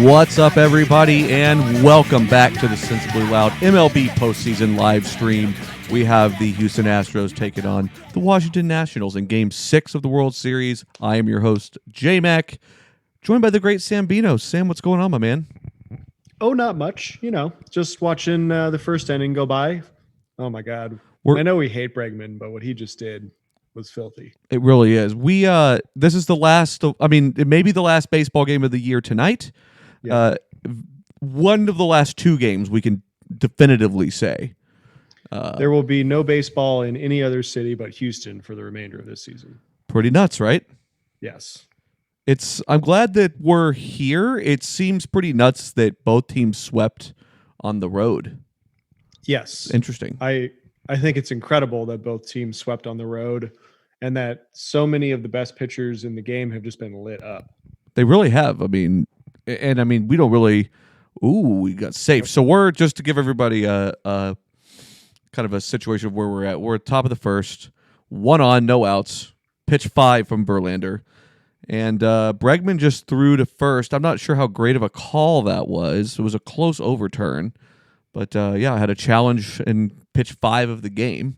What's up, everybody, and welcome back to the Sensibly Loud MLB postseason live stream. We have the Houston Astros taking on the Washington Nationals in Game 6 of the World Series. I am your host, J-Mac, joined by the great Sambino. Sam, what's going on, my man? Oh, not much. Just watching the first inning go by. Oh, my God. I know we hate Bregman, but what he just did was filthy. It really is. This is the last, it may be the last baseball game of the year tonight. Yeah. One of the last two games we can definitively say. There will be no baseball in any other city but Houston for the remainder of this season. Pretty nuts, right? Yes. I'm glad that we're here. It seems pretty nuts that both teams swept on the road. Yes. Interesting. I think it's incredible that both teams swept on the road and that so many of the best pitchers in the game have just been lit up. They really have. We don't really. We got safe. So we're just to give everybody a kind of a situation of where we're at. We're at top of the first, 1 on, no outs. Pitch 5 from Verlander. And Bregman just threw to first. I'm not sure how great of a call that was. It was a close overturn. But, I had a challenge in pitch 5 of the game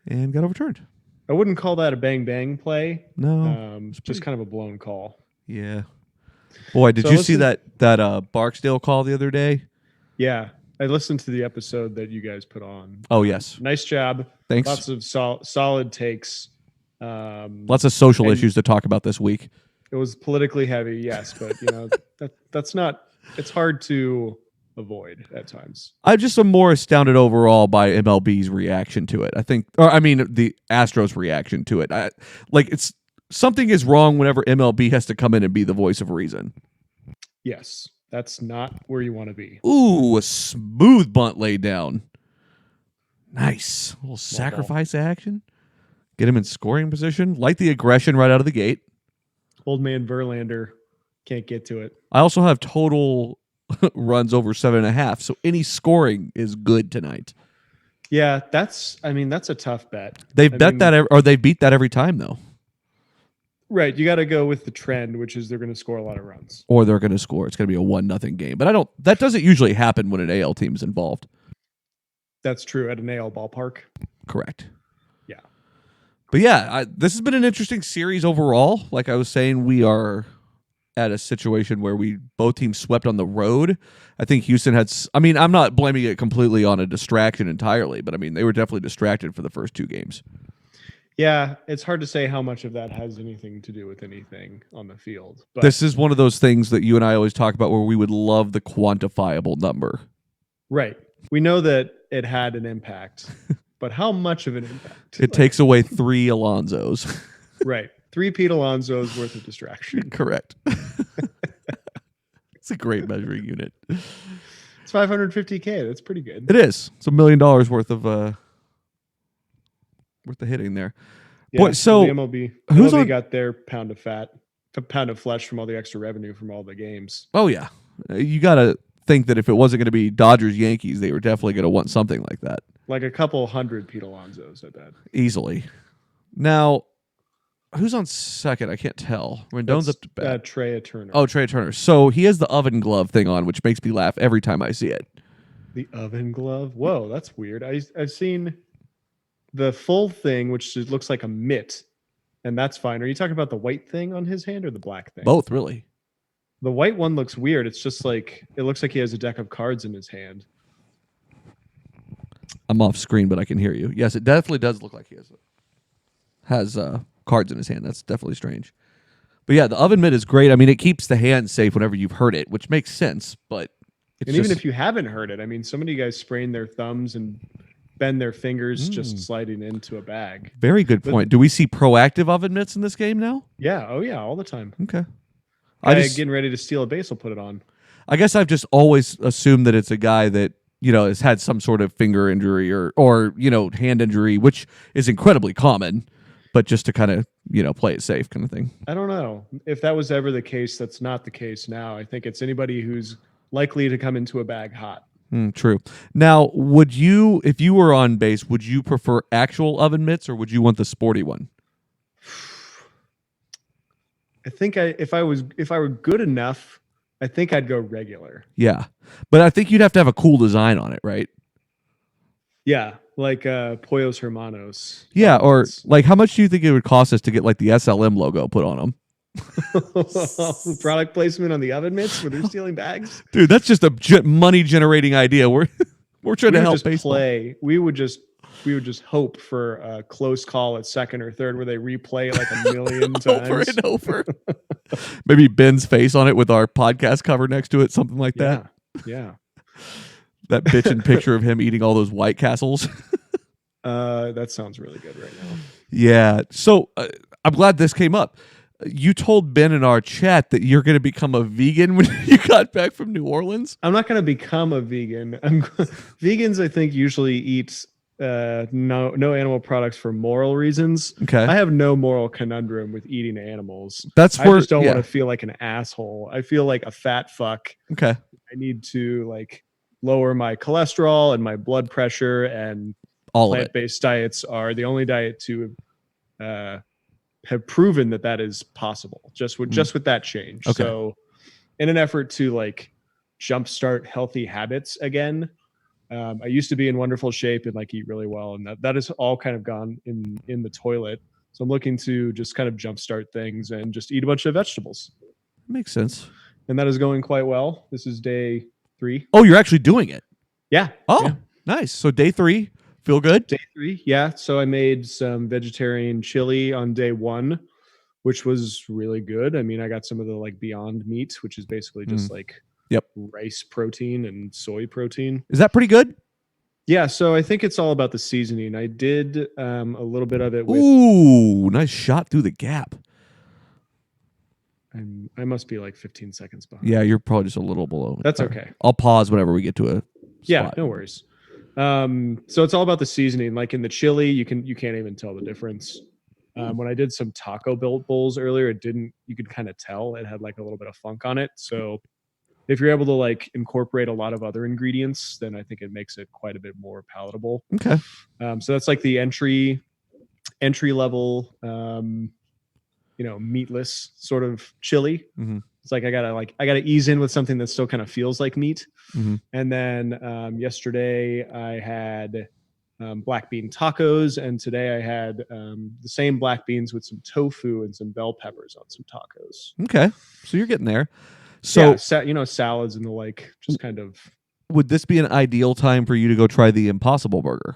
and got overturned. I wouldn't call that a bang-bang play. No. Just kind of a blown call. Yeah. Boy, did you see that Barksdale call the other day? Yeah. I listened to the episode that you guys put on. Oh, yes. Nice job. Thanks. Lots of solid takes. Lots of social issues to talk about this week. It was politically heavy, yes, but that's not. It's hard to avoid at times. I just am more astounded overall by MLB's reaction to it. The Astros' reaction to it. It's something is wrong whenever MLB has to come in and be the voice of reason. Yes, that's not where you want to be. Ooh, a smooth bunt laid down. Nice. A little sacrifice action. Get him in scoring position. Like the aggression right out of the gate. Old man Verlander can't get to it. I also have total runs over 7.5, so any scoring is good tonight. Yeah, that's a tough bet. They beat that every time though. Right, you got to go with the trend, which is they're going to score a lot of runs, or they're going to score. It's going to be a 1-0 game, but that doesn't usually happen when an AL team is involved. That's true at an AL ballpark. Correct. Yeah, but this has been an interesting series overall. Like I was saying, we are at a situation where both teams swept on the road. I think Houston had. I'm not blaming it completely on a distraction entirely, but they were definitely distracted for the first 2 games. Yeah, it's hard to say how much of that has anything to do with anything on the field. But this is one of those things that you and I always talk about where we would love the quantifiable number. Right. We know that it had an impact, but how much of an impact? It takes away 3 Alonsos. Right. 3 Pete Alonso's worth of distraction. Correct. It's a great measuring unit. It's $550K. That's pretty good. It is. It's $1 million worth of hitting there. Yeah, Boy, so the MLB got their pound of flesh from all the extra revenue from all the games. Oh yeah, you got to think that if it wasn't going to be Dodgers Yankees, they were definitely going to want something like that. Like a couple hundred Pete Alonsos, I bet. Easily. Now, who's on second? I can't tell. Rendon's up to bat. Trey Turner. Oh, Trey Turner. So he has the oven glove thing on, which makes me laugh every time I see it. The oven glove? Whoa, that's weird. I've seen the full thing, which looks like a mitt, and that's fine. Are you talking about the white thing on his hand or the black thing? Both, really. The white one looks weird. It's just like, it looks like he has a deck of cards in his hand. I'm off screen, but I can hear you. Yes, it definitely does look like he has cards in his hand. That's definitely strange. But yeah, the oven mitt is great. It keeps the hand safe whenever you've hurt it, which makes sense. But even if you haven't heard it, so many guys sprain their thumbs and bend their fingers just sliding into a bag. Very good point. Do we see proactive oven mitts in this game now? Yeah. Oh, yeah. All the time. Okay. Getting ready to steal a base will put it on. I guess I've just always assumed that it's a guy that, has had some sort of finger injury or hand injury, which is incredibly common, but just to kind of, play it safe kind of thing. I don't know. If that was ever the case, that's not the case now. I think it's anybody who's likely to come into a bag hot. True. Now, if you were on base, would you prefer actual oven mitts or would you want the sporty one? I think if I were good enough I think I'd go regular. Yeah. But I think you'd have to have a cool design on it, right? Yeah, like Pollos Hermanos. Yeah, or It's- like how much do you think it would cost us to get like the SLM logo put on them? product placement on the oven mitts where they're stealing bags. Dude, that's just a money generating idea. We're trying We to would help just baseball. play. We would just hope for a close call at second or third where they replay it like a million Over times. and over. Maybe Ben's face on it with our podcast cover next to it, something like that. Yeah. That bitchin' picture of him eating all those White Castles. That sounds really good right now. Yeah. So I'm glad this came up. You told Ben in our chat that you're going to become a vegan when you got back from New Orleans. I'm not going to become a vegan. Vegans, I think, usually eat no animal products for moral reasons. Okay. I have no moral conundrum with eating animals. That's I where just don't yeah. want to feel like an asshole. I feel like a fat fuck. Okay. I need to like lower my cholesterol and my blood pressure, and All of it. plant-based diets are the only diet to have proven that is possible just with that change. Okay. So in an effort to like jumpstart healthy habits again, I used to be in wonderful shape and like eat really well, and that is all kind of gone in the toilet. So I'm looking to just kind of jumpstart things and just eat a bunch of vegetables. Makes sense. And that is going quite well. This is day 3. Oh, you're actually doing it. Yeah. Oh, yeah. Nice. So day 3, feel good? Day 3, yeah. So I made some vegetarian chili on day 1, which was really good. I mean, I got some of the like Beyond Meat, which is basically just like rice protein and soy protein. Is that pretty good? Yeah. So I think it's all about the seasoning. I did a little bit of it with. Ooh, nice shot through the gap. I must be like 15 seconds behind. Yeah, you're probably just a little below. That's okay. I'll pause whenever we get to a spot. Yeah, no worries. So it's all about the seasoning. Like in the chili, you can't even tell the difference. When I did some taco bowls earlier, you could kind of tell it had like a little bit of funk on it. So if you're able to like incorporate a lot of other ingredients, then I think it makes it quite a bit more palatable. Okay. So that's like the entry level, meatless sort of chili. Mm-hmm. It's like I gotta ease in with something that still kind of feels like meat. Mm-hmm. And then yesterday I had black bean tacos, and today I had the same black beans with some tofu and some bell peppers on some tacos. Okay, so you're getting there. So yeah, salads and the like, just kind of. Would this be an ideal time for you to go try the Impossible Burger?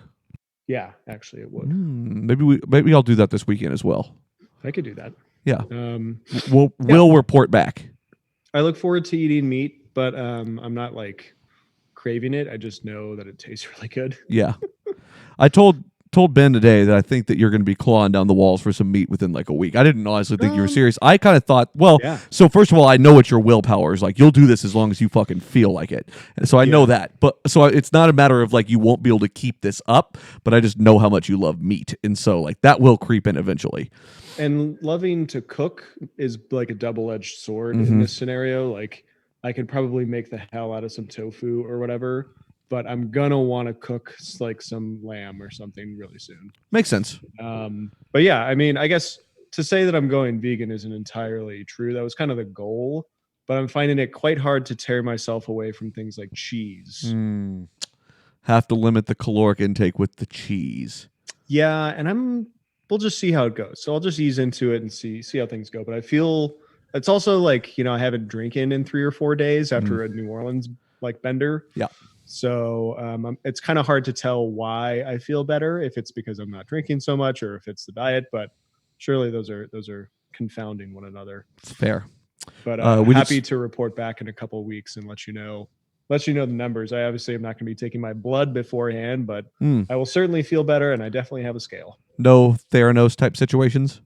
Yeah, actually, it would. Maybe I'll do that this weekend as well. I could do that. Yeah. We'll report back. I look forward to eating meat, but I'm not like craving it. I just know that it tastes really good. Yeah. I told Ben today that I think that you're going to be clawing down the walls for some meat within like a week. I didn't honestly think you were serious. I kind of thought, So first of all, I know what your willpower is like. You'll do this as long as you fucking feel like it. And so I know that. But so it's not a matter of like you won't be able to keep this up, but I just know how much you love meat. And so like that will creep in eventually. And loving to cook is like a double-edged sword in this scenario. Like I could probably make the hell out of some tofu or whatever, but I'm gonna want to cook like some lamb or something really soon. Makes sense. But yeah, I mean, I guess to say that I'm going vegan isn't entirely true. That was kind of the goal, but I'm finding it quite hard to tear myself away from things like cheese. Have to limit the caloric intake with the cheese. Yeah, and we'll just see how it goes. So I'll just ease into it and see how things go. But I feel it's also like, I haven't drinking in 3 or 4 days after a New Orleans like bender. Yeah. So it's kind of hard to tell why I feel better, if it's because I'm not drinking so much or if it's the diet, but surely those are confounding one another. It's fair. But happy to report back in a couple of weeks and let you know the numbers. I obviously am not going to be taking my blood beforehand, but I will certainly feel better, and I definitely have a scale. No Theranos type situations?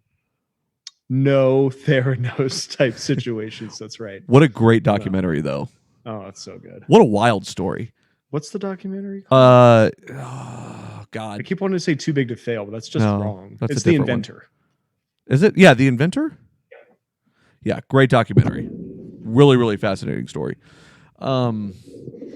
No Theranos type situations. That's right. What a great documentary, though. Oh, it's so good. What a wild story. What's the documentary called? Oh, God. I keep wanting to say Too Big to Fail, but that's just wrong. It's The Inventor. Is it? Yeah, The Inventor? Yeah, great documentary. Really, really fascinating story. Well,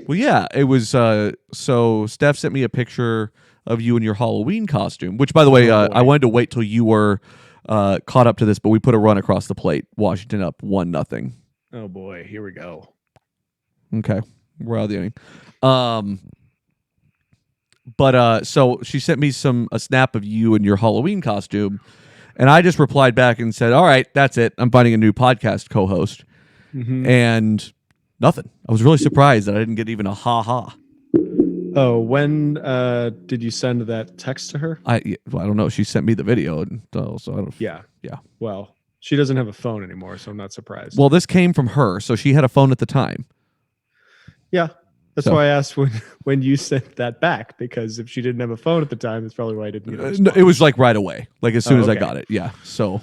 yeah, it was. So Steph sent me a picture of you in your Halloween costume, which, by the way, I wanted to wait till you were caught up to this, but we put a run across the plate. Washington up 1-0. Oh boy, here we go. Okay, we're out of the inning. But so she sent me a snap of you in your Halloween costume, and I just replied back and said, "All right, that's it. I'm finding a new podcast co-host." Mm-hmm. And nothing. I was really surprised that I didn't get even a ha ha. Oh, when did you send that text to her? I don't know. She sent me the video, and so I don't. Yeah. Yeah. Well, she doesn't have a phone anymore, so I'm not surprised. Well, this came from her, so she had a phone at the time. Yeah. That's So- why I asked when you sent that back, because if she didn't have a phone at the time, that's probably why I didn't get a No, response. it was like right away, like as soon as I okay. got it. Yeah. So,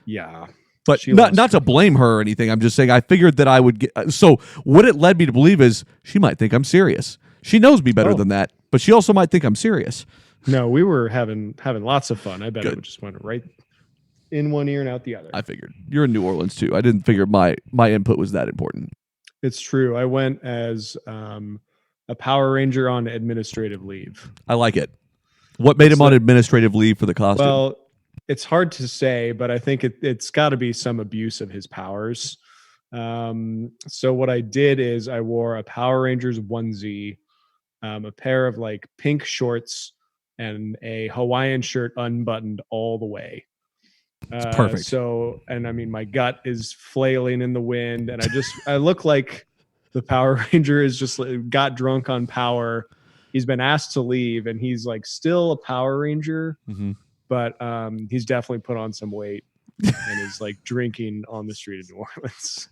Yeah. but She not lost to blame her or anything. I'm just saying I figured that I would get. So what it led me to believe is she might think I'm serious. She knows me better Oh. than that, but she also might think I'm serious. No, we were having lots of fun. I bet Good. it just went right in one ear and out the other. I figured you're in New Orleans too. I didn't figure my input was that important. It's true. I went as a Power Ranger on administrative leave. I like it. What made him on administrative leave for the costume? Well, it's hard to say, but I think it's got to be some abuse of his powers. So what I did is I wore a Power Rangers onesie, a pair of like pink shorts, and a Hawaiian shirt unbuttoned all the way. It's perfect. So, and I mean, my gut is flailing in the wind, and I look like the Power Ranger is just got drunk on power. He's been asked to leave, and he's like still a Power Ranger, Mhm. but he's definitely put on some weight and is like drinking on the street of New Orleans.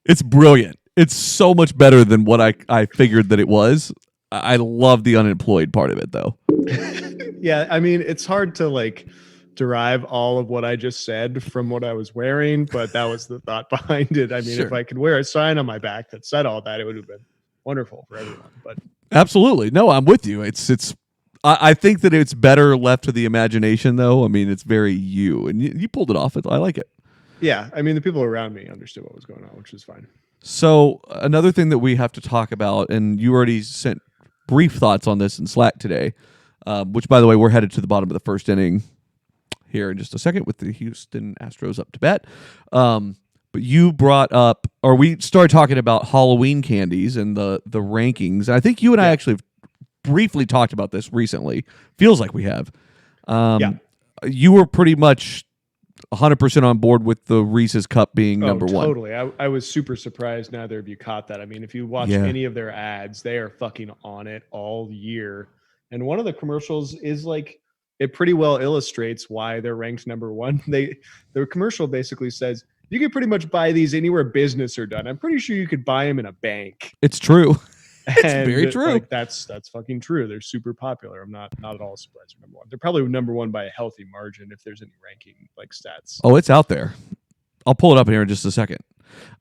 It's brilliant. It's so much better than what I figured that it was. I love the unemployed part of it though. Yeah, I mean, it's hard to like derive all of what I just said from what I was wearing, but that was the thought behind it. I mean, Sure. if I could wear a sign on my back that said all that, it would have been wonderful for everyone. But Absolutely. No, I'm with you. I think that it's better left to the imagination though. I mean, it's very you, and you pulled it off. I like it. yeah, I mean, the people around me understood what was going on, which is fine. So another thing that we have to talk about, and you already sent brief thoughts on this in Slack today, which by the way, we're headed to the bottom of the first inning here in just a second with the Houston Astros up to bat. But you brought up, or we started talking about Halloween candies and the rankings. And I think you and I actually briefly talked about this recently. Feels like we have. Yeah. You were pretty much 100% on board with the Reese's Cup being number one. Totally. I was super surprised neither of you caught that. I mean, if you watch Yeah. any of their ads, they are fucking on it all year. And one of the commercials is like, it pretty well illustrates why they're ranked number one. Their commercial basically says, you can pretty much buy these anywhere business are done. I'm pretty sure you could buy them in a bank. It's true. It's And, very true. Like, that's fucking true. They're super popular. I'm not at all surprised they're number one. They're probably number one by a healthy margin if there's any ranking like stats. Oh, it's out there. I'll pull it up in here in just a second.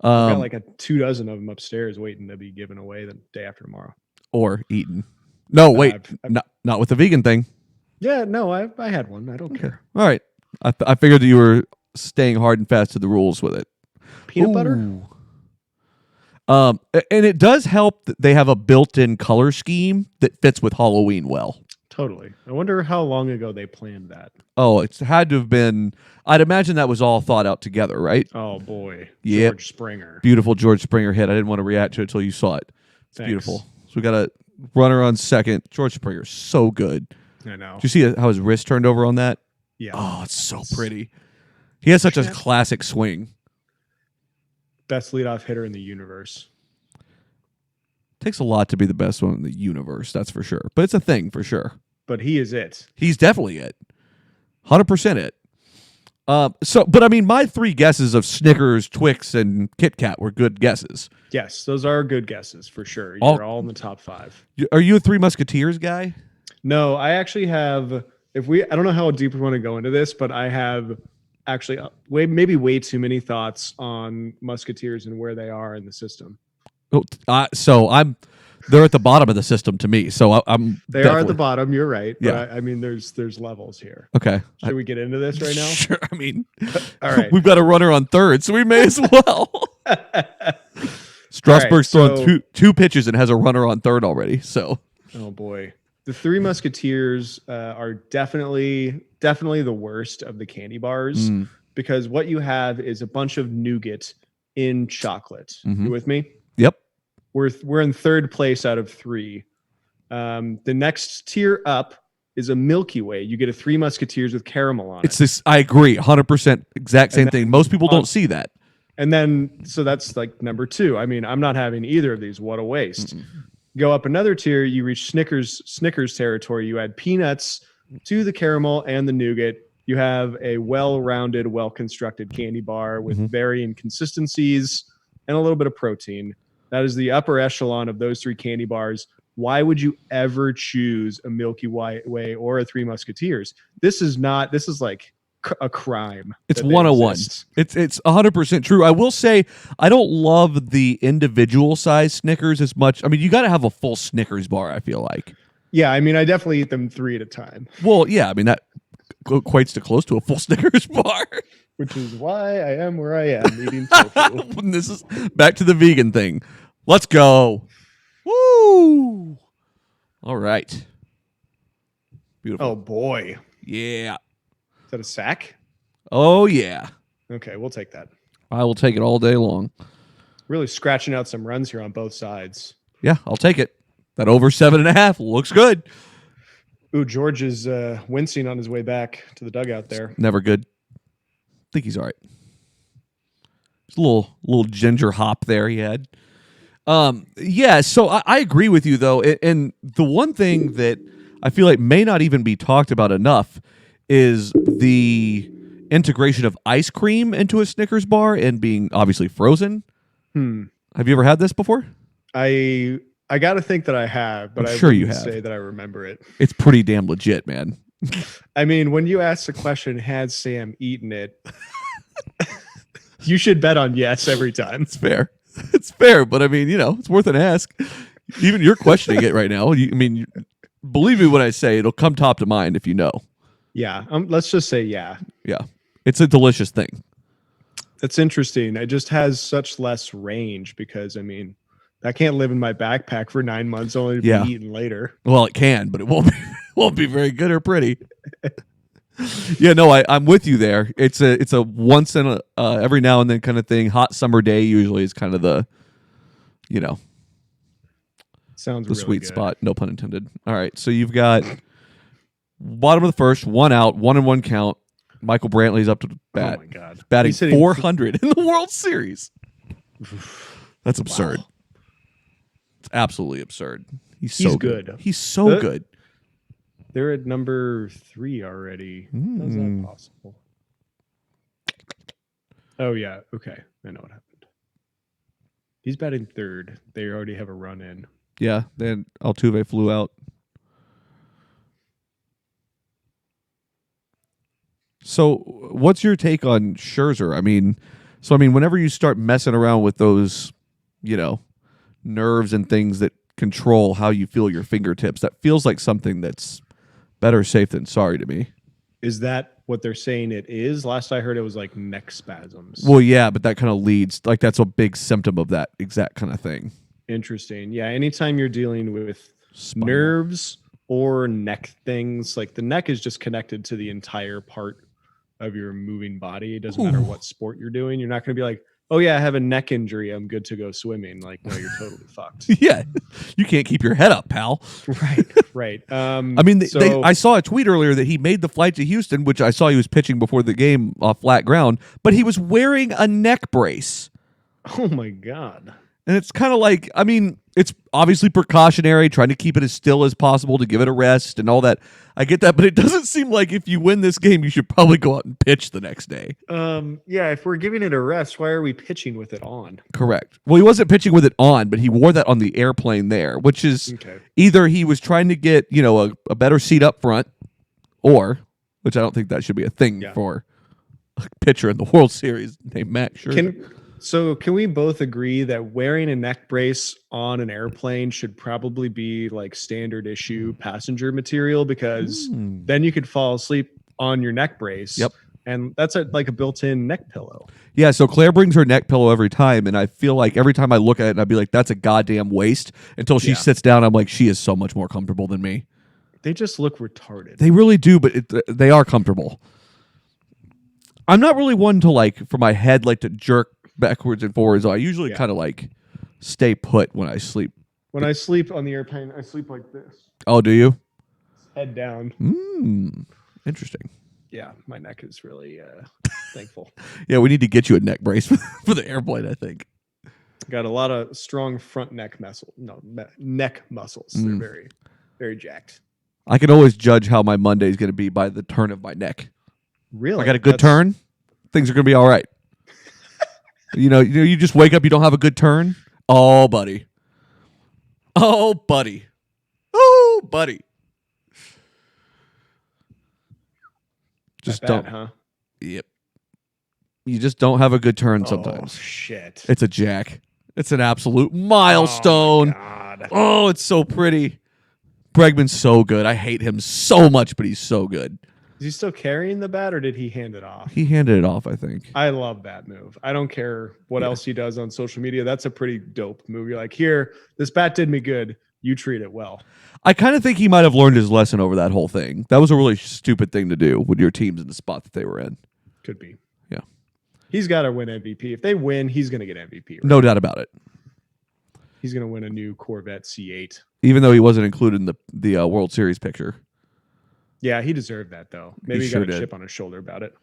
I've got like 24 of them upstairs waiting to be given away the day after tomorrow. Or eaten. No, wait. Not with the vegan thing. Yeah, no, I had one. I don't care. All right. I figured that you were staying hard and fast to the rules with it. Peanut butter? Ooh. And it does help that they have a built-in color scheme that fits with Halloween well. Totally. I wonder how long ago they planned that. Oh, it's had to have been. I'd imagine that was all thought out together, right? Oh boy. Yep. George Springer. Beautiful George Springer hit. I didn't want to react to it until you saw it. It's Thanks. beautiful. So we got a runner on second. George Springer, so good. I know. Did you see how his wrist turned over on that? Yeah. Oh, it's so pretty. He has such a classic swing. Best leadoff hitter in the universe. Takes a lot to be the best one in the universe, that's for sure. But it's a thing for sure. But he is it. He's definitely it. 100% it. But I mean, my three guesses of Snickers, Twix, and Kit Kat were good guesses. Yes, those are good guesses for sure. You're all in the top five. Are you a Three Musketeers guy? No, I actually have. I don't know how deep we want to go into this, but I have actually maybe way too many thoughts on Musketeers and where they are in the system. So they're at the bottom of the system to me. So I'm. They are at the bottom. You're right. But Yeah. I mean, there's levels here. Okay. Should we get into this right now? Sure. I mean, All right. we've got a runner on third, so we may as well. Strasburg's thrown two pitches and has a runner on third already. So. Oh boy, the Three Musketeers are definitely the worst of the candy bars because what you have is a bunch of nougat in chocolate. Mhm. You with me? Yep. We're in third place out of 3. The next tier up is a Milky Way. You get a Three Musketeers with caramel on It's it. this. I agree, 100%, exact same And thing. then Most people on- don't see that. And then, so that's like number 2. I mean, I'm not having either of these. What a waste. Go up another tier, you reach Snickers territory. You add peanuts to the caramel and the nougat. You have a well-rounded, well-constructed candy bar with varying consistencies and a little bit of protein. That is the upper echelon of those 3 candy bars. Why would you ever choose a Milky Way or a Three Musketeers? This is like a crime. It's that they 101. exist. It's 100% true. I will say I don't love the individual size Snickers as much. I mean, you got to have a full Snickers bar, I feel like. Yeah, I mean, I definitely eat them 3 at a time, Well, yeah, I mean that equates to close to a full Snickers bar. which is why I am where I am eating tofu. And this is back to the vegan thing. Let's go. Woo! All right. Beautiful. Oh boy, Yeah. is that a sack? Oh yeah. Okay, we'll take that. I will take it all day long. Really scratching out some runs here on both sides. Yeah, I'll take it. That over 7.5 looks good. Ooh, George is wincing on his way back to the dugout there. Never good. Think he's all right. Just a little ginger hop there he had. Yeah, so I agree with you though, and the one thing that I feel like may not even be talked about enough is the integration of ice cream into a Snickers bar and being obviously frozen. Have you ever had this before? I got to think that I have, but I'm I sure you wouldn't have. say that I remember it. It's pretty damn legit, man. I mean, when you ask the question, had Sam eaten it? You should bet on yes every time. It's fair. It's fair, but I mean, it's worth an ask. Even you're questioning it right now. Believe me when I say it'll come top to mind if you know. Yeah, let's just say yeah. Yeah. It's a delicious thing. That's interesting. It just has such less range because, I mean, that can't live in my backpack for 9 months only to Yeah. be eaten later. Well, it can, but it won't be very good or pretty. Yeah, no, I'm with you there. It's a once in a every now and then kind of thing. Hot summer day usually is kind of the Sounds the really sweet good. spot. No pun intended. All right, so you've got bottom of the first, 1 out, 1-1 count. Michael Brantley's up to bat. Oh my god, Batting He's hitting 400 in the World Series. That's absurd. Wow. It's absolutely absurd. He's He's so good. He's so The- good. They're at number 3 already. How's that possible? Oh yeah, okay. I know what happened. He's batting 3rd. They already have a run in. Yeah, then Altuve flew out. So, what's your take on Scherzer? I mean, whenever you start messing around with those, nerves and things that control how you feel your fingertips, that feels like something that's better safe than sorry to me. Is that what they're saying it is? Last I heard, it was like neck spasms. Well, yeah, but that kind of leads, like, that's a big symptom of that exact kind of thing. Interesting. Yeah, anytime you're dealing with Spinal. nerves or neck things, like the neck is just connected to the entire part of your moving body. It doesn't matter Ooh. what sport you're doing. You're not going to be like, oh yeah, I have a neck injury, I'm good to go swimming. Like, no, you're totally fucked. Yeah, you can't keep your head up, pal. Right. I mean, I saw a tweet earlier that he made the flight to Houston, which I saw he was pitching before the game off flat ground, but he was wearing a neck brace. oh my god. And it's kind of like, I mean, it's obviously precautionary, trying to keep it as still as possible to give it a rest and all that. I get that, but it doesn't seem like if you win this game, you should probably go out and pitch the next day. Yeah, if we're giving it a rest, why are we pitching with it on? Correct. Well, he wasn't pitching with it on, but he wore that on the airplane there, which is Okay. either he was trying to get, a better seat up front, or, which I don't think that should be a thing Yeah. for a pitcher in the World Series named Max Scherzer. Can we both agree that wearing a neck brace on an airplane should probably be like standard issue passenger material, because then you could fall asleep on your neck brace. Yep. And that's like a built-in neck pillow. Yeah, so Claire brings her neck pillow every time, and I feel like every time I look at it, and I'd be like, that's a goddamn waste. Until she Yeah. sits down, I'm like, she is so much more comfortable than me. They just look retarded. They really do, but they are comfortable. I'm not really one to, like, for my head, like, to jerk backwards and forwards. I usually Yeah. kind of like stay put when I sleep. When I sleep on the airplane, I sleep like this, Oh, do you? head down. Interesting. Yeah, my neck is really thankful. Yeah, we need to get you a neck brace for the airplane, I think. Got a lot of strong front neck neck muscles. They're very, very jacked. I can always judge how my Monday is going to be by the turn of my neck. Really? If I got a good turn, things are going to be all right. You just wake up, you don't have a good turn. Oh, buddy. Oh, buddy. Oh, buddy. Just bad, don't. huh? Yep. You just don't have a good turn sometimes. Oh, shit. It's a jack. It's an absolute milestone. Oh, my God. Oh, it's so pretty. Bregman's so good. I hate him so much, but he's so good. Is he still carrying the bat, or did he hand it off? He handed it off, I think. I love that move. I don't care what else he does on social media. That's a pretty dope move. You're like, here, this bat did me good. You treat it well. I kind of think he might have learned his lesson over that whole thing. That was a really stupid thing to do when your team's in the spot that they were in. Could be. Yeah. He's got to win MVP. If they win, he's going to get MVP. Right? No doubt about it. He's going to win a new Corvette C8. Even though he wasn't included in the World Series picture. Yeah, he deserved that, though. Maybe he sure got a did. chip on his shoulder about it.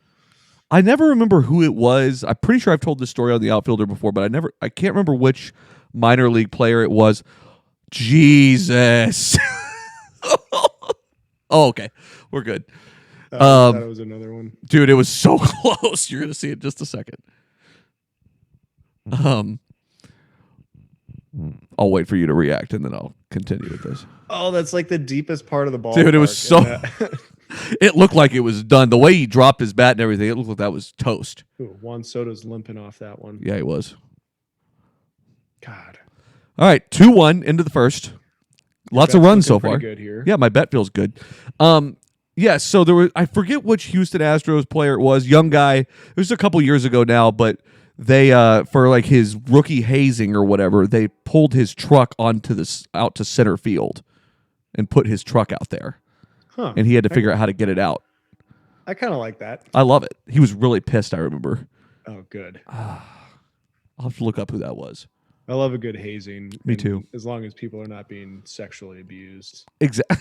I never remember who it was. I'm pretty sure I've told this story on the outfielder before, but I can't remember which minor league player it was. Jesus. Oh, okay. We're good. I thought it was another one. Dude, it was so close. You're going to see it in just a second. I'll wait for you to react, and then I'll continue with this. Oh, that's like the deepest part of the ball. Dude, it was so... It looked like it was done. The way he dropped his bat and everything, it looked like that was toast. Ooh, Juan Soto's limping off that one. Yeah, he was. God. All right, 2-1 into the first. Lots of runs so far. Good here. Yeah, my bet feels good. Yeah, so there was, I forget which Houston Astros player it was, young guy. It was a couple years ago now, but they for like his rookie hazing or whatever, they pulled his truck out to center field and put his truck out there. Huh. And he had to figure out how to get it out. I kind of like that. I love it. He was really pissed, I remember. Oh, good. I'll have to look up who that was. I love a good hazing. Me too. As long as people are not being sexually abused. Exactly.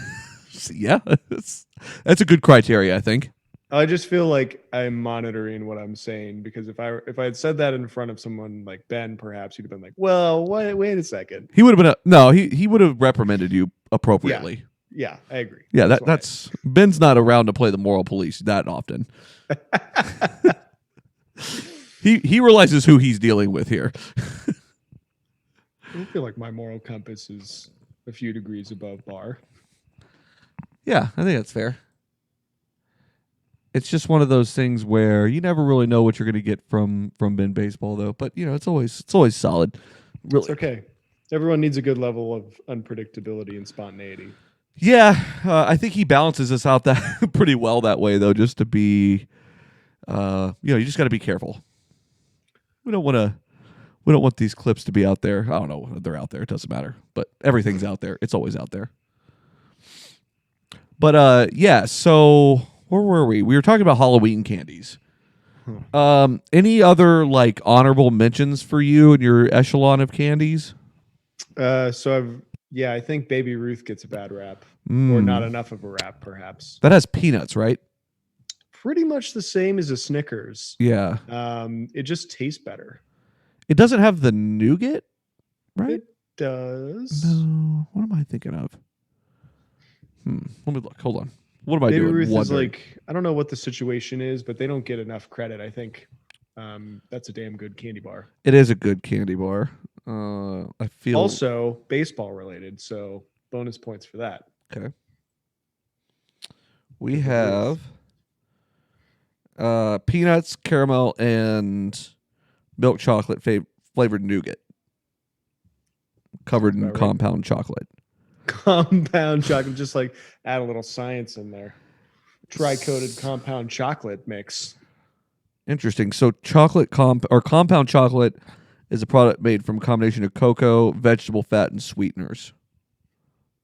Yeah, that's a good criteria, I think. I just feel like I'm monitoring what I'm saying, because if I had said that in front of someone like Ben, perhaps he'd have been like, "Well, wait a second." He would have been he would have reprimanded you appropriately. Yeah, I agree. Yeah, that's Ben's not around to play the moral police that often. He realizes who he's dealing with here. I feel like my moral compass is a few degrees above bar. Yeah, I think that's fair. It's just one of those things where you never really know what you're going to get from Ben baseball, though. But it's always solid. Really, It's okay. Everyone needs a good level of unpredictability and spontaneity. Yeah, I think he balances us out that pretty well that way, though. Just to be, you just got to be careful. We don't want these clips to be out there. I don't know if they're out there. It doesn't matter. But everything's out there. It's always out there. But yeah. So where were we? We were talking about Halloween candies. Any other like honorable mentions for you in your echelon of candies? I think Baby Ruth gets a bad rap, or not enough of a rap, perhaps. That has peanuts, right? Pretty much the same as a Snickers. Yeah. It just tastes better. It doesn't have the nougat, right? It does. No. What am I thinking of? Let me look. Hold on. What am I Baby doing? Ruth is Wondering. like, I don't know what the situation is, but they don't get enough credit. I think that's a damn good candy bar. It is a good candy bar. I feel Also baseball related, so bonus points for that. okay. We have peanuts, caramel, and milk chocolate flavored nougat, covered in About right. compound chocolate. Compound chocolate, just like add a little science in there. Tri-coated compound chocolate mix. Interesting. So compound chocolate is a product made from a combination of cocoa, vegetable fat, and sweeteners.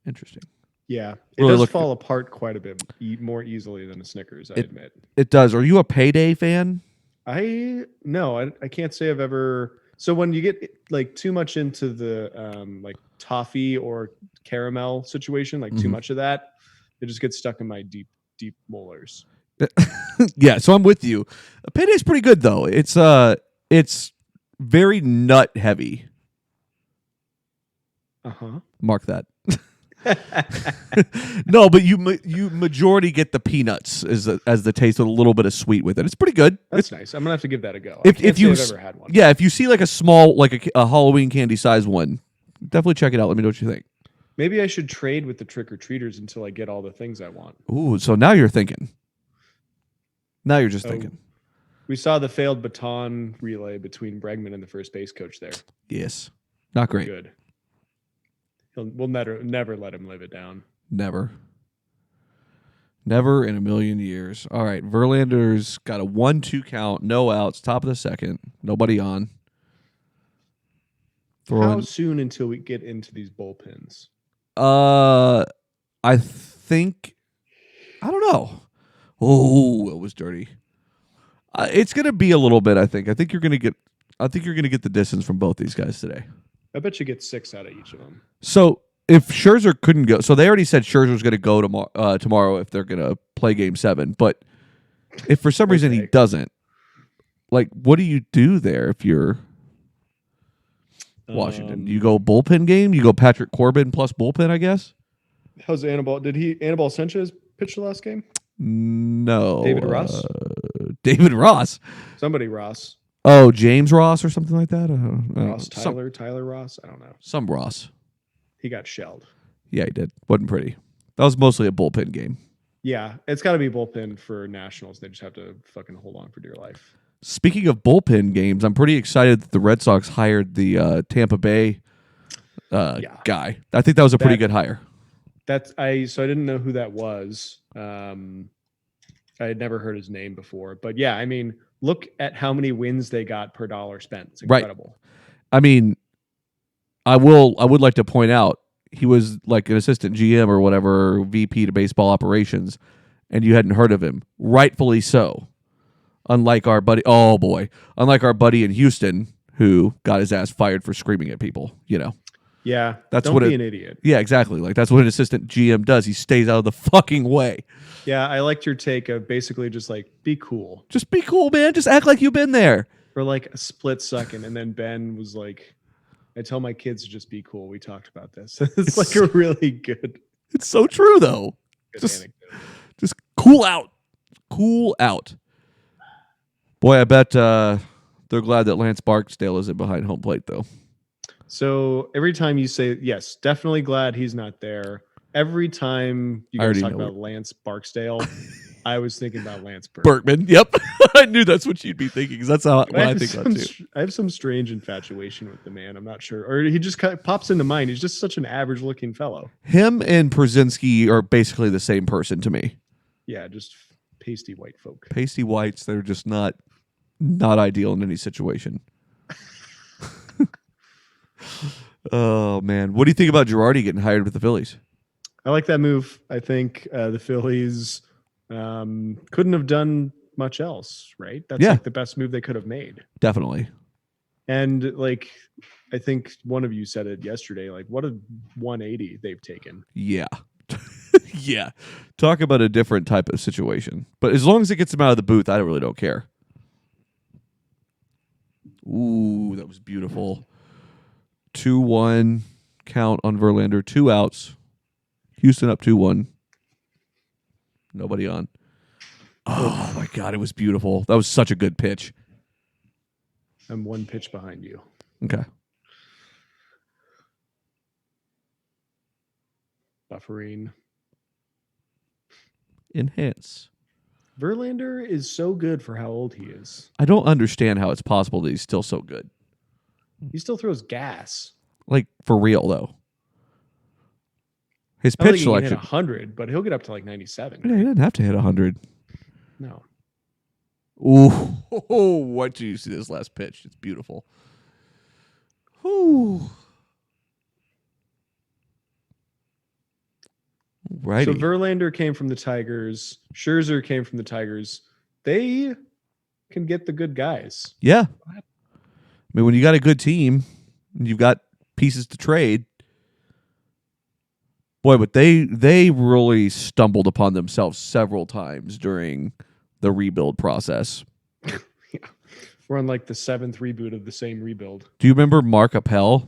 Interesting. Yeah, it Really does fall apart quite a bit more easily than a Snickers, I admit. It does. Are you a Payday fan? I can't say I've ever. So when you get like too much into the like toffee or caramel situation, like too Mhm. much of that, it just gets stuck in my deep molars. Yeah, so I'm with you. A payday's pretty good though. It's very nut heavy. Uh Mark that. huh. No, but you majority get the peanuts as the taste with a little bit of sweet with it. It's pretty good. That's nice. I'm gonna have to give that a go. I If can't if you say I've ever had one. yeah, if you see like a small like a Halloween candy size one, definitely check it out. Let me know what you think. Maybe I should trade with the trick or treaters until I get all the things I want. Ooh, so now you're thinking. Now you're just Oh, thinking. we saw the failed baton relay between Bregman and the first base coach there. Yes. Not great. Good. We'll never let him live it down. Never. Never in a million years. All right. Verlander's got a 1-2 count, no outs, top of the second, nobody on. How soon until we get into these bullpens? I think I don't know. Oh, it was dirty. It's gonna be a little bit. I think. I think you're gonna get. I think you're gonna get the distance from both these guys today. I bet you get 6 out of each of them. So if Scherzer couldn't go, so they already said Scherzer's going to go tomorrow if they're going to play Game 7. But if for some reason he Okay. doesn't, like, what do you do there if you're Washington? You go bullpen game? You go Patrick Corbin plus bullpen? I guess. How's Anibal? Did Anibal Sanchez pitch the last game? No. David Ross? David Ross. Somebody Ross. Oh, James Ross or something like that. Ross Tyler Ross. I don't know. Some Ross. He got shelled. Yeah, he did. Wasn't pretty. That was mostly a bullpen game. Yeah, it's got to be bullpen for Nationals. They just have to fucking hold on for dear life. Speaking of bullpen games, I'm pretty excited that the Red Sox hired the Tampa Bay guy. I think that was a pretty good hire. So I didn't know who that was. I had never heard his name before, but yeah, I mean, look at how many wins they got per dollar spent. It's incredible. Right. I mean, I would like to point out he was like an assistant GM or whatever, VP to baseball operations, and you hadn't heard of him. Rightfully so. Unlike our buddy in Houston who got his ass fired for screaming at people, you know. Yeah, don't be an idiot. Yeah, exactly. Like that's what an assistant GM does. He stays out of the fucking way. Yeah, I liked your take of basically just like be cool. Just be cool, man. Just act like you've been there. For like a split second, and then Ben was like, I tell my kids to just be cool. We talked about this. It's like a really good. It's so true though. Just cool out. Cool out. Boy, I bet they're glad that Lance Barksdale isn't behind home plate though. So every time you say yes, definitely glad he's not there. Every time you guys talk about Lance Barksdale, I was thinking about Lance Berkman. Yep. I knew that's what you'd be thinking because that's what I think about too. I have some strange infatuation with the man. I'm not sure. Or he just kind of pops into mind. He's just such an average looking fellow. Him and Przinsky are basically the same person to me. Yeah, just pasty white folk. Pasty whites, they're just not ideal in any situation. Oh, man. What do you think about Girardi getting hired with the Phillies? I like that move. I think the Phillies couldn't have done much else, right? That's like the best move they could have made. Definitely. And like, I think one of you said it yesterday, like what a 180 they've taken. Yeah. Yeah. Talk about a different type of situation. But as long as it gets them out of the booth, I really don't care. Ooh, that was beautiful. 2-1 count on Verlander. 2 outs. Houston up 2-1. Nobody on. Oh, my God. It was beautiful. That was such a good pitch. I'm 1 pitch behind you. Okay. Buffering. Enhance. Verlander is so good for how old he is. I don't understand how it's possible that he's still so good. He still throws gas. Like, for real, though. His I don't pitch think selection. He can hit 100, but he'll get up to like 97. Yeah, he doesn't have to hit 100. No. Ooh, what did you see this last pitch? It's beautiful. Ooh. Righty. So Verlander came from the Tigers. Scherzer came from the Tigers. They can get the good guys. Yeah. I mean, when you got a good team, and you've got pieces to trade. Boy, but they really stumbled upon themselves several times during the rebuild process. Yeah. We're on like the 7th reboot of the same rebuild. Do you remember Mark Appel?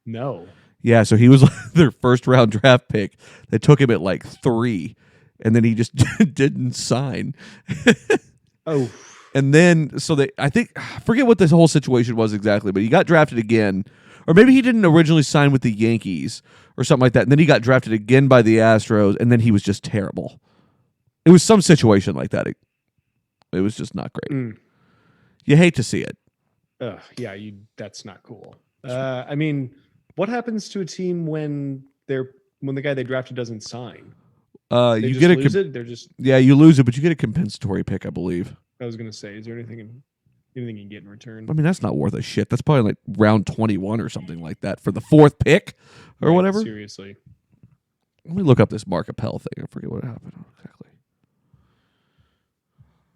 No. Yeah, so he was their first round draft pick. They took him at like 3, and then he just didn't sign. Oh. And then I forget what this whole situation was exactly, but he got drafted again, or maybe he didn't originally sign with the Yankees or something like that. And then he got drafted again by the Astros, and then he was just terrible. It was some situation like that. It was just not great. Mm. You hate to see it. Yeah, that's not cool. I mean, what happens to a team when the guy they drafted doesn't sign? You get lose it. They're just you lose it, but you get a compensatory pick, I believe. I was gonna say, is there anything you get in return? I mean, that's not worth a shit. That's probably like round 21 or something like that for the 4th pick or whatever. Seriously. Let me look up this Mark Appel thing. I forget what happened exactly.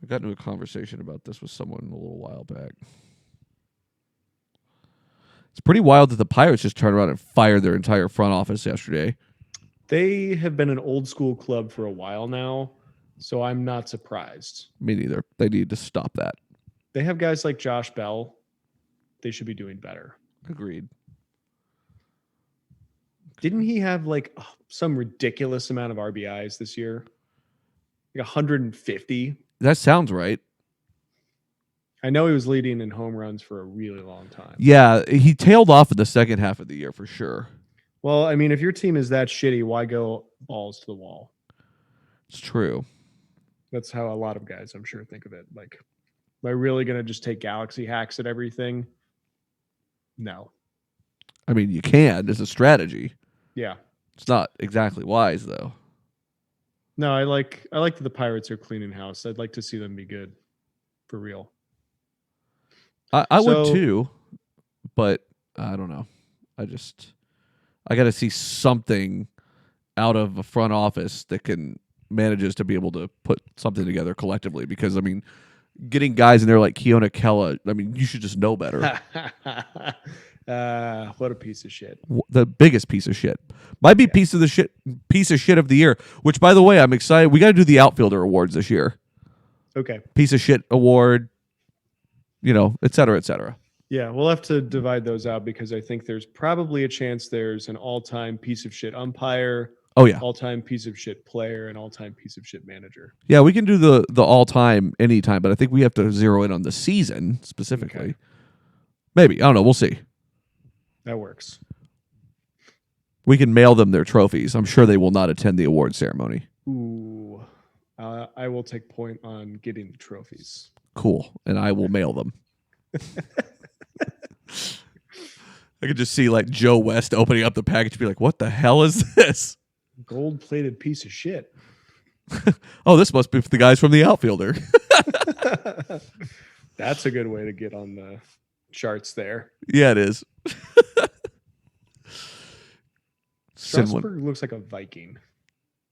I got into a conversation about this with someone a little while back. It's pretty wild that the Pirates just turned around and fired their entire front office yesterday. They have been an old school club for a while now, so I'm not surprised. Me neither. They need to stop that. They have guys like Josh Bell. They should be doing better. Agreed. Didn't he have like some ridiculous amount of RBIs this year? Like 150? That sounds right. I know he was leading in home runs for a really long time. Yeah, he tailed off in the second half of the year for sure. Well, I mean, if your team is that shitty, why go balls to the wall? It's true. That's how a lot of guys, I'm sure, think of it. Like, am I really going to just take galaxy hacks at everything? No. I mean, you can. It's a strategy. Yeah. It's not exactly wise, though. No, I like that the Pirates are cleaning house. I'd like to see them be good. For real. I would too, but I don't know. I got to see something out of a front office that manages to be able to put something together collectively. Because I mean, getting guys in there like Keona Kella, I mean, you should just know better. What a piece of shit! The biggest piece of shit might be piece of shit of the year. Which, by the way, I'm excited. We got to do the outfielder awards this year. Okay. Piece of shit award. Et cetera, et cetera. Yeah, we'll have to divide those out because I think there's probably a chance there's an all-time piece of shit umpire. Oh yeah, all-time piece of shit player and all-time piece of shit manager. Yeah, we can do the all-time anytime, but I think we have to zero in on the season specifically. Okay. Maybe, I don't know. We'll see. That works. We can mail them their trophies. I'm sure they will not attend the award ceremony. Ooh, I will take point on getting the trophies. Cool, and I will mail them. I could just see like Joe West opening up the package and be like, what the hell is this? Gold-plated piece of shit. Oh, this must be for the guys from the outfielder. That's a good way to get on the charts there. Yeah, it is. Strasburg looks like a Viking.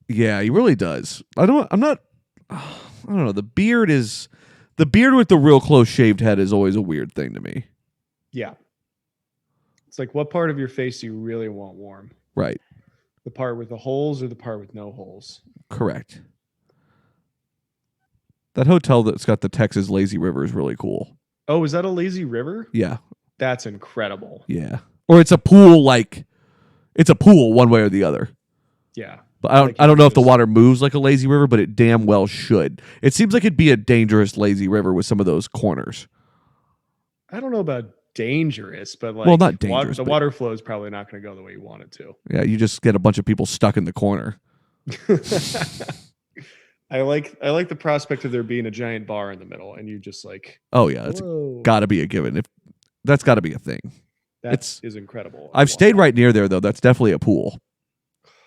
Yeah, he really does. I don't know. The beard with the real close shaved head is always a weird thing to me. Yeah. It's like, what part of your face do you really want warm? Right. The part with the holes or the part with no holes? Correct. That hotel that's got the Texas lazy river is really cool. Oh, is that a lazy river? Yeah. That's incredible. Yeah. Or it's a pool, one way or the other. Yeah. But I don't know if the water moves like a lazy river, but it damn well should. It seems like it'd be a dangerous lazy river with some of those corners. I don't know about dangerous, but like, well, not dangerous. The water flow is probably not going to go the way you want it to. Yeah, you just get a bunch of people stuck in the corner. I like the prospect of there being a giant bar in the middle, and you just like, oh yeah, that's got to be a given. That's got to be a thing. That is incredible. I've stayed right near there though. That's definitely a pool.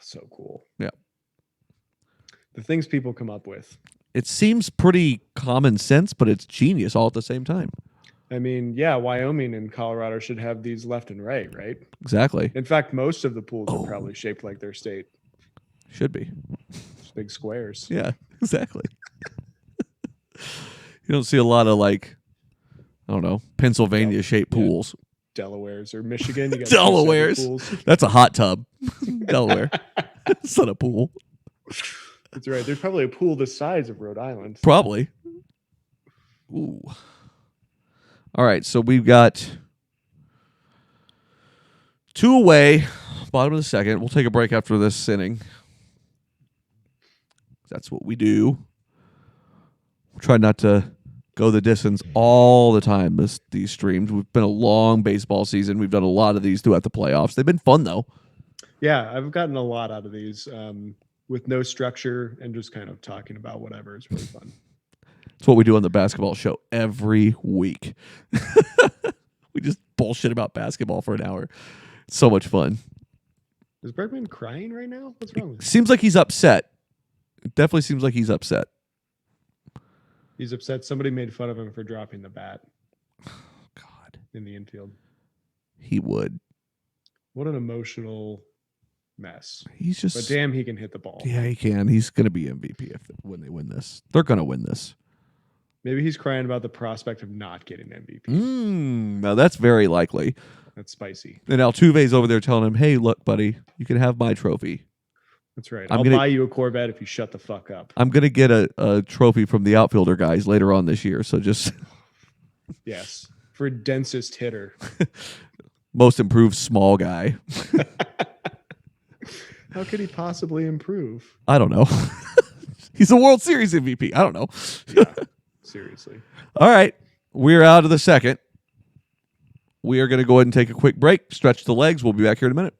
So cool. Yeah. The things people come up with. It seems pretty common sense, but it's genius all at the same time. I mean, yeah, Wyoming and Colorado should have these left and right? Exactly. In fact, most of the pools are probably shaped like their state. Should be. Just big squares. Yeah, exactly. You don't see a lot of like, I don't know, Pennsylvania shaped Yeah. pools. Delaware's or Michigan. You got Delaware's. 2 separate pools. That's a hot tub. Delaware. It's not a pool. That's right. There's probably a pool the size of Rhode Island. Probably. Ooh. All right, so we've got 2 away, bottom of the second. We'll take a break after this inning. That's what we do. Try not to go the distance all the time. These streams. We've been a long baseball season. We've done a lot of these throughout the playoffs. They've been fun though. Yeah, I've gotten a lot out of these with no structure and just kind of talking about whatever. It's really fun. It's what we do on the basketball show every week. We just bullshit about basketball for an hour. It's so much fun. Is Bergman crying right now? What's wrong with him? Seems like he's upset. It definitely seems like he's upset. He's upset somebody made fun of him for dropping the bat. God. In the infield. He would. What an emotional mess. He's just... But damn, he can hit the ball. Yeah, he can. He's going to be MVP when they win this. They're going to win this. Maybe he's crying about the prospect of not getting MVP. Now that's very likely. That's spicy. And Altuve's over there telling him, hey, look, buddy, you can have my trophy. That's right. I'll buy you a Corvette if you shut the fuck up. I'm going to get a trophy from the outfielder guys later on this year. So just... Yes. For densest hitter. Most improved small guy. How could he possibly improve? I don't know. He's a World Series MVP. I don't know. Yeah, seriously. All right. We're out of the second. We are going to go ahead and take a quick break, stretch the legs. We'll be back here in a minute.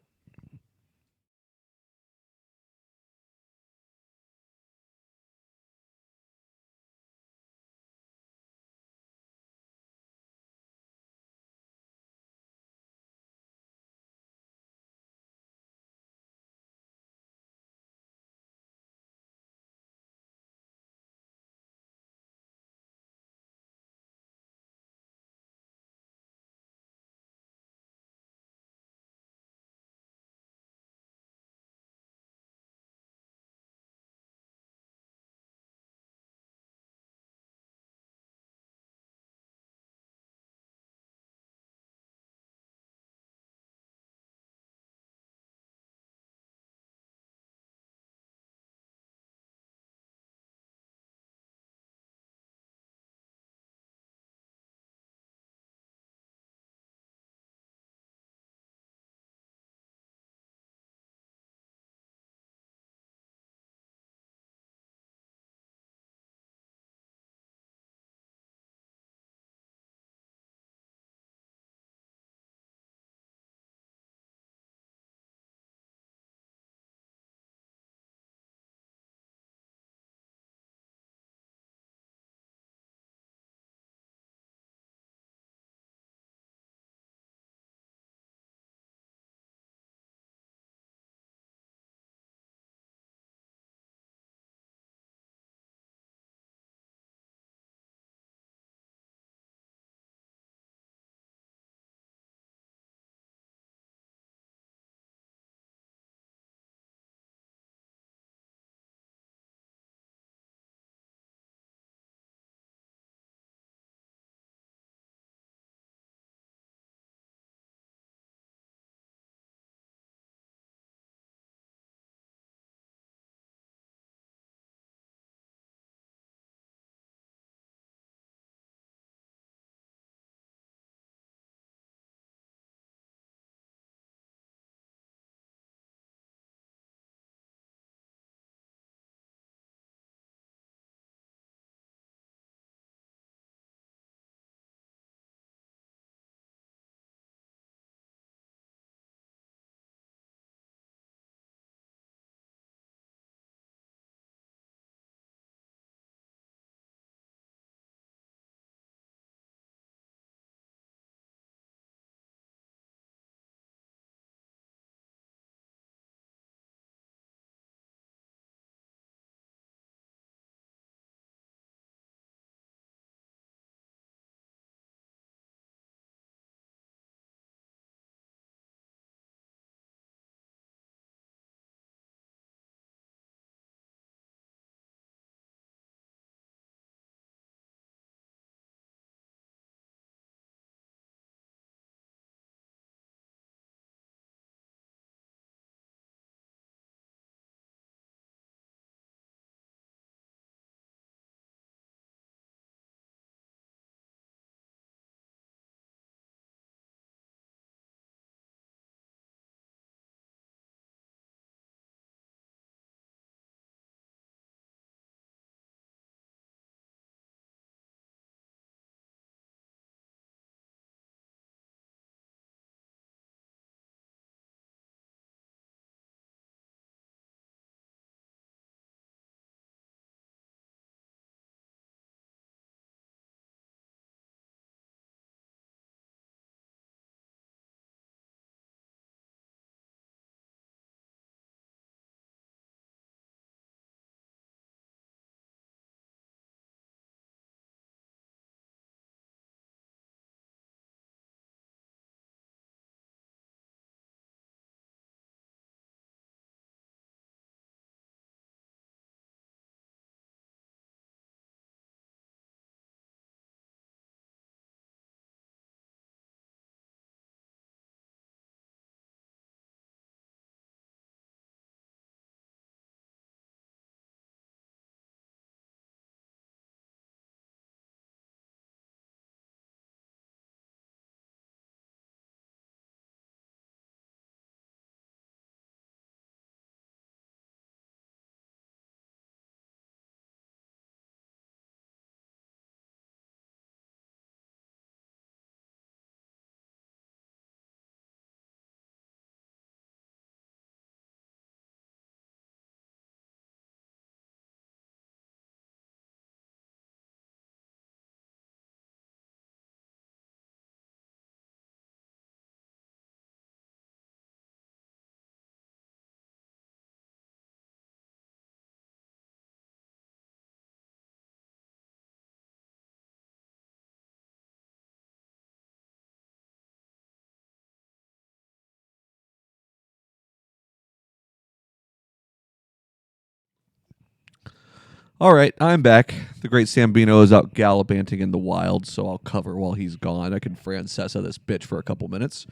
All right, I'm back. The great Sambino is out gallivanting in the wild, so I'll cover while he's gone. I can Francesa this bitch for a couple minutes.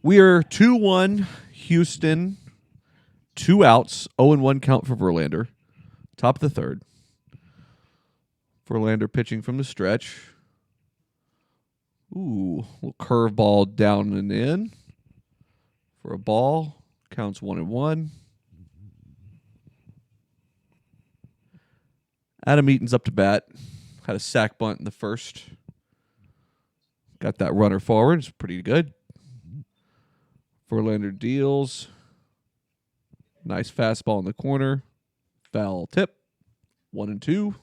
We are 2-1 Houston, 2 outs, 0-1 count for Verlander. Top of the third. Verlander pitching from the stretch. Ooh, little curveball down and in for a ball. Counts 1-1. Adam Eaton's up to bat. Had a sac bunt in the first. Got that runner forward. It's pretty good. Verlander deals. Nice fastball in the corner. Foul tip. 1-2.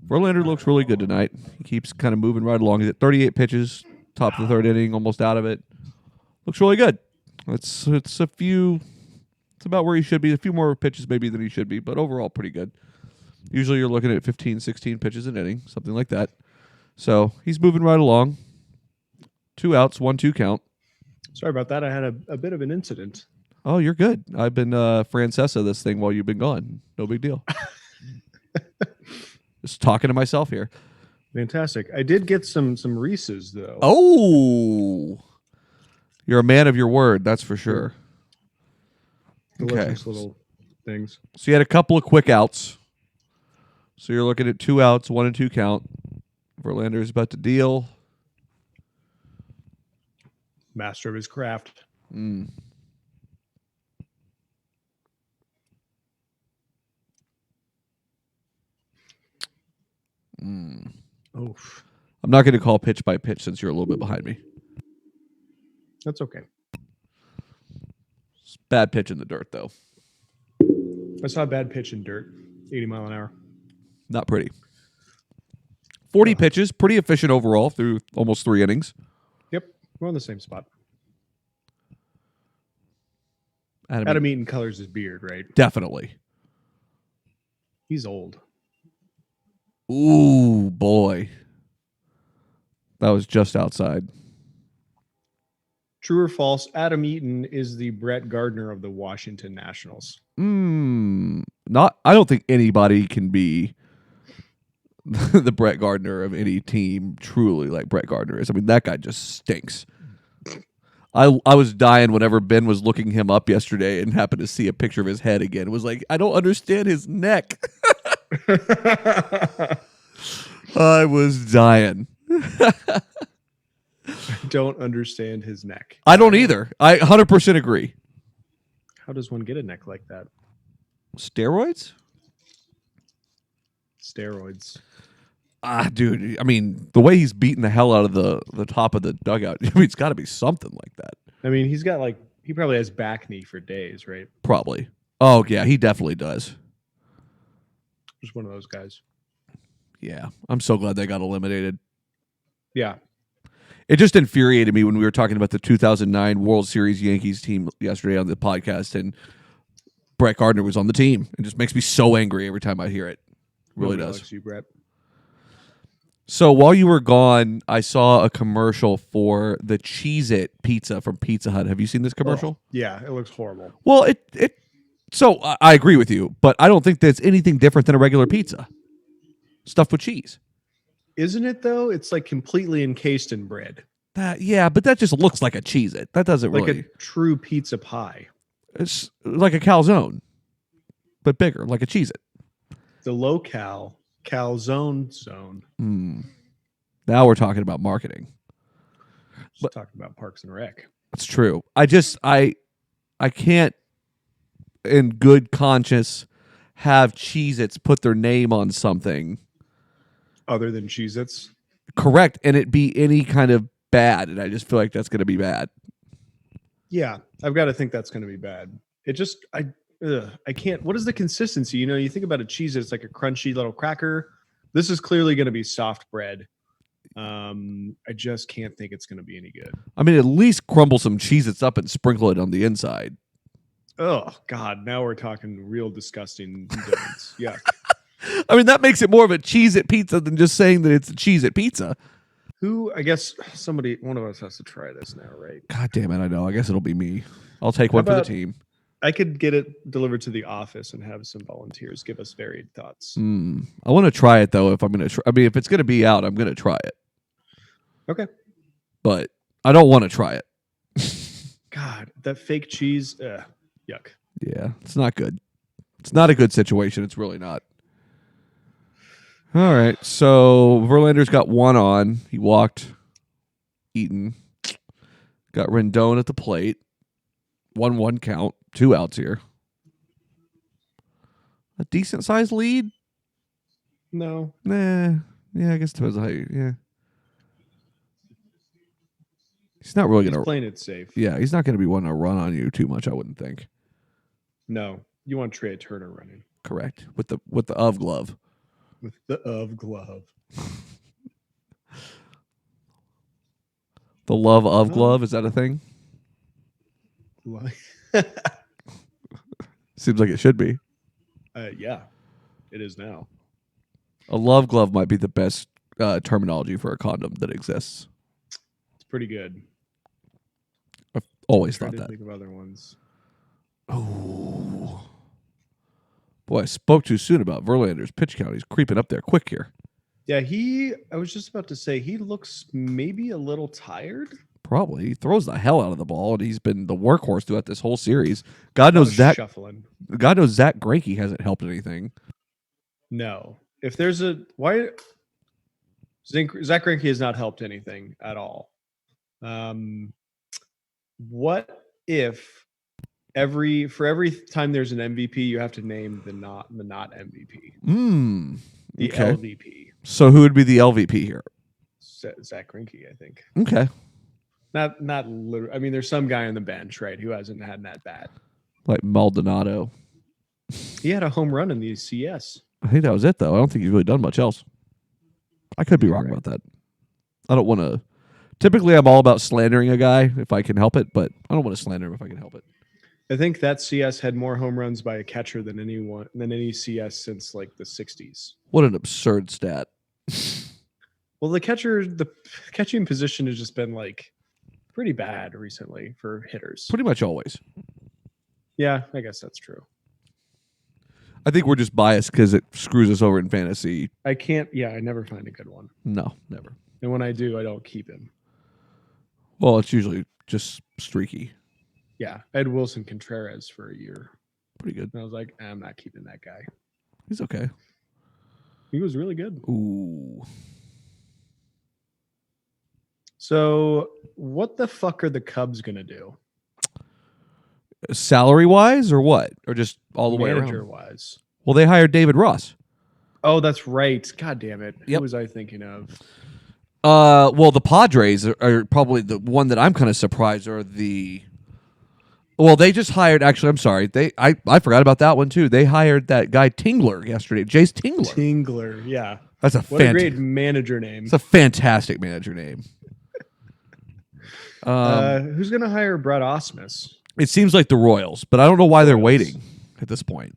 Verlander looks really good tonight. He keeps kind of moving right along. He's at 38 pitches, top of the third inning, almost out of it. Looks really good. It's a few. It's about where he should be. A few more pitches maybe than he should be, but overall pretty good. Usually you're looking at 15, 16 pitches an inning, something like that. So he's moving right along. 2 outs, 1-2 count. Sorry about that. I had a bit of an incident. Oh, you're good. I've been Francesa this thing while you've been gone. No big deal. Just talking to myself here. Fantastic. I did get some Reese's though. Oh, you're a man of your word. That's for sure. Delicious little things. So you had a couple of quick outs. So you're looking at 2 outs, 1-2 count. Verlander's about to deal. Master of his craft. Oof. I'm not going to call pitch by pitch since you're a little bit behind me. That's okay. It's bad pitch in the dirt, though. I saw a bad pitch in dirt. 80 mile an hour. Not pretty. 40 pitches, pretty efficient overall through almost 3 innings. Yep. We're on the same spot. Adam Eaton colors his beard, right? Definitely. He's old. Ooh, boy. That was just outside. True or false, Adam Eaton is the Brett Gardner of the Washington Nationals. Not. I don't think anybody can be the Brett Gardner of any team truly like Brett Gardner is. I mean, that guy just stinks. I was dying whenever Ben was looking him up yesterday and happened to see a picture of his head again. It was like, I don't understand his neck. I was dying. I don't understand his neck. I don't either. I 100% agree. How does one get a neck like that? Steroids? Steroids. Dude, I mean, the way he's beating the hell out of the top of the dugout, I mean, it's got to be something like that. I mean, he probably has back knee for days, right? Probably. Oh, yeah, he definitely does. Just one of those guys. Yeah, I'm so glad they got eliminated. Yeah. It just infuriated me when we were talking about the 2009 World Series Yankees team yesterday on the podcast, and Brett Gardner was on the team. It just makes me so angry every time I hear it. Really does. Likes you, Brett. So while you were gone, I saw a commercial for the Cheez-It pizza from Pizza Hut. Have you seen this commercial? Oh, yeah, it looks horrible. Well, So I agree with you, but I don't think that's anything different than a regular pizza. Stuffed with cheese. Isn't it, though? It's like completely encased in bread. Yeah, but that just looks like a Cheez-It. That doesn't like really... a true pizza pie. It's like a calzone, but bigger, like a Cheez-It. The low-cal calzone zone. Now we're talking about marketing. Just talking about Parks and Rec. That's true. I can't, in good conscience, have Cheez-Its put their name on something. Other than Cheez-Its? Correct. And it be any kind of bad. And I just feel like that's going to be bad. Yeah. I've got to think that's going to be bad. It just, I can't. What is the consistency? You know, you think about a Cheez-It, it's like a crunchy little cracker. This is clearly going to be soft bread. I just can't think it's going to be any good. I mean, at least crumble some Cheez-Its up and sprinkle it on the inside. Oh, God. Now we're talking real disgusting things. Yuck. I mean, that makes it more of a Cheez-It pizza than just saying that it's a Cheez-It pizza. I guess one of us has to try this now, right? God damn it, I know. I guess it'll be me. I'll take one for the team. I could get it delivered to the office and have some volunteers give us varied thoughts. I want to try it though. If I'm gonna, if it's gonna be out, I'm gonna try it. Okay. But I don't want to try it. God, that fake cheese, yuck. Yeah, it's not good. It's not a good situation. It's really not. All right, so Verlander's got one on. He walked Eaton. Got Rendon at the plate. 1-1 count. 2 outs here. A decent sized lead? No. Nah. Yeah, I guess it depends on how you. Yeah. He's not really He's going to. playing it safe. Yeah, he's not going to be wanting to run on you too much, I wouldn't think. No. You want Trey Turner running. Correct. With the of glove. With the of glove. The love of glove, is that a thing? Seems like it should be. Yeah, it is now. A love glove might be the best terminology for a condom that exists. It's pretty good. I've always Trying thought to that. think of other ones. Oh. Boy, I spoke too soon about Verlander's pitch count. He's creeping up there quick here. Yeah, I was just about to say, he looks maybe a little tired. Probably. He throws the hell out of the ball, and he's been the workhorse throughout this whole series. God knows Zach Greinke hasn't helped anything. No. If there's Zach Greinke has not helped anything at all. What if for every time there's an MVP, you have to name the not MVP? The okay. LVP. So who would be the LVP here? Zach Greinke, I think. Okay. Not literally. I mean, there's some guy on the bench, right, who hasn't had that bad. Like Maldonado. He had a home run in the CS. I think that was it, though. I don't think he's really done much else. I could be wrong about that. I don't want to. Typically, I'm all about slandering a guy if I can help it, but I don't want to slander him if I can help it. I think that CS had more home runs by a catcher than any CS since like the 60s. What an absurd stat. Well, the catching position has just been like pretty bad recently for hitters. Pretty much always. Yeah, I guess that's true. I think we're just biased because it screws us over in fantasy. I never find a good one. No, never. And when I do, I don't keep him. Well, it's usually just streaky. Yeah, I had Wilson Contreras for a year. Pretty good. And I was like, I'm not keeping that guy. He's okay. He was really good. Ooh. So, what the fuck are the Cubs going to do? Salary-wise or what? Or just all the way around? Manager-wise. Well, they hired David Ross. Oh, that's right. God damn it. Yep. Who was I thinking of? Well, the Padres are probably the one that I'm kind of surprised are the... Well, they just hired... Actually, I'm sorry. I forgot about that one, too. They hired that guy Tingler yesterday. Jace Tingler. Tingler, yeah. That's a great manager name. It's a fantastic manager name. Who's going to hire Brad Ausmus? It seems like the Royals, but I don't know why they're waiting at this point.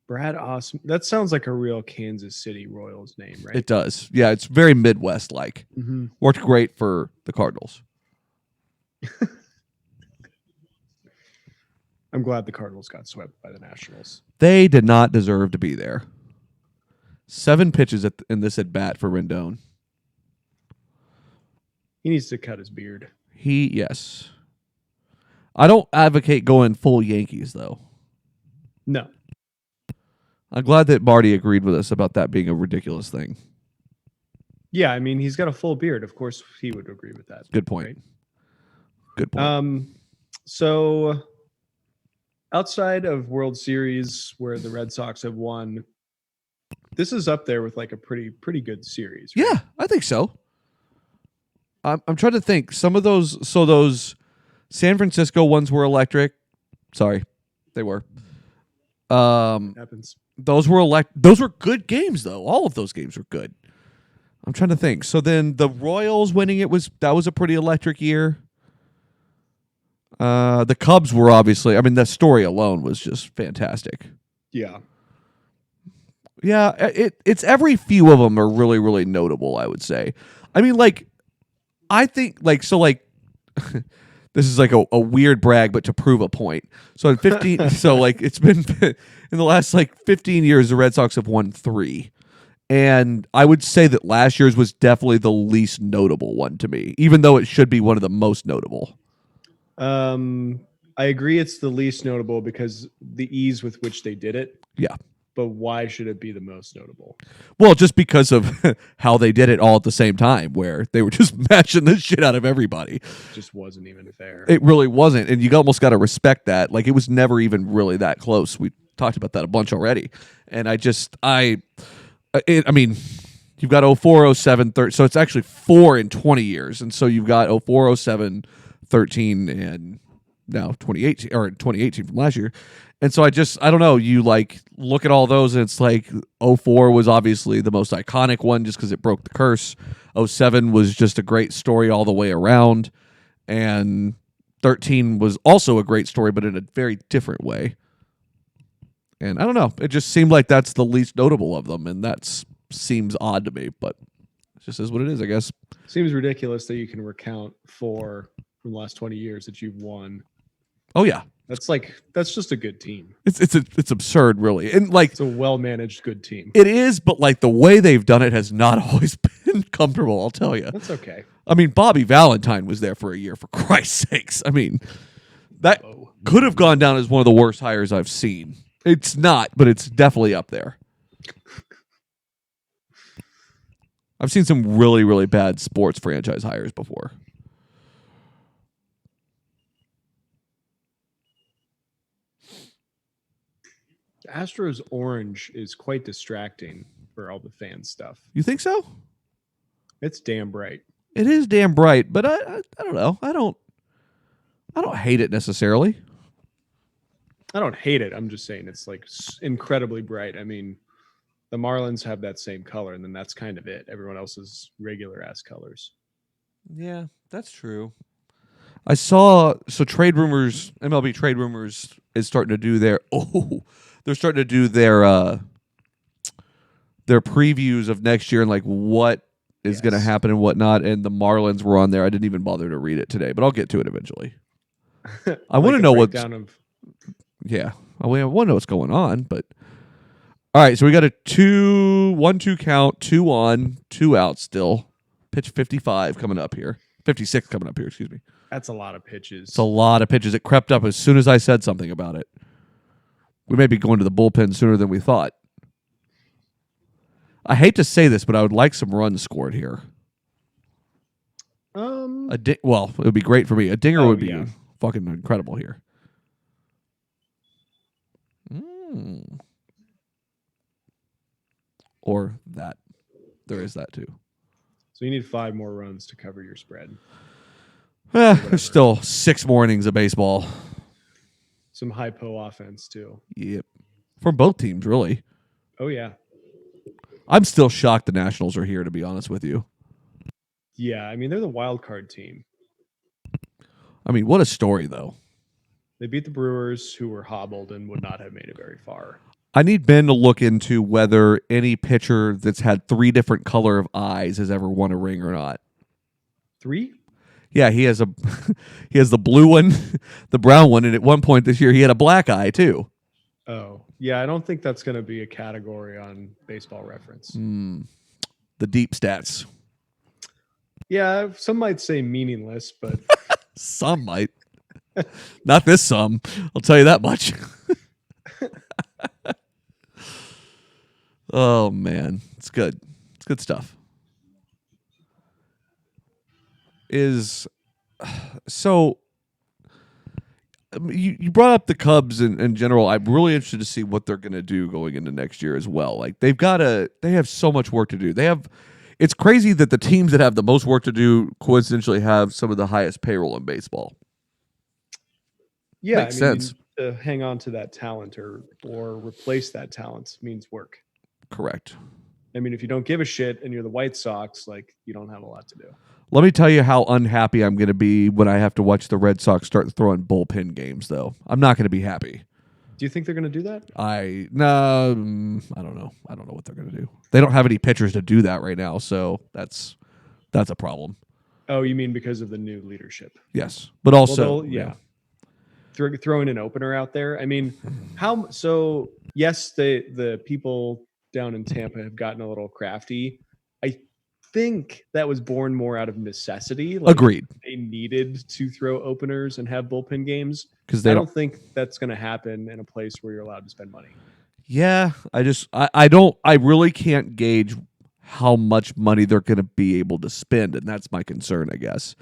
Brad Ausmus. That sounds like a real Kansas City Royals name, right? It does. Yeah, it's very Midwest-like. Mm-hmm. Worked great for the Cardinals. I'm glad the Cardinals got swept by the Nationals. They did not deserve to be there. 7 pitches in this at-bat for Rendon. He needs to cut his beard. Yes. I don't advocate going full Yankees, though. No. I'm glad that Marty agreed with us about that being a ridiculous thing. Yeah, I mean, he's got a full beard. Of course, he would agree with that. Good point. Right? Good point. So, outside of World Series, where the Red Sox have won, this is up there with like a pretty good series. Right? Yeah, I think so. I'm trying to think. Some of those San Francisco ones were electric. Sorry, they were. Happens. Those were good games, though. All of those games were good. I'm trying to think. So then the Royals winning that was a pretty electric year. The Cubs were obviously. I mean, the story alone was just fantastic. Yeah. Yeah, it's every few of them are really, really notable, I would say. I mean, like, I think, like, so, like, this is like a weird brag, but to prove a point. So in 15, so like it's been in the last like 15 years, the Red Sox have won 3. And I would say that last year's was definitely the least notable one to me, even though it should be one of the most notable. I agree it's the least notable because the ease with which they did it. Yeah. But why should it be the most notable? Well, just because of how they did it all at the same time, where they were just mashing the shit out of everybody. It just wasn't even fair. It really wasn't. And you almost got to respect that. Like, it was never even really that close. We talked about that a bunch already. And I mean, you've got 04, 07, 13. So it's actually 4 in 20 years. And so you've got 04, 07, 13, and now 2018 or 2018 from last year. And so I don't know, you like look at all those and it's like 04 was obviously the most iconic one just because it broke the curse. 07 was just a great story all the way around. And 13 was also a great story, but in a very different way. And I don't know, it just seemed like that's the least notable of them. And that seems odd to me, but it just is what it is, I guess. Seems ridiculous that you can recount 4 from the last 20 years that you've won. Oh, yeah. That's just a good team. It's absurd, really. And like it's a well-managed good team. It is, but like the way they've done it has not always been comfortable, I'll tell you. That's okay. I mean, Bobby Valentine was there for a year, for Christ's sakes. I mean, that could have gone down as one of the worst hires I've seen. It's not, but it's definitely up there. I've seen some really, really bad sports franchise hires before. Astros orange is quite distracting for all the fan stuff. You think so? It's damn bright. It is damn bright, but I don't know. I don't hate it necessarily. I don't hate it. I'm just saying it's like incredibly bright. I mean, the Marlins have that same color, and then that's kind of it. Everyone else is regular ass colors. Yeah, that's true. I saw MLB trade rumors is starting to do they're starting to do their previews of next year and like what is going to happen and whatnot. And the Marlins were on there. I didn't even bother to read it today, but I'll get to it eventually. I want to know what. Yeah, I want to know what's going on. But all right, so we got a 1-2 count, 2 on, 2 out still. Pitch 55 coming up here. 56 coming up here. Excuse me. That's a lot of pitches. It's a lot of pitches. It crept up as soon as I said something about it. We may be going to the bullpen sooner than we thought. I hate to say this, but I would like some runs scored here. It would be great for me. A dinger would be fucking incredible here. Or that. There is that too. So you need 5 more runs to cover your spread. There's still 6 more innings of baseball. Some hypo offense too. Yep. From both teams, really. Oh, yeah. I'm still shocked the Nationals are here, to be honest with you. Yeah, I mean, they're the wild card team. I mean, what a story, though. They beat the Brewers, who were hobbled and would not have made it very far. I need Ben to look into whether any pitcher that's had 3 different color of eyes has ever won a ring or not. 3? Yeah, he has the blue one, the brown one, and at one point this year he had a black eye too. Oh, yeah, I don't think that's going to be a category on Baseball Reference. The deep stats. Yeah, some might say meaningless, but some might. Not this some. I'll tell you that much. Oh man, it's good. It's good stuff. So you brought up the Cubs in general. I'm really interested to see what they're going to do going into next year as well. Like they have so much work to do. It's crazy that the teams that have the most work to do coincidentally have some of the highest payroll in baseball. Yeah, makes sense. To hang on to that talent or replace that talent means work. Correct. I mean, if you don't give a shit and you're the White Sox, like you don't have a lot to do. Let me tell you how unhappy I'm going to be when I have to watch the Red Sox start throwing bullpen games, though. I'm not going to be happy. Do you think they're going to do that? I don't know. I don't know what they're going to do. They don't have any pitchers to do that right now, so that's a problem. Oh, you mean because of the new leadership? Yes, but Well, also, throwing an opener out there. I mean, how so? Yes, the people down in Tampa have gotten a little crafty. I think that was born more out of necessity. Like agreed, they needed to throw openers and have bullpen games. because they I don't. don't think that's going to happen in a place where you're allowed to spend money. Yeah, I don't, I really can't gauge how much money they're going to be able to spend, and that's my concern, I guess.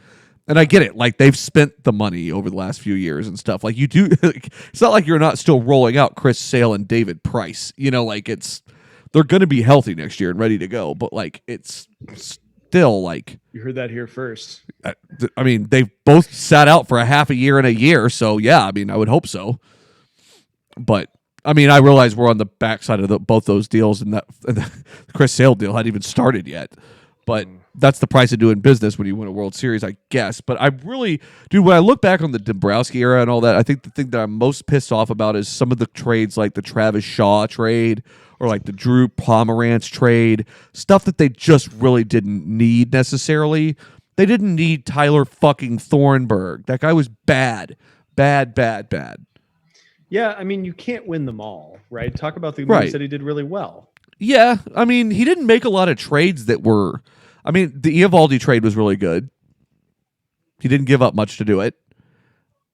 And I get it, like they've spent the money over the last few years and stuff. Like you do, it's not like you're not still rolling out Chris Sale and David Price. You know, like they're going to be healthy next year and ready to go. But like it's still like, You heard that here first. I mean, they've both sat out for a half a year and a year. So yeah, I mean, I would hope so. But I mean, I realize we're on the backside of both those deals, and the Chris Sale deal hadn't even started yet. But that's the price of doing business when you win a World Series, I guess. But I really, dude, when I look back on the Dombrowski era and all that, I think the thing that I'm most pissed off about is some of the trades, like the Travis Shaw trade or like the Drew Pomerantz trade, stuff that they just really didn't need necessarily. They didn't need Tyler fucking Thornburg. That guy was bad. Bad, bad, bad. Yeah, I mean, you can't win them all, right? Talk about the Right. moves that he did really well. Yeah, I mean, he didn't make a lot of trades that were. I mean, the Eovaldi trade was really good. He didn't give up much to do it.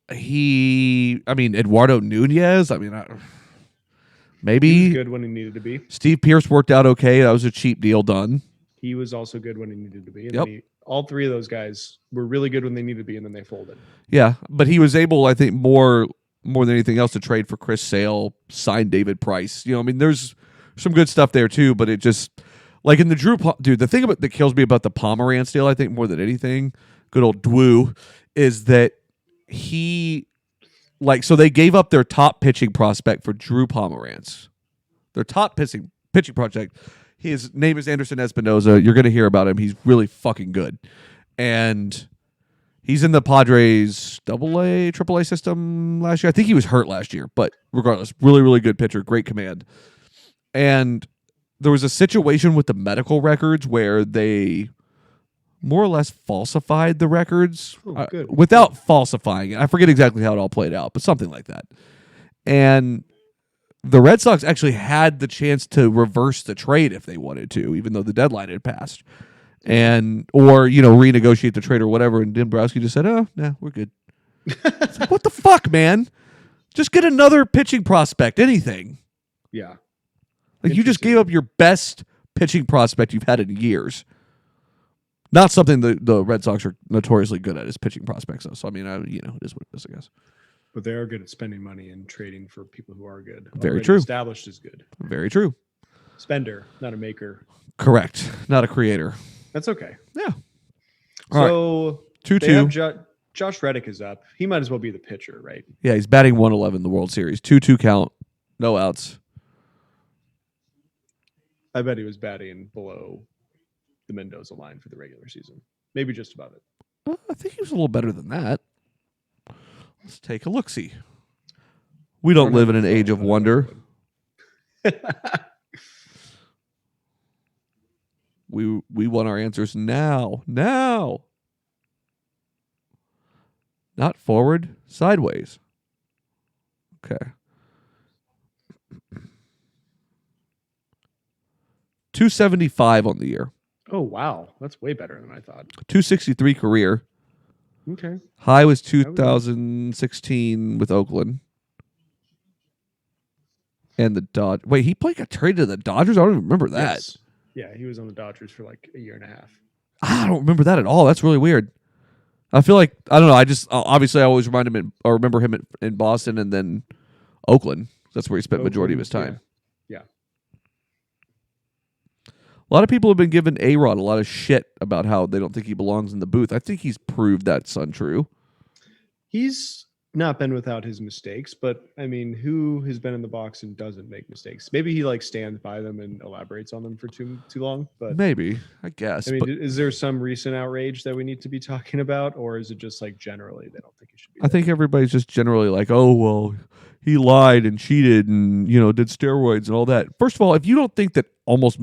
I mean, Eduardo Nunez. I mean, He was maybe good when he needed to be. Steve Pierce worked out okay. That was a cheap deal done. He was also good when he needed to be. And Yep. then all three of those guys were really good when they needed to be, and then they folded. Yeah, but he was able, I think, more than anything else, to trade for Chris Sale, sign David Price. You know, I mean, there's some good stuff there too, but it just like in the dude, the thing that kills me about the Pomerantz deal, I think more than anything, good old Dwoo, is that so they gave up their top pitching prospect for Drew Pomerantz. Their top pitching prospect. His name is Anderson Espinoza. You're going to hear about him. He's really fucking good. And he's in the Padres AA, AAA system last year. I think he was hurt last year, but regardless, really, really good pitcher, great command. And there was a situation with the medical records where they more or less falsified the records without falsifying it. I forget exactly how it all played out, but something like that. And the Red Sox actually had the chance to reverse the trade if they wanted to, even though the deadline had passed. Or renegotiate the trade or whatever. And Dombrowski just said, "Oh, nah, we're good." It's like, what the fuck, man? Just get another pitching prospect, anything. Yeah. Like you just gave up your best pitching prospect you've had in years. Not something the Red Sox are notoriously good at is pitching prospects. So I mean, it is what it is, I guess. But they are good at spending money and trading for people who are good. Very Already true. Established is good. Very true. Spender, not a maker. Correct. Not a creator. That's okay. Yeah. All So 2-2. Josh Reddick is up. He might as well be the pitcher, right? Yeah, he's batting 111 in the World Series. 2-2 count. No outs. I bet he was batting below the Mendoza line for the regular season. Maybe just above it. I think he was a little better than that. Let's take a look-see. We don't live in an age of wonder. We want our answers now. Now. Not forward, sideways. Okay. 275 on the year. Oh, wow. That's way better than I thought. 263 career. Okay. High was 2016 with Oakland. And the Dodgers. Wait, he got traded to the Dodgers? I don't even remember that. Yes. Yeah, he was on the Dodgers for like a year and a half. I don't remember that at all. That's really weird. I feel like, I don't know. I just, obviously, I always remember him in Boston and then Oakland. That's where he spent majority of his time. Yeah. A lot of people have been giving A-Rod a lot of shit about how they don't think he belongs in the booth. I think he's proved that's untrue. He's not been without his mistakes, but I mean, who has been in the box and doesn't make mistakes? Maybe he stands by them and elaborates on them for too long. But maybe, I guess. I mean, is there some recent outrage that we need to be talking about, or is it just generally they don't think he should be? I think everybody's just generally like, oh well, he lied and cheated and did steroids and all that. First of all, if you don't think that almost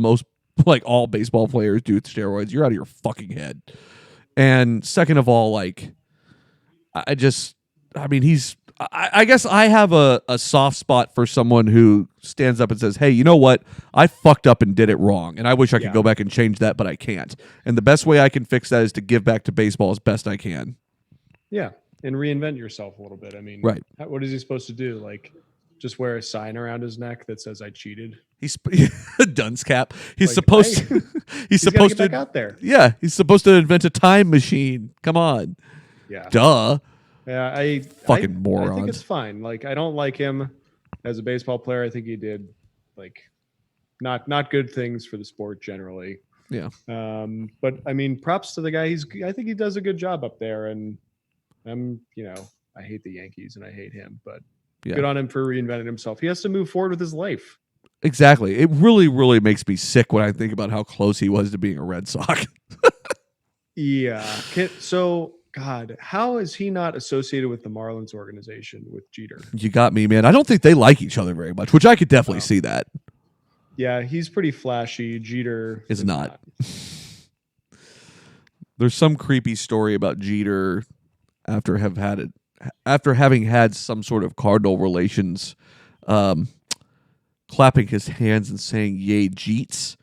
all baseball players do steroids, you're out of your fucking head. And second of all, like, I guess I have a soft spot for someone who stands up and says, hey, you know what? I fucked up and did it wrong. And I wish I could go back and change that, but I can't. And the best way I can fix that is to give back to baseball as best I can. Yeah. And reinvent yourself a little bit. I mean, right. What is he supposed to do? Like, just wear a sign around his neck that says I cheated? He's a dunce cap. He's supposed to he's supposed to get back out there. Yeah, he's supposed to invent a time machine. Come on. Yeah. Duh. Yeah, fucking morons. I think it's fine. Like, I don't like him as a baseball player. I think he did like not good things for the sport generally. Yeah. But I mean, props to the guy. I think he does a good job up there. And I hate the Yankees and I hate him, but good on him for reinventing himself. He has to move forward with his life. Exactly. It really, really makes me sick when I think about how close he was to being a Red Sox. Yeah. God, how is he not associated with the Marlins organization with Jeter? You got me, man. I don't think they like each other very much, which I could definitely see that. Yeah, he's pretty flashy. Jeter is not. There's some creepy story about Jeter after having had some sort of cardinal relations, clapping his hands and saying "Yay, Jeets,"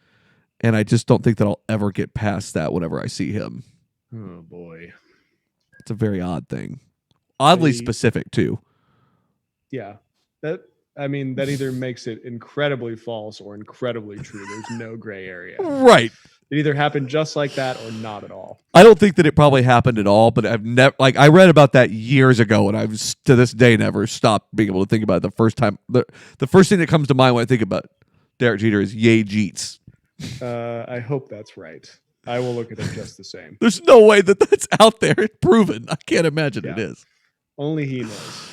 and I just don't think that I'll ever get past that whenever I see him. Oh boy. It's a very odd thing. Oddly specific, too. Yeah. That either makes it incredibly false or incredibly true. There's no gray area. Right. It either happened just like that or not at all. I don't think that it probably happened at all, but I've never, like, I read about that years ago, and I've to this day never stopped being able to think about it. The first time, the first thing that comes to mind when I think about Derek Jeter is "Yay, Jeets." I hope that's right. I will look at it just the same. There's no way that that's out there. It's proven. I can't imagine it is. Only he knows.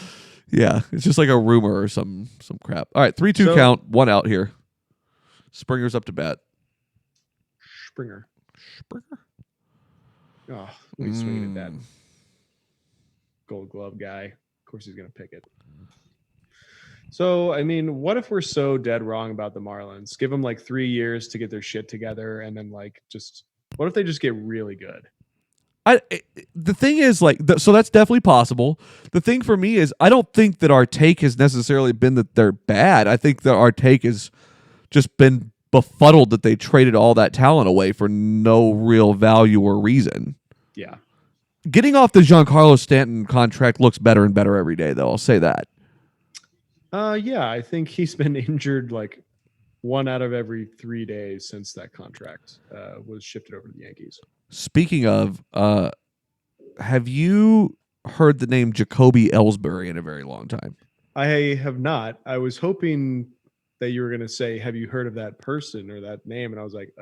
Yeah, it's just like a rumor or some crap. All right, 3-2 count, one out here. Springer's up to bat. Springer. Oh, let me swing at that Gold Glove guy. Of course he's going to pick it. So, I mean, what if we're so dead wrong about the Marlins? Give them like 3 years to get their shit together, and then what if they just get really good? The thing is, like, so that's definitely possible. The thing for me is, I don't think that our take has necessarily been that they're bad. I think that our take has just been befuddled that they traded all that talent away for no real value or reason. Yeah. Getting off the Giancarlo Stanton contract looks better and better every day, though. I'll say that. Yeah, I think he's been injured like 1 out of every 3 days since that contract was shifted over to the Yankees. Speaking of, have you heard the name Jacoby Ellsbury in a very long time? I have not. I was hoping that you were going to say, have you heard of that person or that name? And I was like,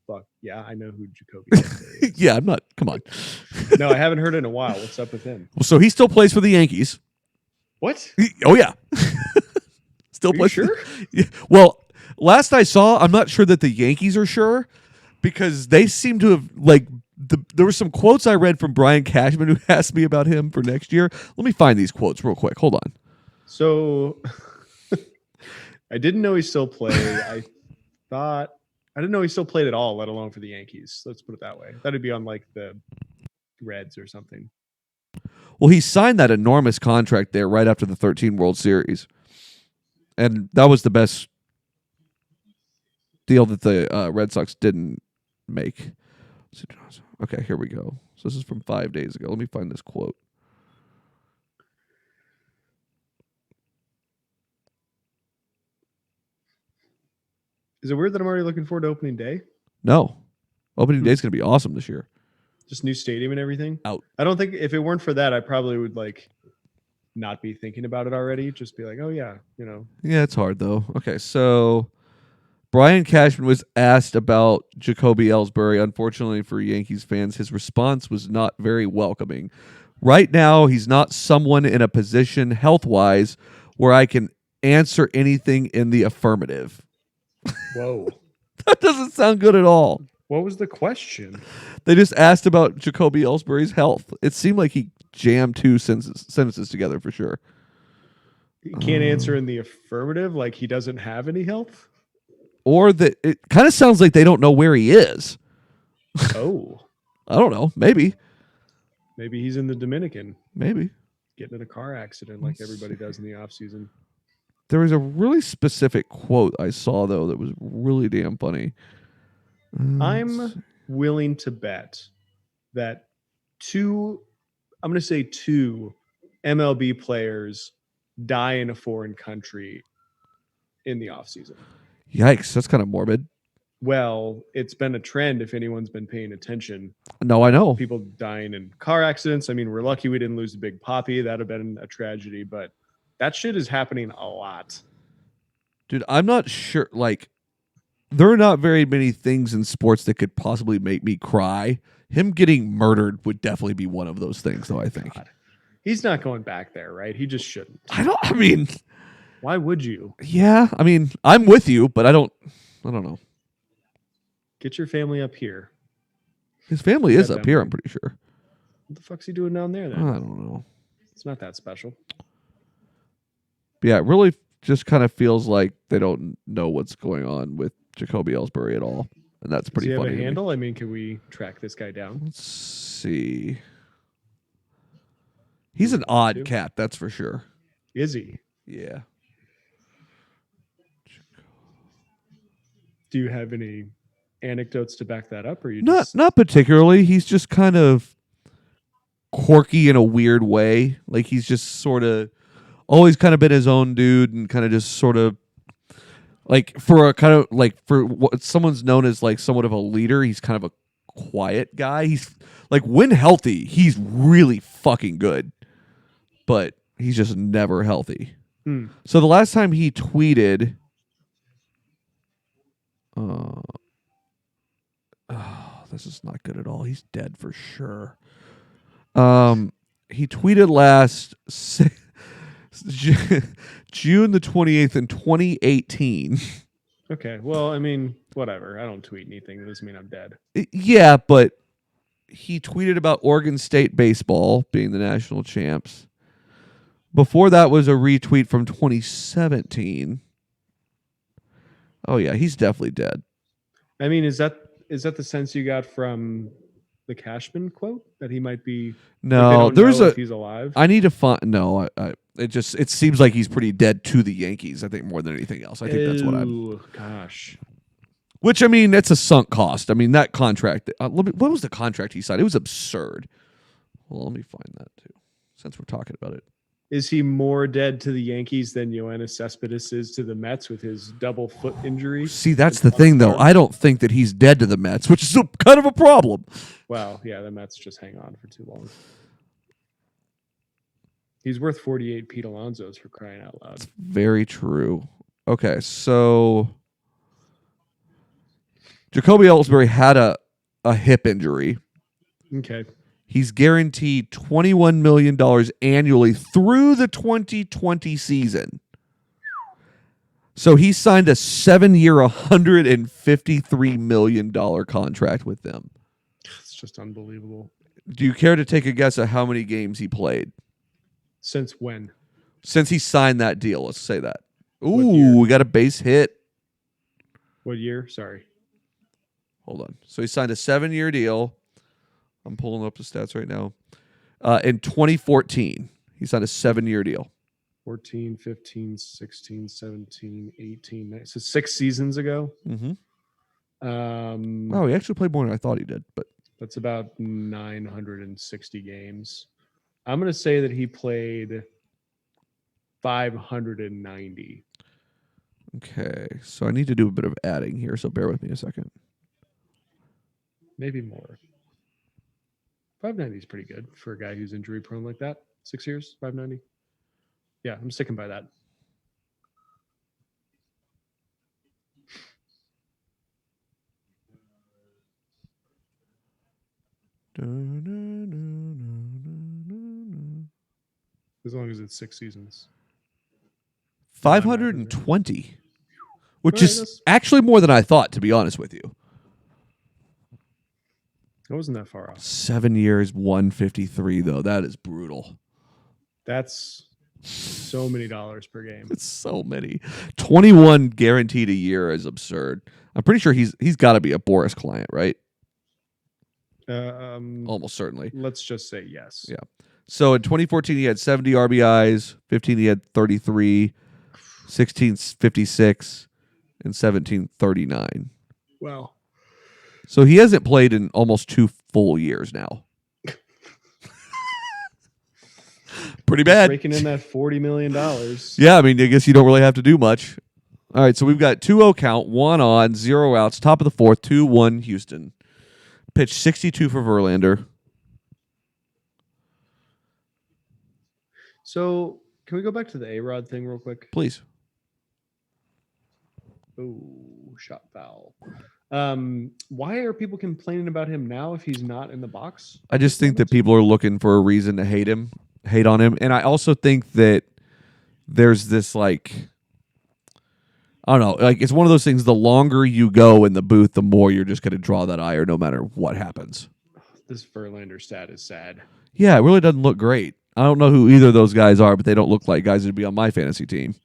fuck. Yeah, I know who Jacoby Ellsbury is. Yeah, I'm not. Come on. No, I haven't heard it in a while. What's up with him? Well, so he still plays for the Yankees. What? Oh, yeah. Still plays. Sure? Yeah. Well, last I saw, I'm not sure that the Yankees are sure because they seem to have, like, there were some quotes I read from Brian Cashman who asked me about him for next year. Let me find these quotes real quick. Hold on. So I didn't know he still played. I didn't know he still played at all, let alone for the Yankees. Let's put it that way. That'd be on like the Reds or something. Well, he signed that enormous contract there right after the 13 World Series. And that was the best deal that the Red Sox didn't make. Okay, here we go. So this is from 5 days ago. Let me find this quote. Is it weird that I'm already looking forward to opening day? No. Opening day is going to be awesome this year. Just new stadium and everything? Out. I don't think if it weren't for that, I probably would like not be thinking about it already. Just be like, oh yeah, you know. Yeah, it's hard though. Okay, so Brian Cashman was asked about Jacoby Ellsbury. Unfortunately for Yankees fans, his response was not very welcoming. Right now, he's not someone in a position health-wise where I can answer anything in the affirmative. Whoa. That doesn't sound good at all. What was the question? They just asked about Jacoby Ellsbury's health. It seemed like he jammed two sentences together for sure. He can't answer in the affirmative, like he doesn't have any health? Or that it kind of sounds like they don't know where he is. Oh. I don't know. Maybe. Maybe he's in the Dominican Maybe. getting in a car accident like everybody does in the off season. There was a really specific quote I saw, though, that was really damn funny. I'm willing to bet that I'm going to say two MLB players die in a foreign country in the off season. Yikes, that's kind of morbid. Well, it's been a trend if anyone's been paying attention. No, I know. People dying in car accidents. I mean, we're lucky we didn't lose the big Poppy. That would have been a tragedy, but that shit is happening a lot. Dude, I'm not sure. Like, there are not very many things in sports that could possibly make me cry. Him getting murdered would definitely be one of those things, though, I think. God. He's not going back there, right? He just shouldn't. I mean, why would you? Yeah, I mean, I'm with you, but I don't know. Get your family up here. His family is up here, I'm pretty sure. What the fuck's he doing down there then? I don't know. It's not that special. But yeah, it really just kind of feels like they don't know what's going on with Jacoby Ellsbury at all. And that's pretty funny. Does he have a handle? I mean, can we track this guy down? Let's see. He's an odd cat, that's for sure. Is he? Yeah. Do you have any anecdotes to back that up, or you not particularly? He's just kind of quirky in a weird way. Like he's just sort of always kind of been his own dude, and kind of just sort of like for what someone's known as like somewhat of a leader. He's kind of a quiet guy. He's like when healthy, he's really fucking good, but he's just never healthy. So the last time he tweeted. This is not good at all. He's dead for sure. He tweeted last June the 28th in 2018. Okay. Well, I mean, whatever. I don't tweet anything. That doesn't mean I'm dead. Yeah, but he tweeted about Oregon State baseball being the national champs. Before that was a retweet from 2017. Oh yeah, he's definitely dead. I mean, is that the sense you got from the Cashman quote that he might be? No, if he's alive. I need to find. No, it seems like he's pretty dead to the Yankees. I think more than anything else. I think that's what I'm. Gosh. Which I mean, that's a sunk cost. I mean, that contract. What was the contract he signed? It was absurd. Well, let me find that too, since we're talking about it. Is he more dead to the Yankees than Yoenis Cespedes is to the Mets with his double foot injury? See, that's the thing, though. I don't think that he's dead to the Mets, which is kind of a problem. Well, yeah, the Mets just hang on for too long. He's worth 48 Pete Alonso's, for crying out loud. That's very true. Okay, so Jacoby Ellsbury had a hip injury. Okay. He's guaranteed $21 million annually through the 2020 season. So he signed a 7-year, $153 million contract with them. It's just unbelievable. Do you care to take a guess at how many games he played? Since when? Since he signed that deal, let's say that. Ooh, we got a base hit. What year? Sorry. Hold on. So he signed a 7-year deal. I'm pulling up the stats right now. In 2014, he signed a 7-year deal. 14, 15, 16, 17, 18. So 6 seasons ago. Mm-hmm. Oh, he actually played more than I thought he did. But that's about 960 games. I'm going to say that he played 590. Okay, so I need to do a bit of adding here, so bear with me a second. Maybe more. 590 is pretty good for a guy who's injury prone like that. 6 years, 590. Yeah, I'm sticking by that. As long as it's 6 seasons. 520, which is actually more than I thought, to be honest with you. It wasn't that far off. 7 years, 153, though. That is brutal. That's so many dollars per game. It's so many. 21 guaranteed a year is absurd. I'm pretty sure he's got to be a Boris client, right? Almost certainly. Let's just say yes. Yeah. So in 2014, he had 70 RBIs. 15, he had 33. 16, 56. And 17, 39. Wow. So he hasn't played in almost 2 full years now. Pretty bad. Breaking in that $40 million. Yeah, I mean, I guess you don't really have to do much. All right, so we've got 2-0 count, 1 on, 0 outs, top of the fourth, 2-1 Houston. Pitch 62 for Verlander. So can we go back to the A-Rod thing real quick? Please. Oh, shot foul. Why are people complaining about him now if he's not in the box? I just think that people are looking for a reason to hate on him. And I also think that there's this like, I don't know, like it's one of those things, the longer you go in the booth, the more you're just going to draw that ire no matter what happens. This Verlander stat is sad. Yeah, it really doesn't look great. I don't know who either of those guys are, but they don't look like guys that'd be on my fantasy team.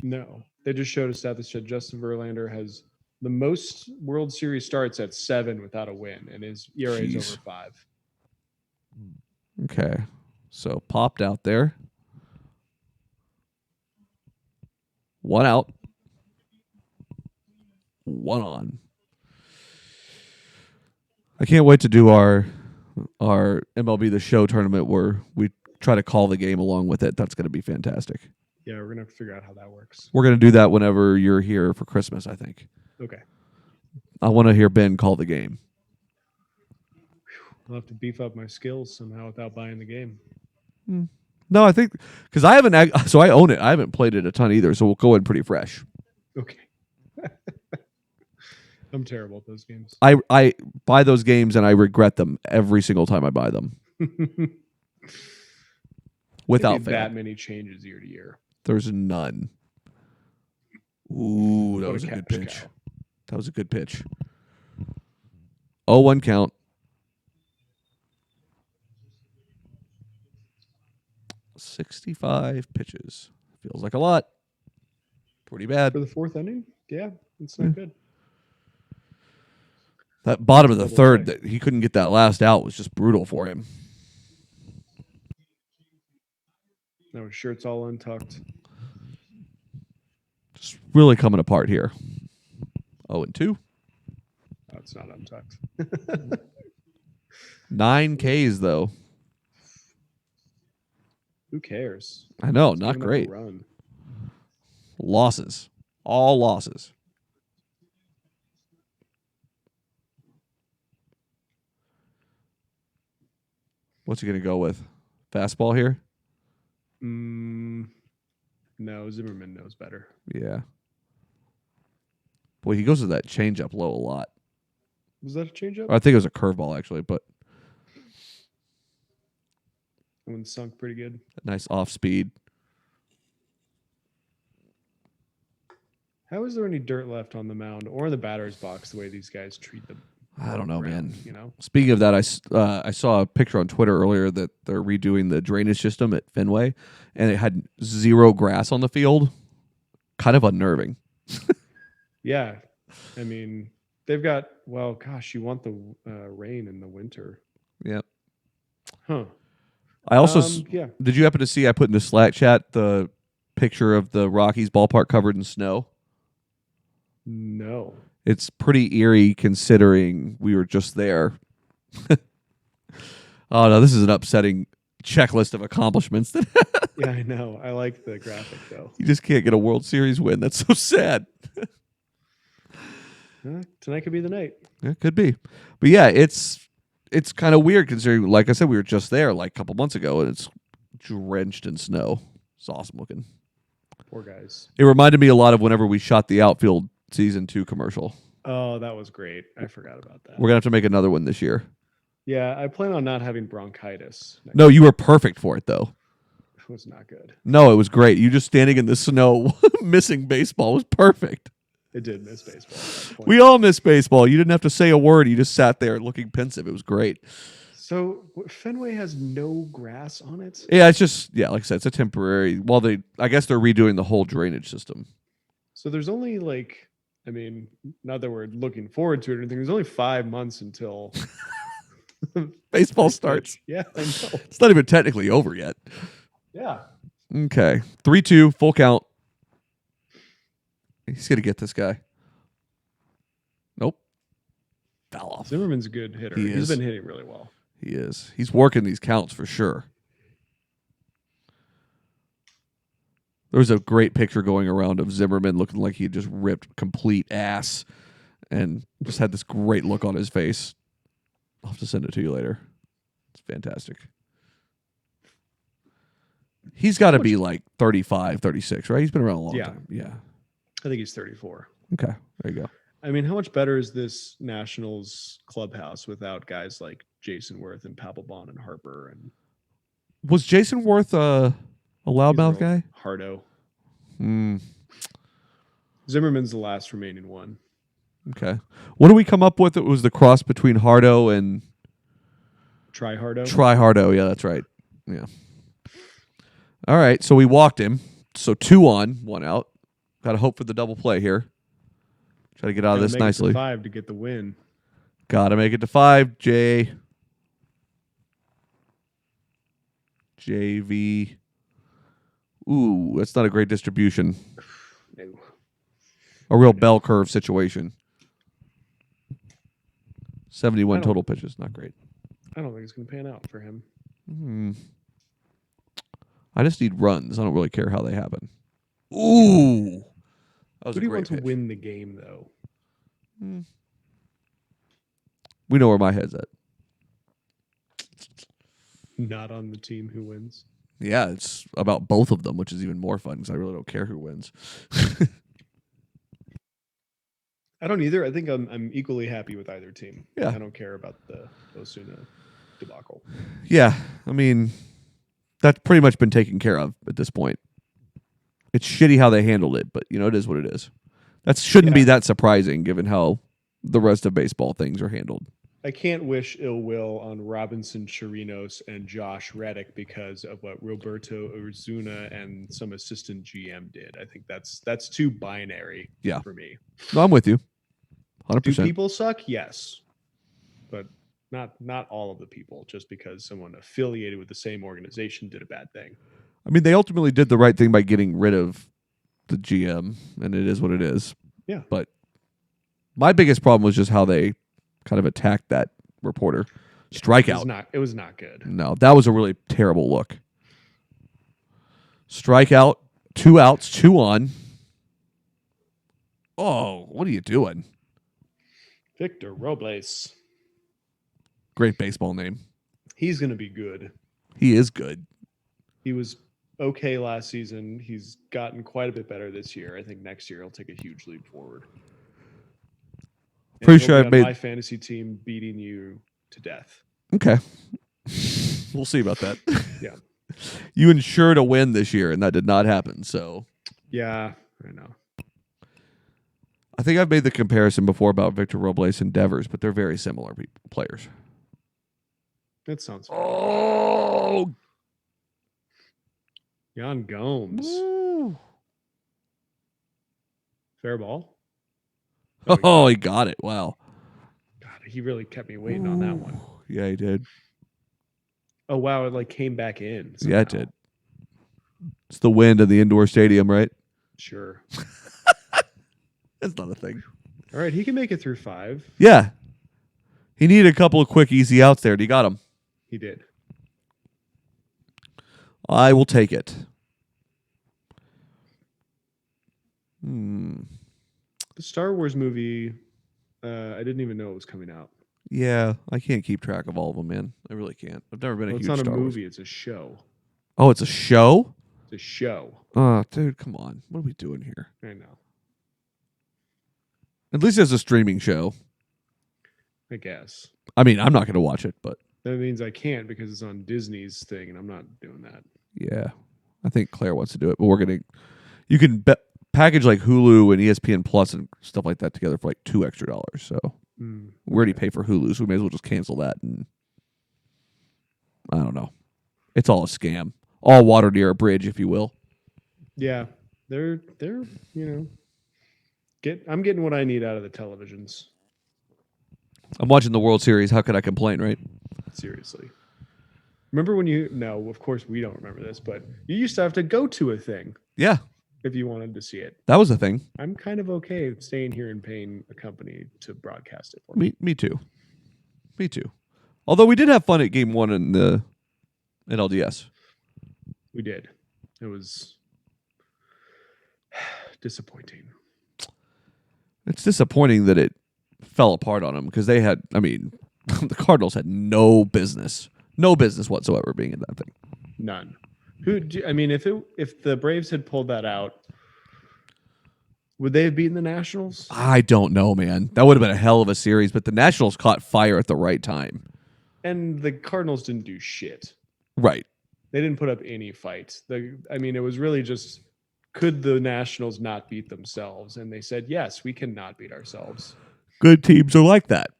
No. They just showed a stat that said Justin Verlander has the most World Series starts at 7 without a win, and his ERA is over 5. Okay. So popped out there. 1 out. 1 on. I can't wait to do our MLB The Show tournament where we try to call the game along with it. That's going to be fantastic. Yeah, we're going to have to figure out how that works. We're going to do that whenever you're here for Christmas, I think. Okay. I want to hear Ben call the game. I'll have to beef up my skills somehow without buying the game. No, I think because I haven't, so I own it. I haven't played it a ton either, so we'll go in pretty fresh. Okay. I'm terrible at those games. I buy those games and I regret them every single time I buy them. Without fail. That many changes year to year. There's none. Ooh, that What was a a good cash pitch. cow. That was a good pitch. 0-1 count. .65 pitches. Feels like a lot. Pretty bad. For the 4th inning? Yeah, it's not good. That bottom of the third, that he couldn't get that last out was just brutal for him. No, his shirt's all untucked. Just really coming apart here. 0-2. No, it's not untucked. 9 Ks, though. Who cares? I know, It's not giving up a great. Run. Losses. All losses. What's he going to go with? Fastball here? No, Zimmerman knows better. Yeah. Boy, he goes with that changeup low a lot. Was that a changeup? I think it was a curveball, actually, but That one sunk pretty good. a nice off speed. How is there any dirt left on the mound or in the batter's box the way these guys treat them? I don't know, man. You know? Speaking of that, I saw a picture on Twitter earlier that they're redoing the drainage system at Fenway, and it had 0 grass on the field. Kind of unnerving. Yeah. I mean, they've got, well, gosh, you want the rain in the winter. Yep. Huh. I also, yeah. did you happen to see I put in the Slack chat the picture of the Rockies ballpark covered in snow? No. It's pretty eerie considering we were just there. Oh, no, this is an upsetting checklist of accomplishments. Yeah, I know. I like the graphic, though. You just can't get a World Series win. That's so sad. Tonight could be the night. It could be. But yeah, it's kind of weird considering, like I said, we were just there like a couple months ago, and it's drenched in snow. It's awesome looking. Poor guys. It reminded me a lot of whenever we shot the Outfield Season 2 commercial. Oh, that was great. I forgot about that. We're going to have to make another one this year. Yeah, I plan on not having bronchitis. No, you were perfect for it, though. It was not good. No, it was great. You just standing in the snow missing baseball was perfect. It did miss baseball at that point. We all miss baseball. You didn't have to say a word. You just sat there looking pensive. It was great. So Fenway has no grass on it? Yeah, it's just, yeah, like I said, it's a temporary. Well, I guess they're redoing the whole drainage system. So there's only like, I mean, not that we're looking forward to it or anything. There's only 5 months until Baseball starts. Yeah, I know. It's not even technically over yet. Yeah. Okay. 3-2, full count. He's going to get this guy. Nope. Fell off. Zimmerman's a good hitter. He He's is. been hitting really well. He is. He's working these counts for sure. There was a great picture going around of Zimmerman looking like he had just ripped complete ass and just had this great look on his face. I'll have to send it to you later. It's fantastic. He's got to be like 35, 36, right? He's been around a long time. Yeah. I think he's 34. Okay. There you go. I mean, how much better is this Nationals clubhouse without guys like Jason Worth and Papelbon and Harper and Was Jason Worth a loudmouth guy? Hardo. Hmm. Zimmerman's the last remaining one. Okay. What do we come up with? It was the cross between Hardo and Try Hardo. Try Hardo. Yeah, that's right. Yeah. All right. So we walked him. So 2 on, 1 out. Got to hope for the double play here. Try to get out of this nicely. 5 to get the win. Got to make it to 5. JV. Ooh, that's not a great distribution. No. A real bell curve situation. 71 total pitches. Not great. I don't think it's going to pan out for him. I just need runs. I don't really care how they happen. Ooh. That was Who a do you great want to pitch. win the game, though? We know where my head's at. Not on the team who wins. Yeah, it's about both of them, which is even more fun because I really don't care who wins. I don't either. I think I'm equally happy with either team. Yeah. I don't care about the Osuna debacle. Yeah, I mean, that's pretty much been taken care of at this point. It's shitty how they handled it, but, it is what it is. That shouldn't be that surprising given how the rest of baseball things are handled. I can't wish ill will on Robinson Chirinos and Josh Reddick because of what Roberto Ozuna and some assistant GM did. I think that's too binary for me. No, I'm with you. 100%. Do people suck? Yes. But not all of the people, just because someone affiliated with the same organization did a bad thing. I mean, they ultimately did the right thing by getting rid of the GM, and it is what it is. Yeah. But my biggest problem was just how they kind of attacked that reporter. Strikeout. It was not good. No, that was a really terrible look. Strikeout, 2 outs, 2 on. Oh, what are you doing? Victor Robles. Great baseball name. He's going to be good. He is good. He was okay last season. He's gotten quite a bit better this year. I think next year he'll take a huge leap forward. Pretty sure I've made my fantasy team beating you to death. Okay. We'll see about that. Yeah. You ensured a win this year, and that did not happen. So yeah, I know. I think I've made the comparison before about Victor Robles and Devers, but they're very similar players. That sounds fun. Oh, Jan Gomes. Ooh. Fair ball. Oh, he got it. Wow. God, he really kept me waiting on that one. Yeah, he did. Oh, wow. It came back in. Somehow. Yeah, it did. It's the wind in the indoor stadium, right? Sure. That's not a thing. All right. He can make it through 5. Yeah. He needed a couple of quick, easy outs there, and he got them. He did. I will take it. The Star Wars movie, I didn't even know it was coming out. Yeah, I can't keep track of all of them, man. I really can't. I've never been a huge Star Wars. It's not a movie. It's a show. Oh, it's a show? It's a show. Oh, dude, come on. What are we doing here? I know. At least it's a streaming show. I guess. I mean, I'm not going to watch it, but... That means I can't because it's on Disney's thing, and I'm not doing that. Yeah. I think Claire wants to do it, but we're going to... You can package like Hulu and ESPN Plus and stuff like that together for like $2 extra. So we already pay for Hulu, so we may as well just cancel that. And I don't know. It's all a scam. All water near a bridge, if you will. Yeah. They're I'm getting what I need out of the televisions. I'm watching the World Series. How could I complain, right? Seriously. Remember when you? No, of course we don't remember this, but you used to have to go to a thing Yeah, if you wanted to see it. that was a thing. I'm kind of okay staying here and paying a company to broadcast it for me. Me too. Me too. Although we did have fun at game 1 in LDS. We did. It was disappointing. It's disappointing that it fell apart on them because they had. I mean, the Cardinals had no business whatsoever being in that thing. None. I mean, if the Braves had pulled that out, would they have beaten the Nationals? I don't know, man. That would have been a hell of a series, but the Nationals caught fire at the right time. And the Cardinals didn't do shit. Right. They didn't put up any fight. I mean, it was really just, could the Nationals not beat themselves? And they said, yes, we cannot beat ourselves. Good teams are like that.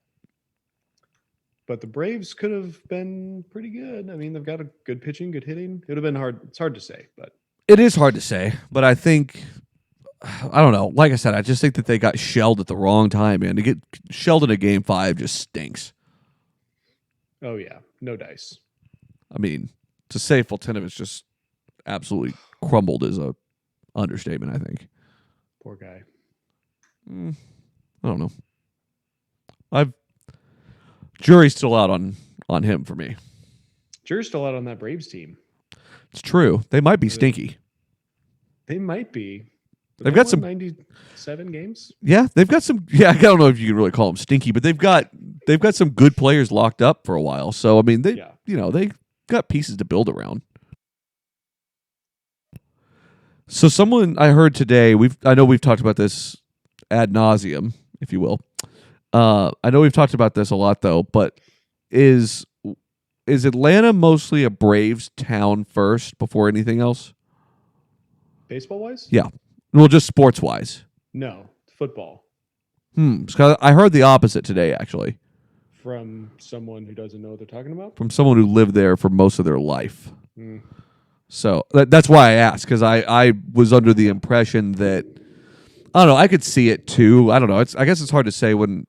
But the Braves could have been pretty good. I mean, they've got a good pitching, good hitting. It would have been hard. It's hard to say, but It is hard to say, but I think, I don't know. Like I said, I just think that they got shelled at the wrong time, man. To get shelled in a game 5 just stinks. oh yeah, no dice. I mean, to say Fultonovich just absolutely crumbled is a understatement, I think. Poor guy. I don't know. Jury's still out on him for me. Jury's still out on that Braves team. It's true. They might be stinky. They might be. They've got some 97 games. Yeah, they've got some. Yeah, I don't know if you can really call them stinky, but they've got some good players locked up for a while. So I mean, they got pieces to build around. So someone I heard today, I know we've talked about this ad nauseum, if you will. I know we've talked about this a lot though, but is Atlanta mostly a Braves town first before anything else? Baseball wise? Yeah. Well, just sports wise. No, football. I heard the opposite today, actually. From someone who doesn't know what they're talking about? From someone who lived there for most of their life. So that's why I asked, because I was under the impression that, I don't know, I could see it too. I don't know. I guess it's hard to say when,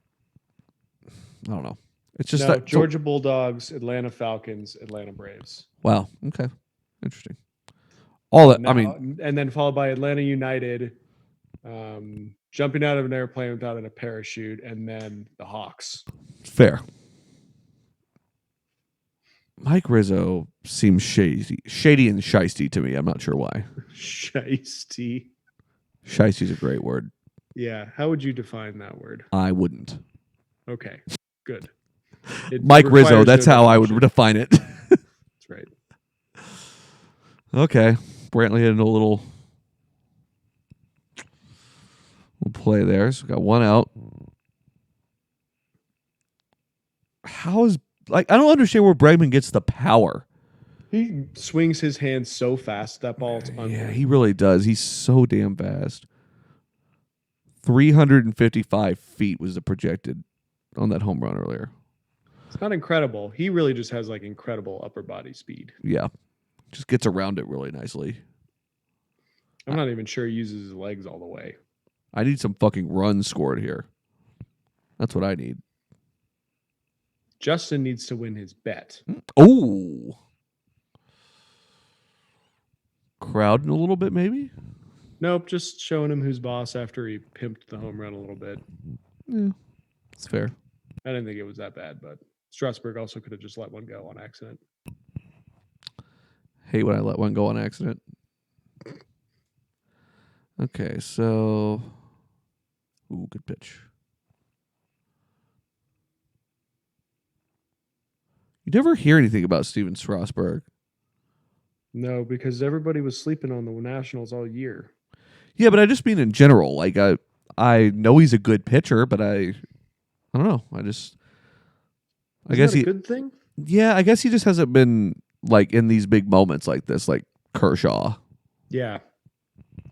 I don't know. It's just that Georgia Bulldogs, Atlanta Falcons, Atlanta Braves. Wow. Okay. Interesting. All that, and then followed by Atlanta United, jumping out of an airplane without a parachute, and then the Hawks. Fair. Mike Rizzo seems shady and shisty to me. I'm not sure why. Shisty. Shisty's a great word. Yeah. How would you define that word? I wouldn't. Okay. Good. Mike Rizzo, that's how I would define it. That's right. Okay. Brantley had a little play there. So we got one out. I don't understand where Bregman gets the power. He swings his hands so fast, that ball. Yeah, he really does. He's so damn fast. 355 feet was the projected on that home run earlier. It's not incredible. He really just has like incredible upper body speed. Yeah. Just gets around it really nicely. I'm not even sure he uses his legs all the way. I need some fucking runs scored here. That's what I need. Justin needs to win his bet. Oh. Crowding a little bit, maybe? Nope, just showing him who's boss after he pimped the home run a little bit. Yeah, it's fair. I didn't think it was that bad, but Strasburg also could have just let one go on accident. Hate when I let one go on accident. Okay, so... Ooh, good pitch. You never hear anything about Steven Strasburg. No, because everybody was sleeping on the Nationals all year. Yeah, but I just mean in general. Like, I know he's a good pitcher, but I don't know. I guess that a good thing? Yeah, I guess he just hasn't been like in these big moments like this, like Kershaw. Yeah.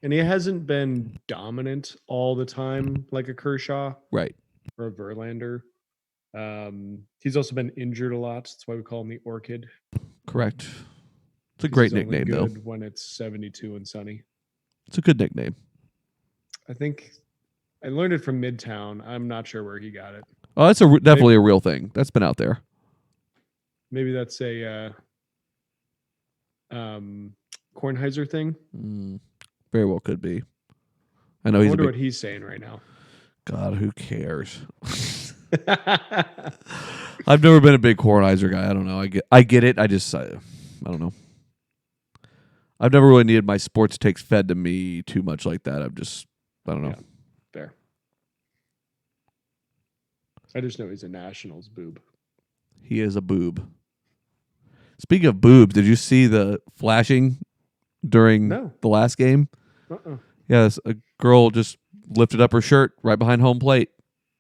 And he hasn't been dominant all the time like a Kershaw. Right. Or a Verlander. He's also been injured a lot. That's why we call him the Orchid. Correct. It's a great nickname, though. When it's 72 and sunny. It's a good nickname. I think I learned it from Midtown. I'm not sure where he got it. Oh, that's definitely a real thing. That's been out there. Maybe that's a Kornheiser thing. Very well could be. I know I he's a wonder big. what he's saying right now. God, who cares? I've never been a big Kornheiser guy. I don't know. I get it. I don't know. I've never really needed my sports takes fed to me too much like that. I don't know. Yeah, fair. I just know he's a Nationals boob. He is a boob. Speaking of boobs, did you see the flashing during the last game? Yes, a girl just lifted up her shirt right behind home plate.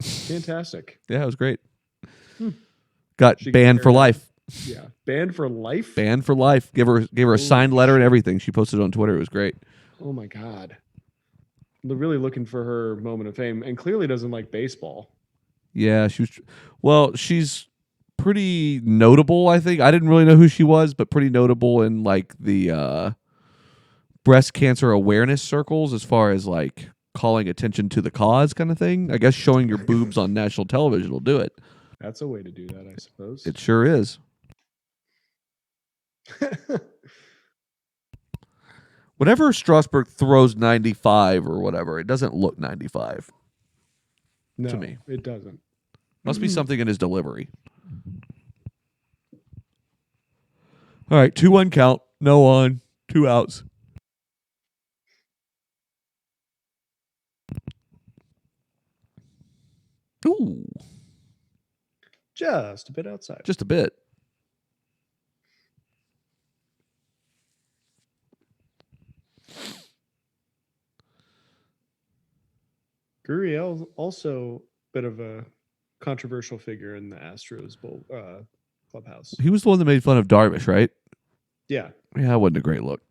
Fantastic. Yeah, it was great. Got banned for life. Yeah, banned for life. Banned for life. Gave her a signed letter and everything. She posted it on Twitter. It was great. Oh my God. They're really looking for her moment of fame, and clearly doesn't like baseball. Yeah, she's pretty notable, I think. I didn't really know who she was, but pretty notable in like the breast cancer awareness circles as far as like calling attention to the cause kind of thing. I guess showing your boobs on national television will do it. That's a way to do that, I suppose. It sure is. Whenever Strasburg throws 95 or whatever, it doesn't look 95 to me. It doesn't. Must be something in his delivery. All right, 2-1 count. No on. 2 outs. Ooh. Just a bit outside. Just a bit. Gurriel also a bit of a controversial figure in the Astros clubhouse. He was the one that made fun of Darvish, right? Yeah. Yeah, that wasn't a great look.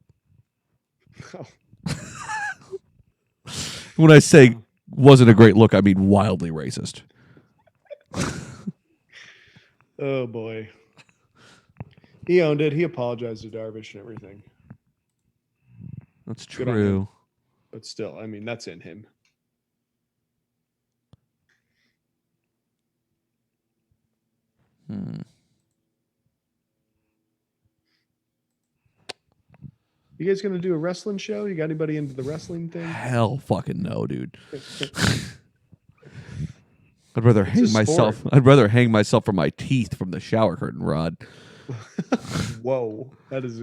When I say wasn't a great look, I mean wildly racist. Oh, boy. He owned it. He apologized to Darvish and everything. That's Good on true. him. But still, I mean, that's in him. You guys going to do a wrestling show? You got anybody into the wrestling thing? Hell fucking no, dude. I'd rather hang a myself. sport. I'd rather hang myself from my teeth from the shower curtain rod. Whoa, that is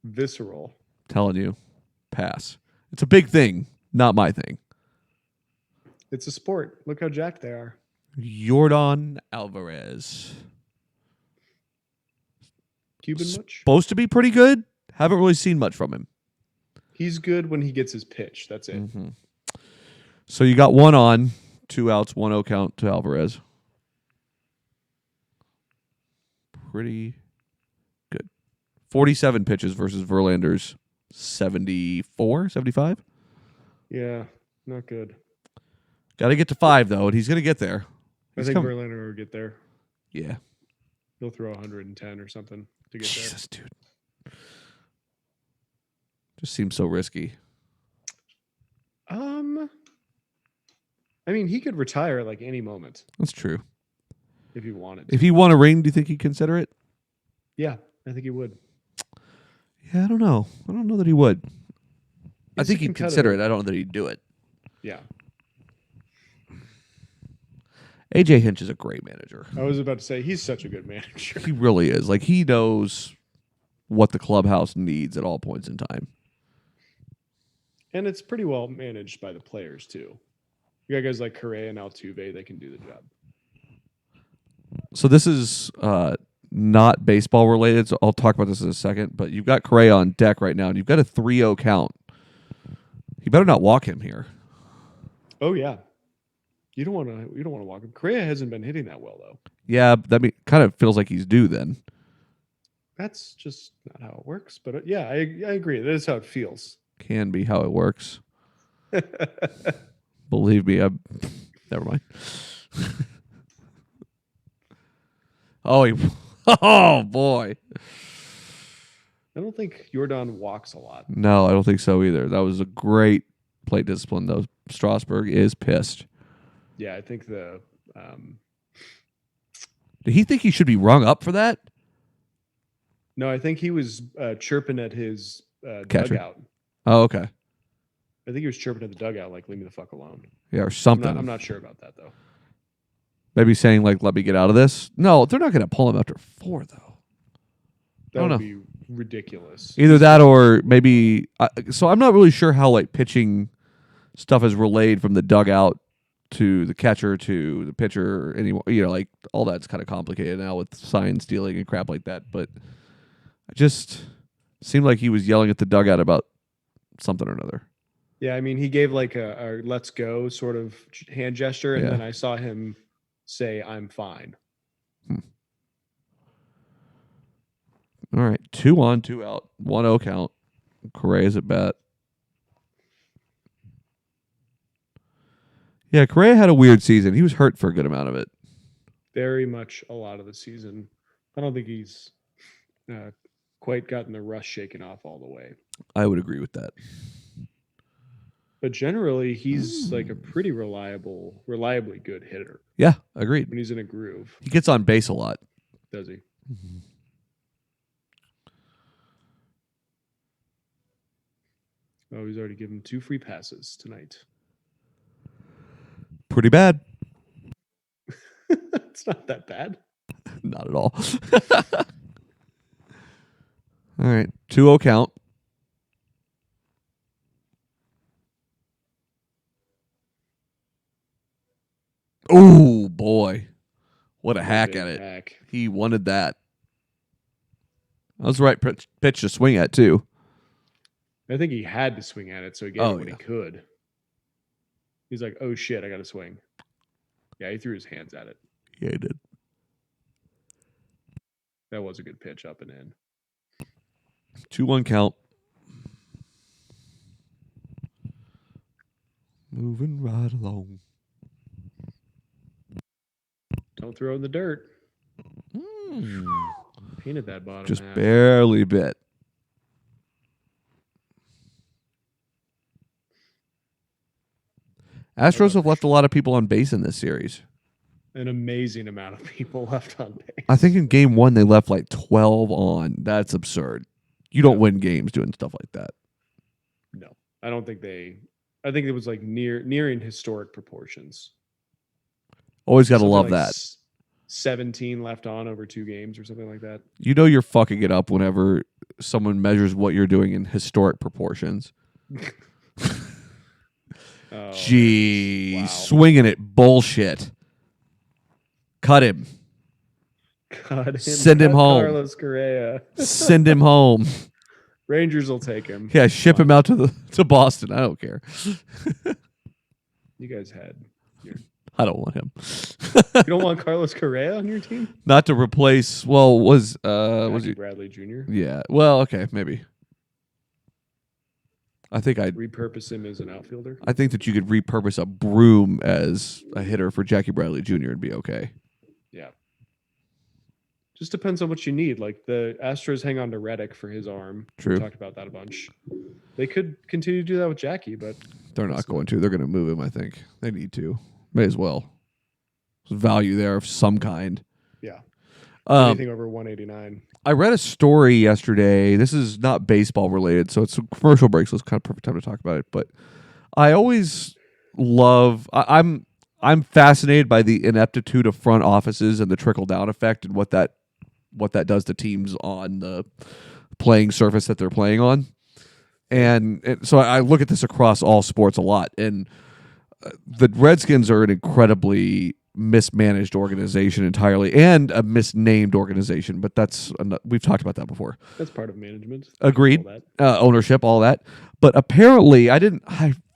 visceral. Telling you, pass. It's a big thing, not my thing. It's a sport. Look how jacked they are. Yordan Alvarez. Cuban much? Supposed to be pretty good. Haven't really seen much from him. He's good when he gets his pitch. That's it. Mm-hmm. So you got 1 on, 2 outs, 1-0 count to Alvarez. Pretty good. 47 pitches versus Verlander's 74, 75. Yeah, not good. Got to get to 5, though, and he's going to get there. I think Verlander will get there. Yeah. He'll throw 110 or something to get Jesus, dude. Just seems so risky. there. I mean, he could retire at like any moment That's true. if he wanted to. If he won a ring, do you think he'd consider it? Yeah, I think he would. Yeah, I don't know. I don't know that he would. I He's think a he'd consider it. competitor. I don't know that he'd do it. Yeah. AJ Hinch is a great manager. I was about to say, he's such a good manager. He really is. Like, he knows what the clubhouse needs at all points in time. And it's pretty well managed by the players, too. You got guys like Correa and Altuve, they can do the job. So this is not baseball related, so I'll talk about this in a second. But you've got Correa on deck right now, and you've got a 3-0 count. You better not walk him here. Oh, yeah. You don't want to walk him. Correa hasn't been hitting that well, though. Yeah, that kind of feels like he's due then. That's just not how it works. But yeah, I agree. That is how it feels. Can be how it works. Believe me, never mind. Oh boy. I don't think Yordan walks a lot. No, I don't think so either. That was a great plate discipline, though. Strasburg is pissed. Yeah, I think Did he think he should be rung up for that? No, I think he was chirping at his Catcher. dugout. Oh, okay. I think he was chirping at the dugout, like "Leave me the fuck alone." Yeah, or something. I'm not sure about that though. Maybe saying like, "Let me get out of this." No, they're not going to pull him after 4 though. That I don't would know. be ridiculous. Either that or maybe. So I'm not really sure how like pitching stuff is relayed from the dugout to the catcher to the pitcher. Anymore, like all that's kind of complicated now with sign stealing and crap like that. But it just seemed like he was yelling at the dugout about something or another. Yeah, I mean, he gave like a "let's go" sort of hand gesture, and Yeah. then I saw him say, "I'm fine." All right, 2 on, 2 out, 1-0 count. Correa's at bat. Yeah, Correa had a weird season. He was hurt for a good amount of it. Very much a lot of the season. I don't think he's quite gotten the rust shaken off all the way. I would agree with that. But generally, he's like a pretty reliably good hitter Yeah, agreed. when he's in a groove. He gets on base a lot. Does he? Mm-hmm. Oh, he's already given 2 free passes tonight. Pretty bad. It's not that bad. Not at all. All right, 2-0 count. Oh, boy. What a hack Big at it. hack. He wanted that. That was the right pitch to swing at, too. I think he had to swing at it, so he gave it when yeah. he could. He's like, "Oh shit, I got to swing." Yeah, he threw his hands at it. Yeah, he did. That was a good pitch up and in. 2-1 count. Moving right along. Don't throw in the dirt. Painted that bottom Just half. barely bit. Astros have left a lot of people on base in this series. An amazing amount of people left on base. I think in game 1 they left like 12 on. That's absurd. You don't win games doing stuff like that. No, I don't think they. I think it was like nearing historic proportions. Always got to Something love like that. 17 left on over 2 games or something like that. You know you're fucking it up whenever someone measures what you're doing in historic proportions. Oh, Gee, wow. swinging it bullshit. Cut him. Cut him. Send him Cut home. Carlos Correa. Send him home. Rangers will take him. Yeah, ship him out to Boston. I don't care. You guys had. I don't want him. You don't want Carlos Correa on your team? Not to replace. Well, was he Bradley Jr.? Yeah. Well, okay, maybe. I think Repurpose him as an outfielder. I think that you could repurpose a broom as a hitter for Jackie Bradley Jr. and be okay. Yeah. Just depends on what you need. Like the Astros hang on to Reddick for his arm. True. We talked about that a bunch. They could continue to do that with Jackie, but They're not going to. They're going to move him, I think. They need to. May as well. There's value there of some kind. yeah. Anything over 189. I read a story yesterday. This is not baseball related, so it's a commercial break, so it's kind of perfect time to talk about it. But I always love. I'm fascinated by the ineptitude of front offices and the trickle down effect and what that does to teams on the playing surface that they're playing on. And so I look at this across all sports a lot. And the Redskins are an incredibly mismanaged organization entirely and a misnamed organization, but we've talked about that before. That's part of management. Agreed. All that. Ownership, all that. But apparently I don't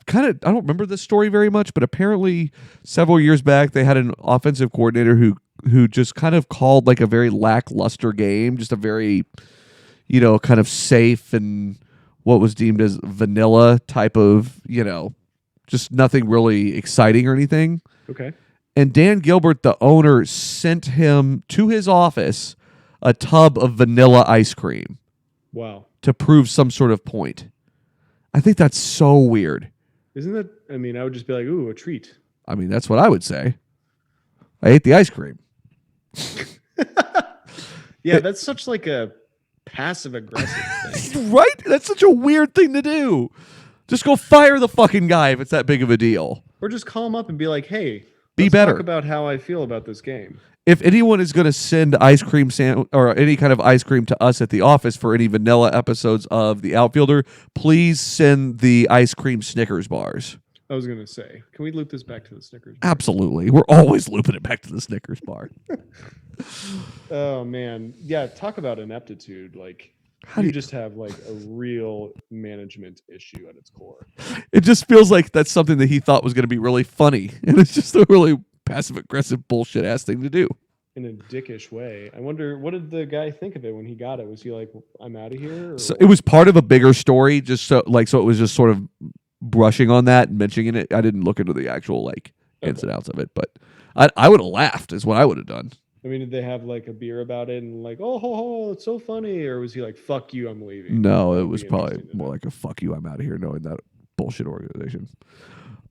remember this story very much, but apparently several years back they had an offensive coordinator who just kind of called like a very lackluster game, just a very, kind of safe and what was deemed as vanilla type of, just nothing really exciting or anything. Okay. And Dan Gilbert, the owner, sent him to his office a tub of vanilla ice cream. Wow. To prove some sort of point. I think that's so weird. Isn't that? I mean, I would just be like, "Ooh, a treat." I mean, that's what I would say. I ate the ice cream. Yeah, that's such like a passive aggressive thing. Right? That's such a weird thing to do. Just go fire the fucking guy if it's that big of a deal. Or just call him up and be like, hey, Be let's better. talk about how I feel about this game. If anyone is going to send ice cream or any kind of ice cream to us at the office for any vanilla episodes of The Outfielder, please send the ice cream Snickers bars. I was going to say, can we loop this back to the Snickers bar? Absolutely. We're always looping it back to the Snickers bar. Oh, man. Yeah, talk about ineptitude. Like, How do you you- just have like a real management issue at its core. It just feels like that's something that he thought was going to be really funny. And it's just a really passive-aggressive bullshit ass thing to do. In a dickish way. I wonder, what did the guy think of it when he got it? Was he like, I'm out of here? Or So it was part of a bigger story, just so it was just sort of brushing on that and mentioning it. I didn't look into the actual ins and outs of it, but I would have laughed is what I would have done. I mean, did they have like a beer about it and like, oh, it's so funny? Or was he like, fuck you, I'm leaving? No, That it would was be probably interesting to more know. like a fuck you, I'm out of here, knowing that bullshit organization.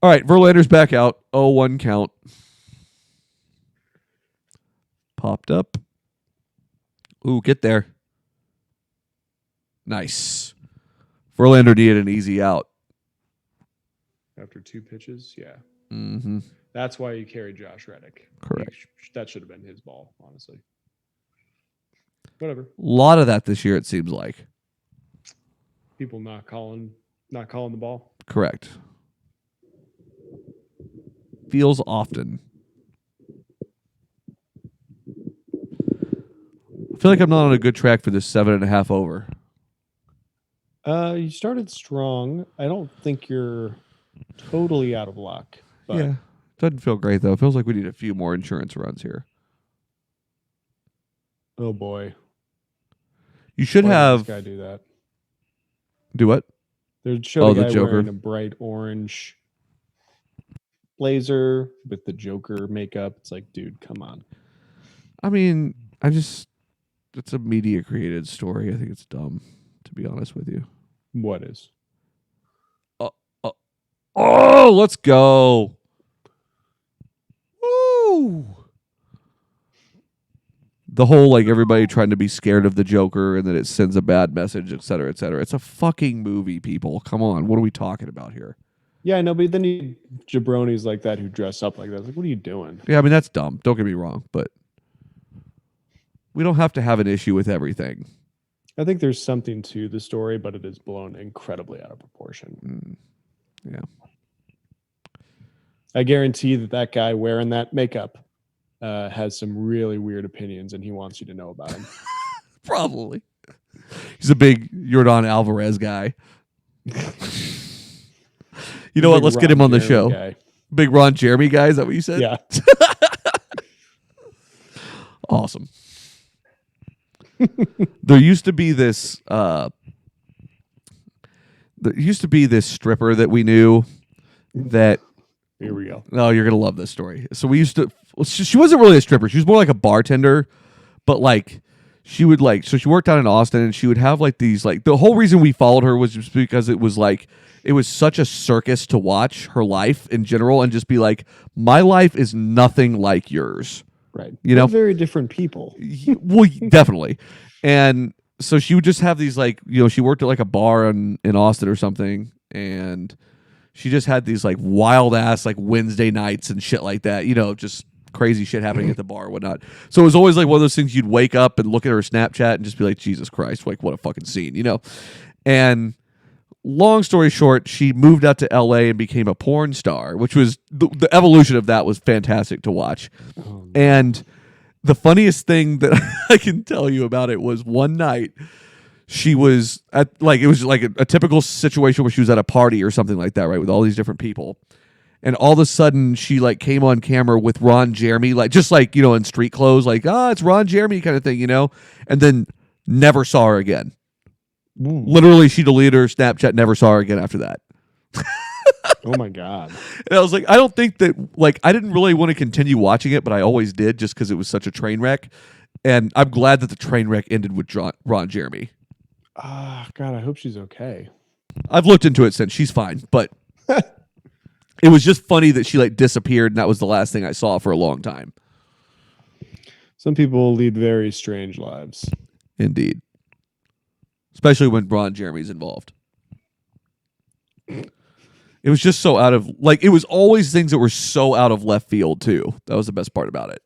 All right, Verlander's back out. 0-1 count. Popped up. Ooh, get there. Nice. Verlander needed an easy out. After 2 pitches, yeah. Mm-hmm. That's why you carry Josh Reddick. Correct. That should have been his ball, honestly. Whatever. A lot of that this year, it seems like. People not calling the ball. Correct. Feels often. I feel like I'm not on a good track for this 7.5 over. You started strong. I don't think you're totally out of luck. But Yeah. Doesn't feel great, though. It feels like we need a few more insurance runs here. oh boy. You should Why did have... this guy do that? Do what? They showed the a guy Joker. wearing a bright orange blazer with the Joker makeup. It's like, dude, come on. I mean, it's a media created story. I think it's dumb, to be honest with you. What is? Oh, let's go. Woo! The whole everybody trying to be scared of the Joker and that it sends a bad message, et cetera, et cetera. It's a fucking movie, people. Come on. What are we talking about here? Yeah, I know, but then you jabronis like that who dress up like that. It's like, what are you doing? Yeah, I mean, that's dumb. Don't get me wrong, but we don't have to have an issue with everything. I think there's something to the story, but it is blown incredibly out of proportion. Yeah. I guarantee that guy wearing that makeup has some really weird opinions, and he wants you to know about them. Probably. He's a big Yordan Alvarez guy. You know what? Let's get him on the show. Guy. Big Ron Jeremy guy. Is that what you said? Yeah. Awesome. There used to be this stripper that we knew that Here we go. oh, you're gonna love this story. So we used to she wasn't really a stripper, she was more like a bartender, but she would so she worked out in Austin and she would have these the whole reason we followed her was just because it was such a circus to watch her life in general and just be like, my life is nothing like yours. Right. You know? They're very different people. Well, definitely. And so she would just have these she worked at a bar in Austin or something, and she just had these wild ass Wednesday nights and shit like that, just crazy shit happening at the bar and whatnot. So it was always one of those things you'd wake up and look at her Snapchat and just be like, Jesus Christ, what a fucking scene, And long story short, she moved out to LA and became a porn star, which was the evolution of that was fantastic to watch. Oh, no. And the funniest thing that I can tell you about it was one night she was at it was a typical situation where she was at a party or something like that, right, with all these different people. And all of a sudden she came on camera with Ron Jeremy, just in street clothes, it's Ron Jeremy kind of thing, and then never saw her again. Literally, she deleted her Snapchat, never saw her again after that. Oh my God. And I was like, I don't think that, I didn't really want to continue watching it, but I always did just because it was such a train wreck. And I'm glad that the train wreck ended with Ron Jeremy. God, I hope she's okay. I've looked into it since. She's fine, but it was just funny that she disappeared and that was the last thing I saw for a long time. Some people lead very strange lives. Indeed. especially when Ron Jeremy's involved. It was just so out of it was always things that were so out of left field too. That was the best part about it.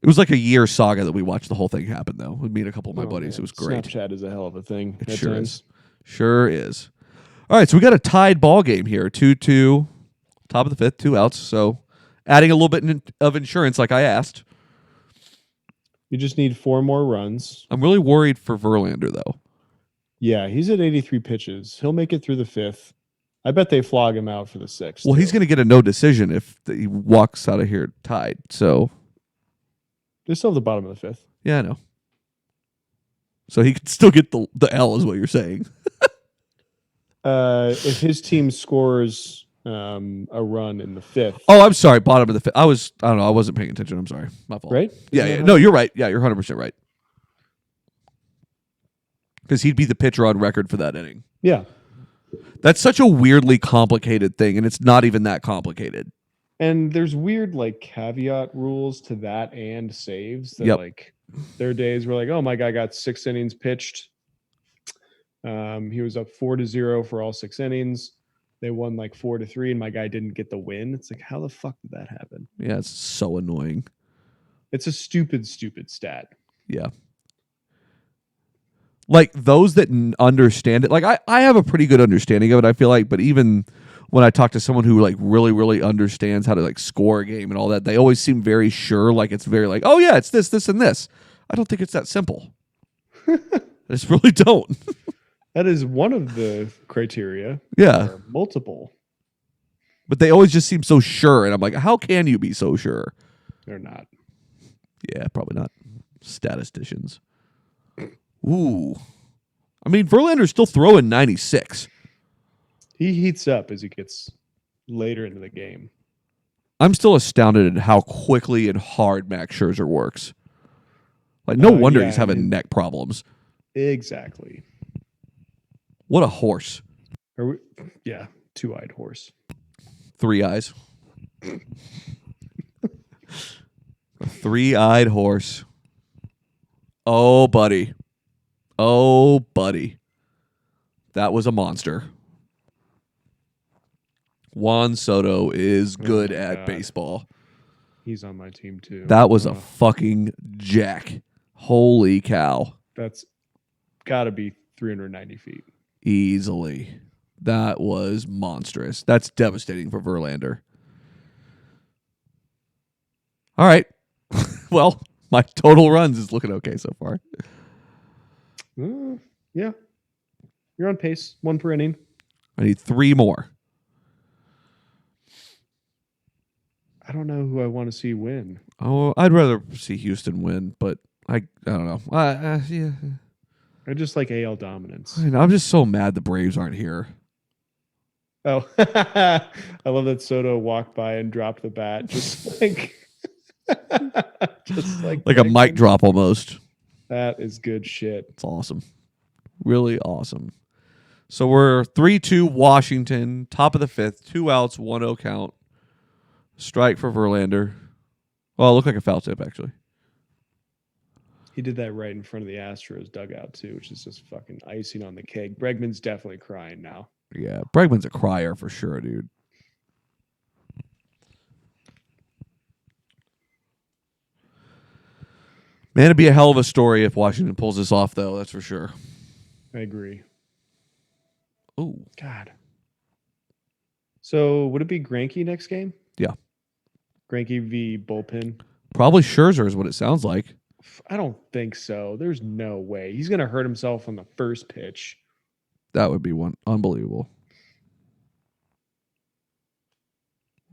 It was like a year saga that we watched the whole thing happen though. With me and a couple of my buddies. Man. It was great. Snapchat is a hell of a thing. It sure is. Sure is. All right, so we got a tied ball game here. 2-2, top of the fifth, 2 outs. So adding a little bit of insurance like I asked. You just need 4 more runs. I'm really worried for Verlander though. Yeah, he's at 83 pitches. He'll make it through the 5th. I bet they flog him out for the 6th. Well, he's going to get a no decision if he walks out of here tied. So they still have the bottom of the 5th. Yeah, I know. So he could still get the L, is what you're saying. If his team scores a run in the 5th. Oh, I'm sorry. Bottom of the 5th. I don't know. I wasn't paying attention. I'm sorry. My fault. Right? Yeah. No, you're right. Yeah, you're 100% right. Because he'd be the pitcher on record for that inning. Yeah. That's such a weirdly complicated thing, and it's not even that complicated. And there's weird caveat rules to that and saves that there are days where oh, my guy got 6 innings pitched. He was up 4-0 for all 6 innings. They won 4-3, and my guy didn't get the win. It's how the fuck did that happen? Yeah, it's so annoying. It's a stupid stat. Yeah. Those that understand it, I have a pretty good understanding of it, I feel like, but even when I talk to someone who really, really understands how to score a game and all that, they always seem very sure, it's very oh yeah, it's this, and this. I don't think it's that simple. I just really don't. That is one of the criteria. Yeah. Multiple. But they always just seem so sure, and I'm like, how can you be so sure? They're not. Yeah, probably not. Statisticians. Ooh. I mean, Verlander's still throwing 96. He heats up as he gets later into the game. I'm still astounded at how quickly and hard Max Scherzer works. No wonder he's having neck problems. Exactly. What a horse. Yeah, 2-eyed horse. 3 eyes. A 3-eyed horse. Oh, buddy. Oh, buddy. That was a monster. Juan Soto is good at baseball. He's on my team too. That was a fucking jack. Holy cow. That's got to be 390 feet. Easily. That was monstrous. That's devastating for Verlander. All right. Well, my total runs is looking okay so far. Yeah. You're on pace. 1 per inning. I need 3 more. I don't know who I want to see win. Oh, I'd rather see Houston win, but I don't know. Yeah. I just like AL dominance. I'm just so mad the Braves aren't here. Oh, I love that Soto walked by and dropped the bat, just like a mic drop almost. That is good shit. It's awesome. Really awesome. So we're 3-2 Washington, top of the 5th, 2 outs, 1-0 count. Strike for Verlander. Well, it looked like a foul tip, actually. He did that right in front of the Astros dugout, too, which is just fucking icing on the cake. Bregman's definitely crying now. Yeah, Bregman's a crier for sure, dude. Man, it'd be a hell of a story if Washington pulls this off, though. That's for sure. I agree. Oh, God. So would it be Greinke next game? Yeah. Greinke v. bullpen? Probably Scherzer is what it sounds like. I don't think so. There's no way. He's going to hurt himself on the first pitch. That would be one unbelievable.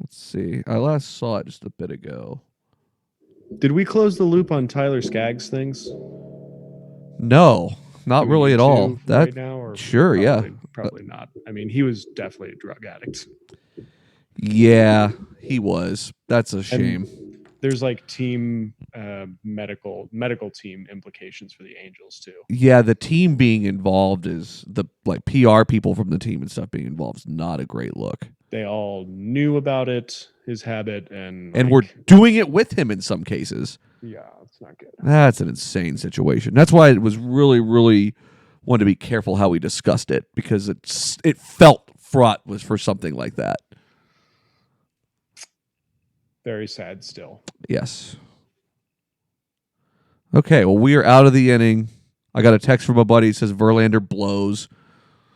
Let's see. I last saw it just a bit ago. Did we close the loop on Tyler Skaggs things? No, not really at all. That right now, or sure, probably not. I mean, he was definitely a drug addict. Yeah, he was. That's a shame. And there's like team medical team implications for the Angels too. Yeah, the team being involved is the PR people from the team and stuff being involved is not a great look. They all knew about it, his habit, and we're doing it with him in some cases. Yeah, it's not good. That's an insane situation. That's why it was really, really wanted to be careful how we discussed it because it felt fraught was for something like that. Very sad still. Yes. Okay, well, we are out of the inning. I got a text from a buddy. It says Verlander blows.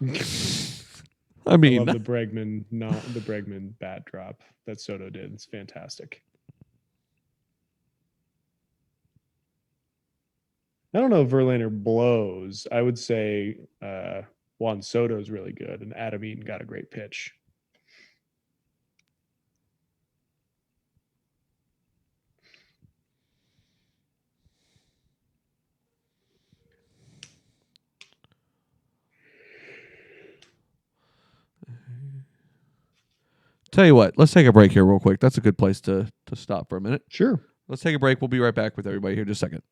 I I mean, love the Bregman bat drop that Soto did. It's fantastic. I don't know if Verlander blows. I would say Juan Soto's really good, and Adam Eaton got a great pitch. tell you what, let's take a break here real quick. That's a good place to stop for a minute. Sure. Let's take a break. We'll be right back with everybody here in just a second.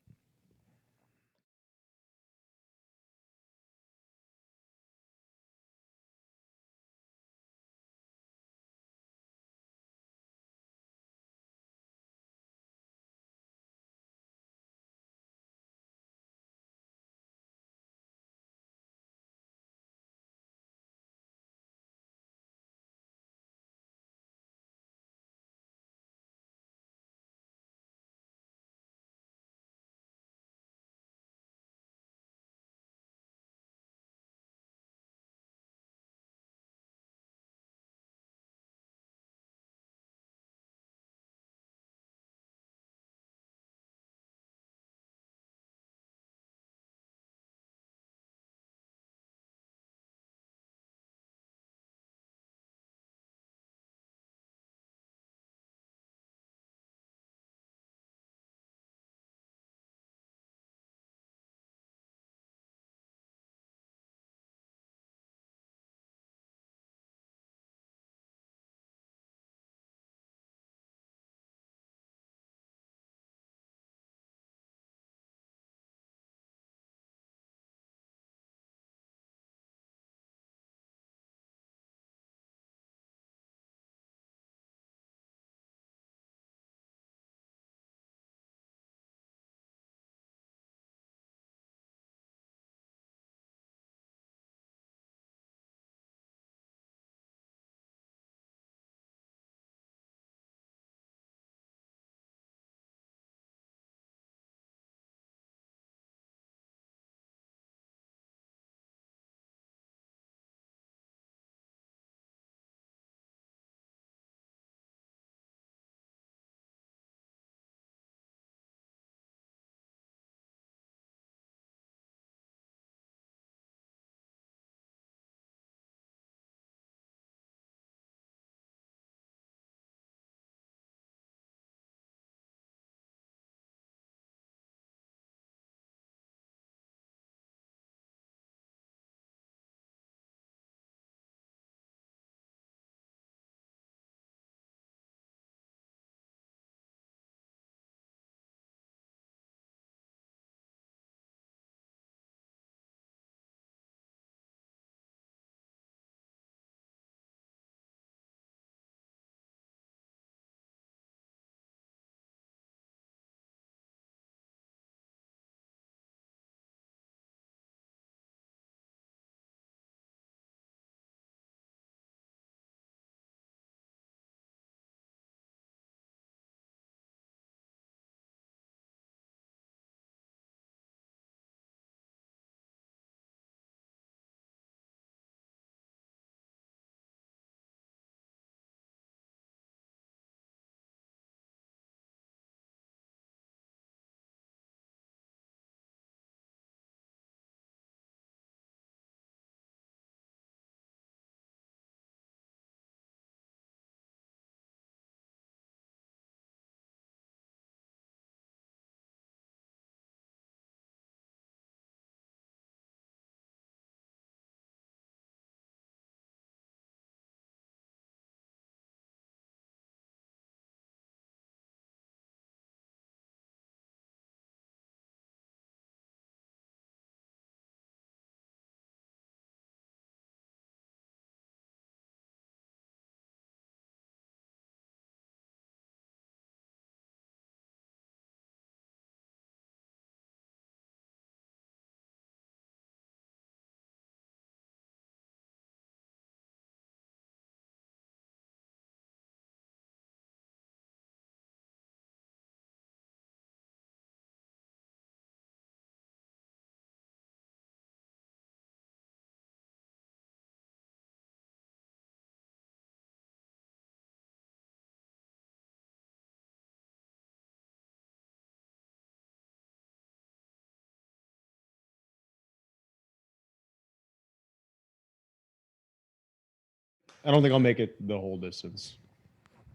I don't think I'll make it the whole distance.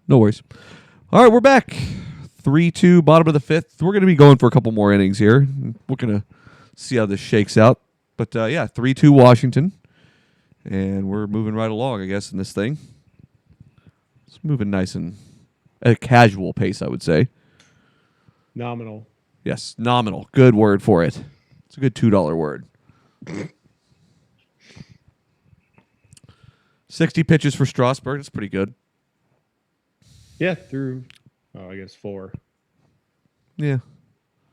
No worries. All right, we're back. 3-2, bottom of the fifth. We're going to be going for a couple more innings here. We're going to see how this shakes out. But, 3-2 Washington. And we're moving right along, I guess, in this thing. It's moving nice and at a casual pace, I would say. Nominal. Yes, nominal. Good word for it. It's a good $2 word. 60 pitches for Strasburg. That's pretty good. Yeah, through, I guess 4. Yeah.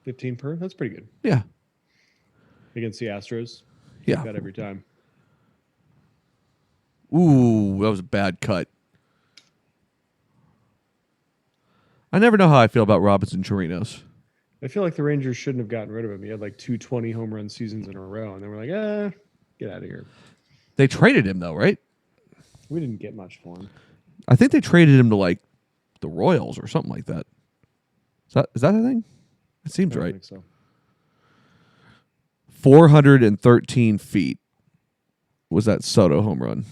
15 per. That's pretty good. Yeah. Against the Astros. Yeah. Take that every time. Ooh, that was a bad cut. I never know how I feel about Robinson Chirinos. I feel like the Rangers shouldn't have gotten rid of him. He had like 2 20 home run seasons in a row, and then we're like, get out of here. They traded him, though, right? We didn't get much for him. I think they traded him to, like, the Royals or something like that. Is that a thing? It seems I don't right. think so. 413 feet was that Soto home run.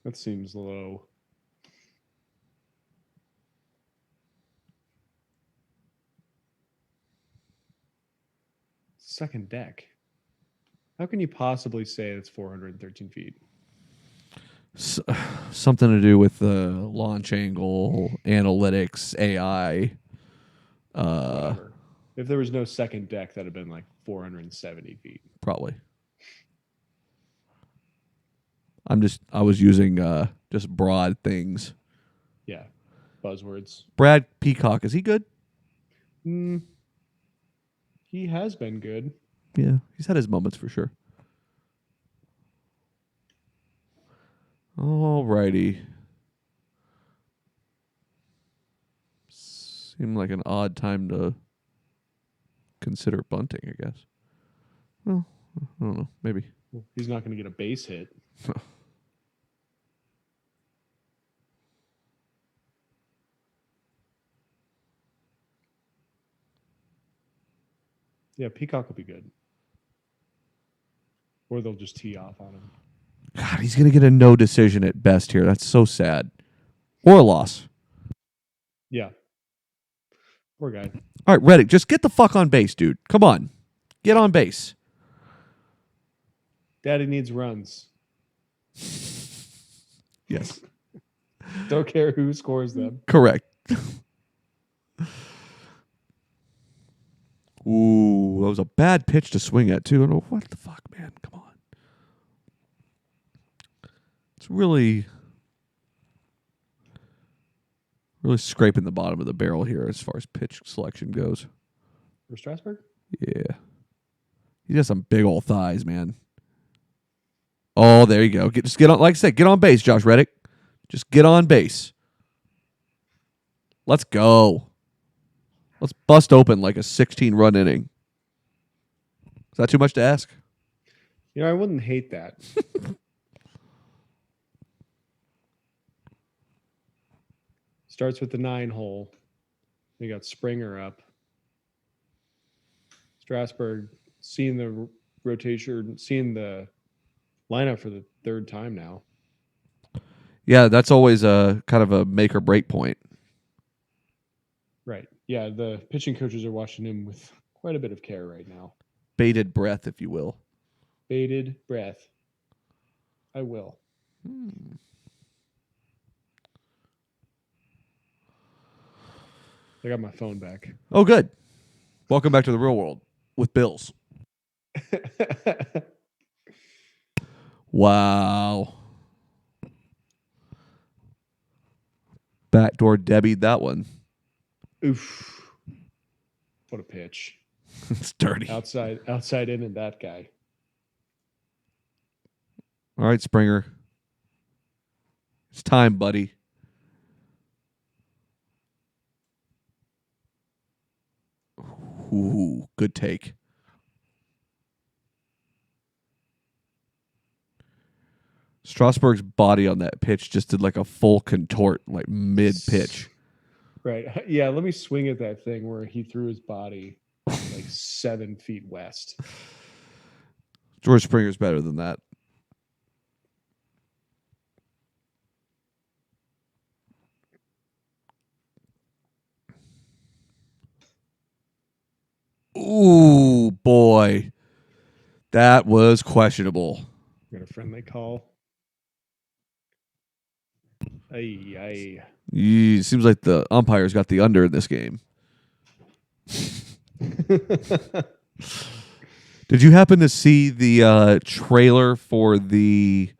That seems low. Second deck. How can you possibly say it's 413 feet? Something to do with the launch angle, analytics, AI. Whatever. If there was no second deck, that'd have been like 470 feet. Probably. I was using just broad things. Yeah. Buzzwords. Brad Peacock, is he good? He has been good. Yeah, he's had his moments for sure. Alrighty. Seemed like an odd time to consider bunting, I guess. Well, I don't know. Maybe. Well, he's not going to get a base hit. Yeah, Peacock will be good. Or they'll just tee off on him. God, he's going to get a no decision at best here. That's so sad. Or a loss. Yeah. Poor guy. All right, Reddick, just get the fuck on base, dude. Come on. Get on base. Daddy needs runs. Yes. Don't care who scores them. Correct. Ooh, that was a bad pitch to swing at, too. What the fuck, man? Come on. It's really scraping the bottom of the barrel here as far as pitch selection goes. For Strasburg? Yeah. He's got some big old thighs, man. Oh, there you go. Just get on, like I said, get on base, Josh Reddick. Just get on base. Let's go. Let's bust open like a 16-run inning. Is that too much to ask? You know, I wouldn't hate that. Starts with the 9 hole. You got Springer up. Strasburg seeing the rotation, seeing the lineup for the 3rd time now. Yeah, that's always a kind of a make or break point. Right. Yeah, the pitching coaches are watching him with quite a bit of care right now. Bated breath, if you will. Bated breath. I will. I got my phone back. Oh, good. Welcome back to the real world with Bills. Wow. Backdoor Debbie, that one. Oof. What a pitch. It's dirty. Outside in and that guy. All right, Springer. It's time, buddy. Ooh, good take. Strasburg's body on that pitch just did like a full contort, like mid-pitch. Right. Yeah, let me swing at that thing where he threw his body like 7 feet west. George Springer's better than that. That was questionable. Got a friendly call. Ay. Seems like the umpires got the under in this game. Did you happen to see the trailer for the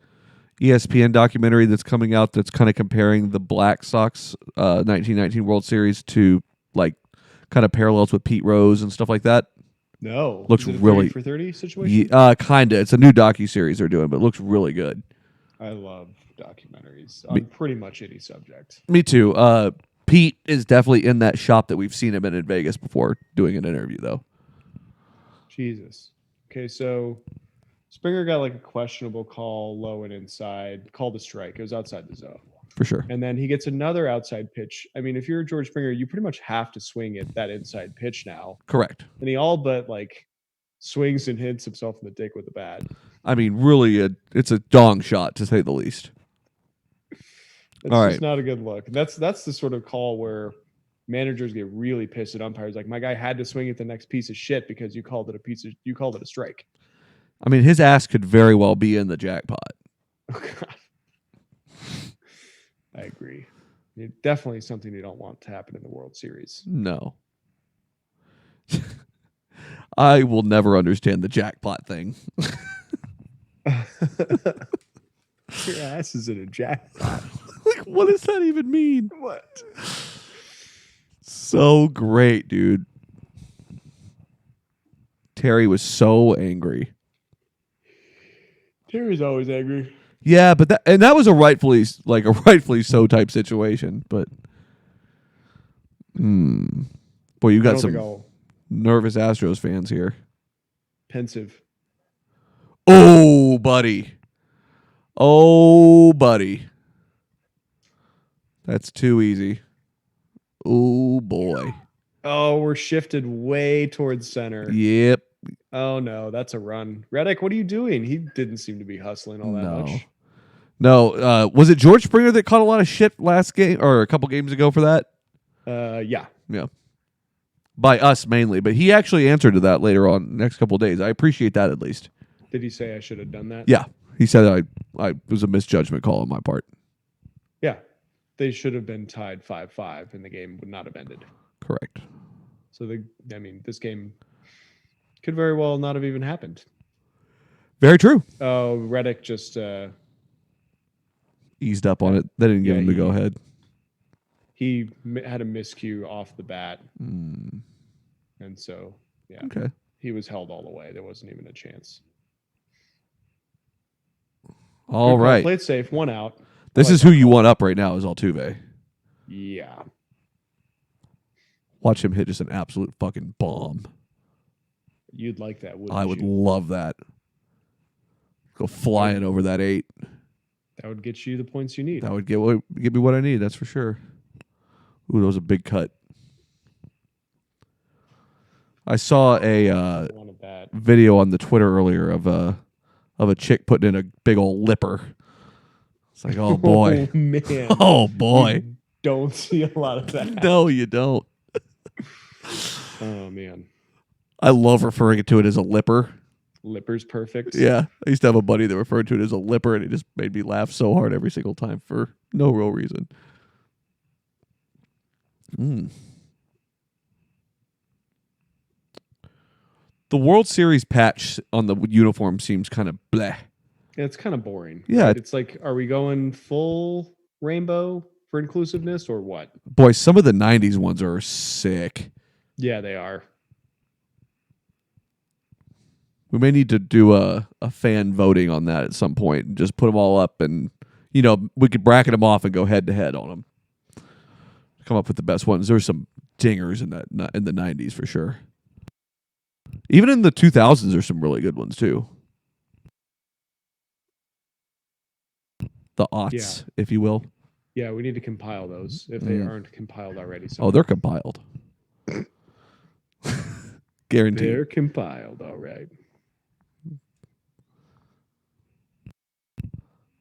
ESPN documentary that's coming out that's kind of comparing the Black Sox 1919 World Series to like kind of parallels with Pete Rose and stuff like that? No. Looks Is it a really 30 for 30 situation? kind of. It's a new docu-series they're doing, but it looks really good. I love documentaries on pretty much any subject. Me too. Pete is definitely in that shop that we've seen him in Vegas before doing an interview, though. Jesus. Okay, so Springer got like a questionable call low and inside, called a strike. It was outside the zone. For sure. And then he gets another outside pitch. I mean, if you're George Springer, you pretty much have to swing at that inside pitch now. Correct. And he all but like swings and hits himself in the dick with the bat. I mean, really, it's a dong shot, to say the least. It's all just right. not a good look. That's the sort of call where managers get really pissed at umpires. Like, my guy had to swing at the next piece of shit because you called it a strike. I mean, his ass could very well be in the jackpot. Oh, God. I agree. It's definitely something you don't want to happen in the World Series. No. I will never understand the jackpot thing. Your ass is in a jackpot. Like, what does that even mean? What? So great, dude. Terry was so angry. Terry's always angry. Yeah, but that was a rightfully so type situation. But, boy, you got some nervous Astros fans here. Pensive. Oh, buddy. That's too easy. Oh, boy. Oh, we're shifted way towards center. Yep. Oh, no, that's a run. Reddick, what are you doing? He didn't seem to be hustling all that much. No. Was it George Springer that caught a lot of shit last game or a couple games ago for that? Yeah. Yeah. By us mainly, but he actually answered to that later on next couple of days. I appreciate that at least. Did he say I should have done that? Yeah. He said I was a misjudgment call on my part. Yeah. They should have been tied 5-5 and the game would not have ended. Correct. So this game could very well not have even happened. Very true. Oh, Reddick just eased up on it. They didn't give him the go ahead. He had a miscue off the bat. And so, yeah. Okay. He was held all the way. There wasn't even a chance. All right. Played safe. 1 out. This is who you want up right now is Altuve. Yeah. Watch him hit just an absolute fucking bomb. You'd like that, wouldn't you? I would love that. Go flying over that 8. That would get you the points you need. That would give me what I need, that's for sure. Ooh, that was a big cut. I saw a video on the Twitter earlier of a chick putting in a big old lipper. It's like, oh boy. Oh, man. Oh boy. You don't see a lot of that. No, you don't. Oh man. I love referring to it as a lipper. Lipper's perfect. Yeah. I used to have a buddy that referred to it as a lipper, and it just made me laugh so hard every single time for no real reason. The World Series patch on the uniform seems kind of bleh. Yeah, it's kind of boring. Yeah. Right? It's like, are we going full rainbow for inclusiveness or what? Boy, some of the 90s ones are sick. Yeah, they are. We may need to do a fan voting on that at some point and just put them all up and, we could bracket them off and go head to head on them. Come up with the best ones. There's some dingers in the 90s for sure. Even in the 2000s, there's some really good ones too. The aughts, if you will. Yeah, we need to compile those if they aren't compiled already. Oh, they're compiled. Guaranteed. They're compiled, all right.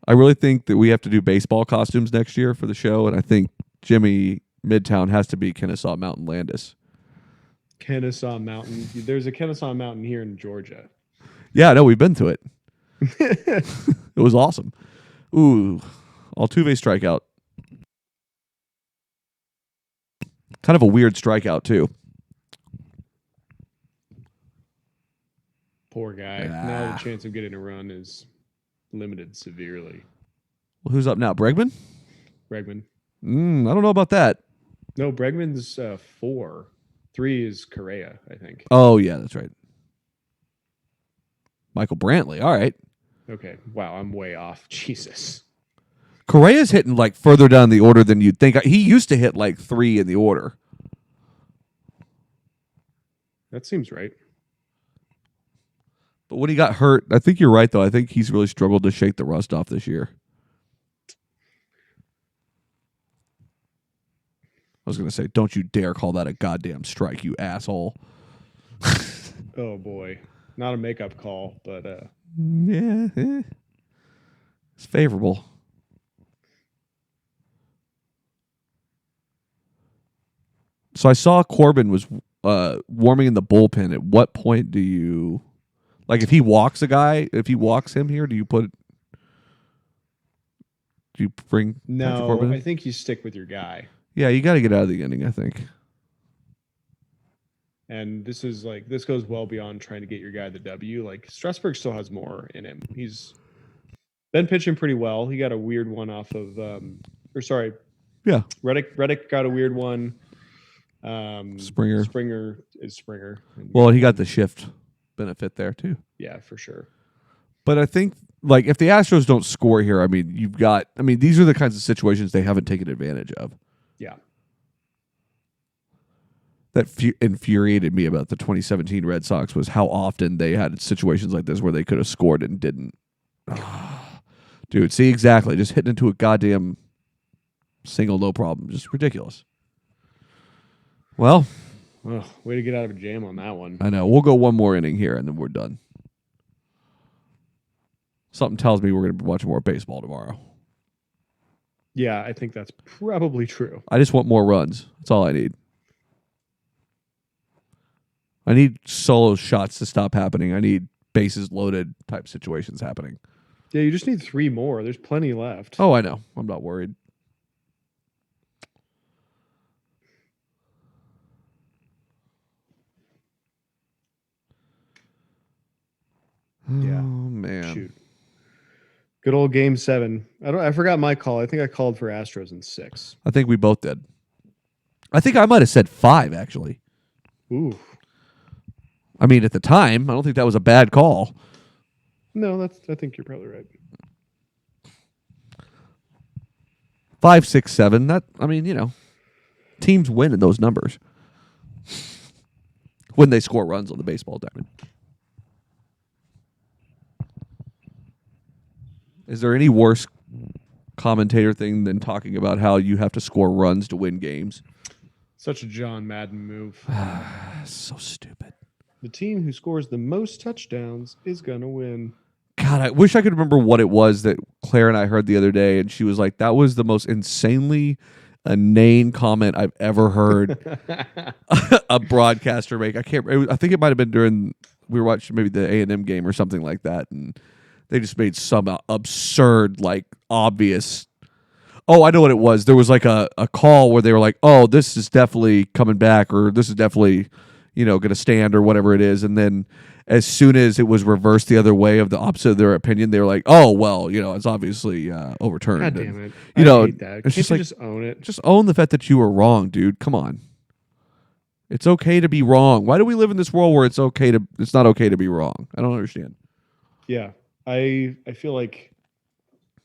I really think that we have to do baseball costumes next year for the show, and I think Jimmy Midtown has to be Kennesaw Mountain Landis. Kennesaw Mountain. There's a Kennesaw Mountain here in Georgia. Yeah, no, we've been to it. It was awesome. Ooh, Altuve strikeout. Kind of a weird strikeout too. Poor guy. Now the chance of getting a run is limited severely. Well, who's up now? Bregman? Bregman. I don't know about that. No, Bregman's 4. 3 is Correa, I think. Oh, yeah, that's right. Michael Brantley. All right. Okay. Wow, I'm way off. Jesus. Correa's hitting like further down the order than you'd think. He used to hit like 3 in the order. That seems right. But when he got hurt, I think you're right, though. I think he's really struggled to shake the rust off this year. I was going to say, don't you dare call that a goddamn strike, you asshole. Oh, boy. Not a makeup call, but... Yeah, it's favorable. So I saw Corbin was warming in the bullpen. At what point do you... Like, if he walks a guy, if he walks him here, do you bring Patrick no, Corbin in? I think you stick with your guy. Yeah, you got to get out of the inning, I think. And this goes well beyond trying to get your guy the W. Like, Strasburg still has more in him. He's been pitching pretty well. He got a weird one off of, Yeah. Reddick got a weird one. Springer. Springer is Springer. Well, he got the shift benefit there, too. Yeah, for sure. But I think, like, if the Astros don't score here, I mean, these are the kinds of situations they haven't taken advantage of. Yeah. That infuriated me about the 2017 Red Sox was how often they had situations like this where they could have scored and didn't. Dude, see, exactly. Just hitting into a goddamn single, no problem. Just ridiculous. Well. Oh, way to get out of a jam on that one. I know. We'll go one more inning here, and then we're done. Something tells me we're going to be watching more baseball tomorrow. Yeah, I think that's probably true. I just want more runs. That's all I need. I need solo shots to stop happening. I need bases loaded type situations happening. Yeah, you just need 3 more. There's plenty left. Oh, I know. I'm not worried. Yeah. Oh, man. Shoot. Good old Game 7. I forgot my call. I think I called for Astros in 6. I think we both did. I think I might have said 5, actually. Ooh. I mean, at the time, I don't think that was a bad call. No, I think you're probably right. 5, 6, 7. That, I mean, teams win in those numbers when they score runs on the baseball diamond. Is there any worse commentator thing than talking about how you have to score runs to win games? Such a John Madden move. So stupid. The team who scores the most touchdowns is going to win. God, I wish I could remember what it was that Claire and I heard the other day, and she was like, that was the most insanely inane comment I've ever heard a broadcaster make. I think it might have been during, we were watching maybe the A&M game or something like that, and they just made some absurd, like, obvious. Oh, I know what it was. There was like a call where they were like, oh, this is definitely coming back, or this is definitely, going to stand, or whatever it is. And then as soon as it was reversed the other way of the opposite of their opinion, they were like, oh, well, it's obviously overturned. God damn it. I hate that. It's Can't just you like, just own it? Just own the fact that you were wrong, dude. Come on. It's okay to be wrong. Why do we live in this world where it's not okay to be wrong? I don't understand. Yeah. I feel like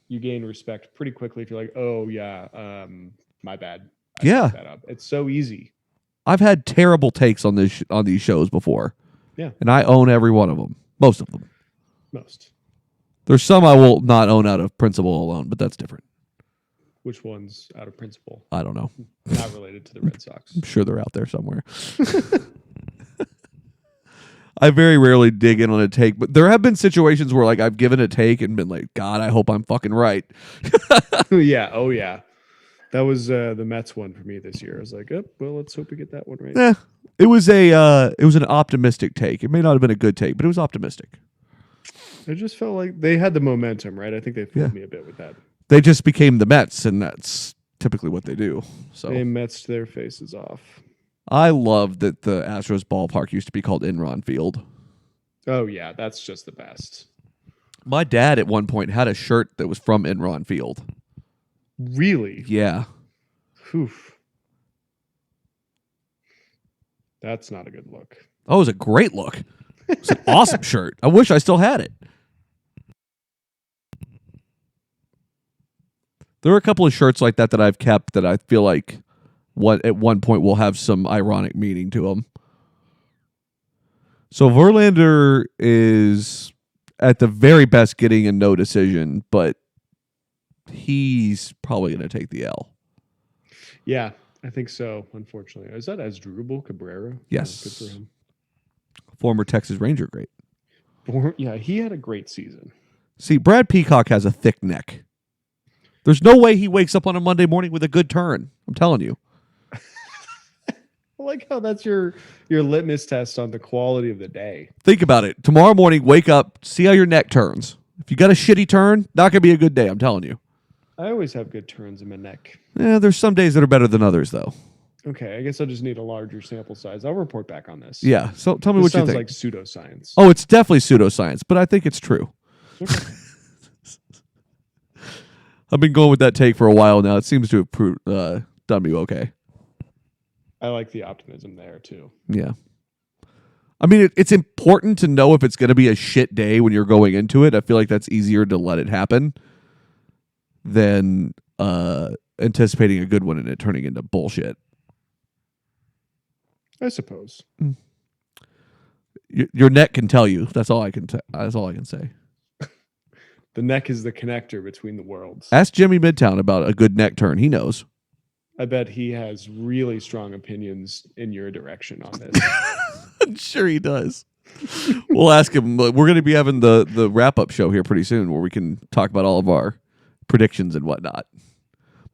you gain respect pretty quickly if you're like, oh yeah, my bad. I fucked that up. It's so easy. I've had terrible takes on these shows before. Yeah. And I own every one of them. Most of them. Most. There's some I will not own out of principle alone, but that's different. Which one's out of principle? I don't know. Not related to the Red Sox. I'm sure they're out there somewhere. I very rarely dig in on a take, but there have been situations where like I've given a take and been like, God, I hope I'm fucking right. Yeah. Oh yeah. That was the Mets one for me this year. I was like, oh, well, let's hope we get that one right. It was an optimistic take. It may not have been a good take, but it was optimistic. I just felt like they had the momentum, right? I think they fooled Yeah. me a bit with that. They just became the Mets, and that's typically what they do. So They messed their faces off. I love that the Astros ballpark used to be called Enron Field. Oh yeah, that's just the best. My dad at one point had a shirt that was from Enron Field. Really? Yeah. Whew. That's not a good look. Oh, it was a great look. It's an awesome shirt. I wish I still had it. There are a couple of shirts like that I've kept that I feel like at one point will have some ironic meaning to them. So Verlander is at the very best getting a no decision, but he's probably going to take the L. Yeah, I think so. Unfortunately, is that Asdrubal Cabrera? Yes. Good for him. Former Texas Ranger great. Yeah, he had a great season. See, Brad Peacock has a thick neck. There's no way he wakes up on a Monday morning with a good turn. I'm telling you. I like how that's your litmus test on the quality of the day. Think about it. Tomorrow morning, wake up, see how your neck turns. If you got a shitty turn, not going to be a good day, I'm telling you. I always have good turns in my neck. Yeah, there's some days that are better than others, though. Okay, I guess I'll just need a larger sample size. I'll report back on this. Yeah, so tell me This what you sounds think. like pseudoscience. Oh, it's definitely pseudoscience, but I think it's true. Okay. I've been going with that take for a while now. It seems to have done me okay. I like the optimism there too. Yeah. I mean, it's important to know if it's going to be a shit day when you're going into it. I feel like that's easier to let it happen than anticipating a good one and it turning into bullshit. I suppose. Your neck can tell you. That's all I can. That's all I can say. The neck is the connector between the worlds. Ask Jimmy Midtown about a good neck turn. He knows. I bet he has really strong opinions in your direction on this. I'm sure he does. We'll ask him. We're going to be having the wrap up show here pretty soon, where we can talk about all of our predictions and whatnot.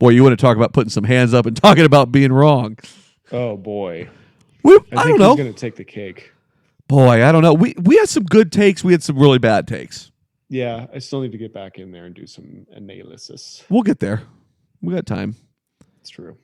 Boy, you want to talk about putting some hands up and talking about being wrong? Oh boy, I I don't think know. he's going to take the cake. Boy, I don't know. We had some good takes. We had some really bad takes. Yeah, I still need to get back in there and do some analysis. We'll get there. We got time. It's true.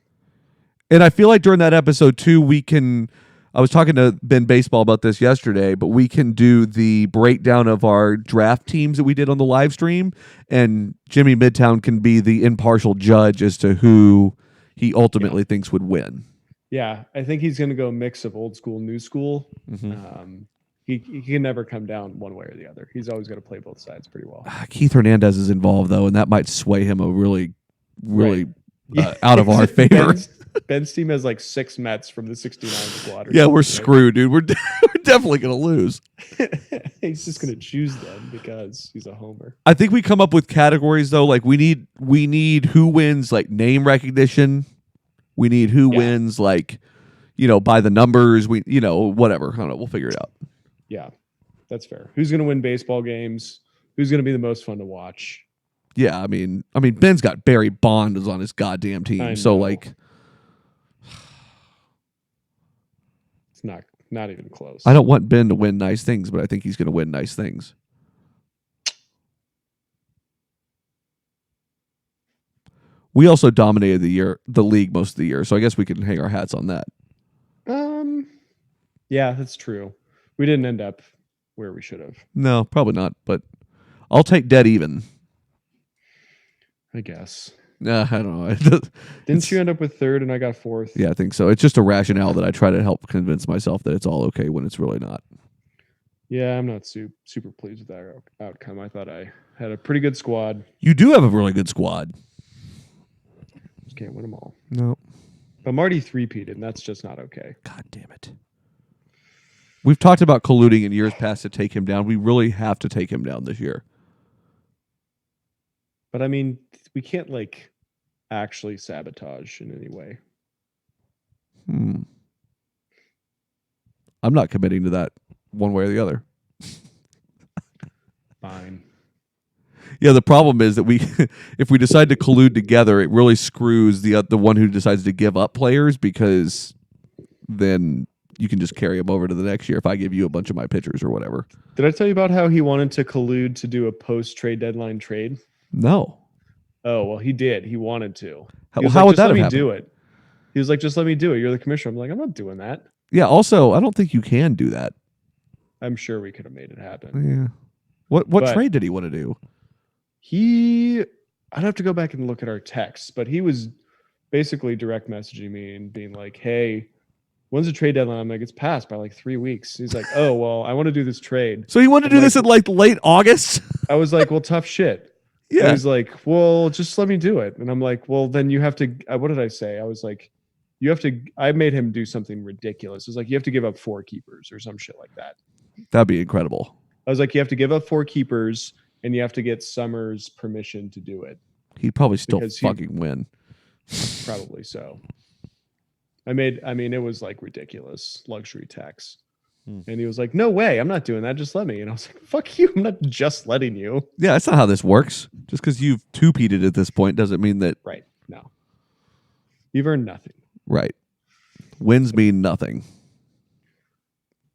And I feel like during that episode too, we can. I was talking to Ben Baseball about this yesterday, but we can do the breakdown of our draft teams that we did on the live stream, and Jimmy Midtown can be the impartial judge as to who he ultimately thinks would win. Yeah, I think he's going to go a mix of old school, new school. Mm-hmm. He can never come down one way or the other. He's always going to play both sides pretty well. Keith Hernandez is involved though, and that might sway him a really Yeah. out of our favor. Ben's team has like 6 Mets from the 69 squad. Yeah, we're something, screwed, dude. We're definitely going to lose. right? He's just going to choose them because he's a homer. I think we come up with categories though. Like we need who wins like name recognition. We need who wins like, by the numbers. Whatever. I don't know. We'll figure it out. Yeah, that's fair. Who's going to win baseball games? Who's going to be the most fun to watch? Yeah, I mean, Ben's got Barry Bonds on his goddamn team, so like, it's not even close. I don't want Ben to win nice things, but I think he's going to win nice things. We also dominated the league most of the year, so I guess we can hang our hats on that. Yeah, that's true. We didn't end up where we should have. No, probably not, but I'll take dead even. I guess. I don't know. Didn't you end up with 3rd and I got 4th? Yeah, I think so. It's just a rationale that I try to help convince myself that it's all okay when it's really not. Yeah, I'm not super pleased with that outcome. I thought I had a pretty good squad. You do have a really good squad. Just can't win them all. No. But Marty 3-peated, and that's just not okay. God damn it. We've talked about colluding in years past to take him down. We really have to take him down this year. But I mean, we can't like actually sabotage in any way. I'm not committing to that one way or the other. Fine. Yeah, the problem is that if we decide to collude together, it really screws the one who decides to give up players, because then you can just carry them over to the next year if I give you a bunch of my pitchers or whatever. Did I tell you about how he wanted to collude to do a post-trade deadline trade? No. Oh, well, he did. He wanted to. How, He was how like, would just that let have me happened? do it. He was like, just let me do it. You're the commissioner. I'm like, I'm not doing that. Yeah. Also, I don't think you can do that. I'm sure we could have made it happen. Yeah. What But trade did he want to do? I'd have to go back and look at our texts, but he was basically direct messaging me and being like, hey, when's the trade deadline? I'm like, it's passed by like 3 weeks. He's like, oh, well, I want to do this trade. So he wanted to I'm do this in like late August. I was like, well, tough shit. Yeah. And he's like, well, just let me do it. And I'm like, well, then you have to, what did I say? I was like, you have to, I made him do something ridiculous. It was like, you have to give up 4 keepers or some shit like that. That'd be incredible. I was like, you have to give up 4 keepers and you have to get Summers' permission to do it. He'd probably still Because fucking win. Probably so. I mean, it was like ridiculous luxury tax. And he was like, no way, I'm not doing that. Just let me. And I was like, fuck you. I'm not just letting you. Yeah, that's not how this works. Just because you've two-peated at this point doesn't mean that. Right. No. You've earned nothing. Right. Wins mean nothing.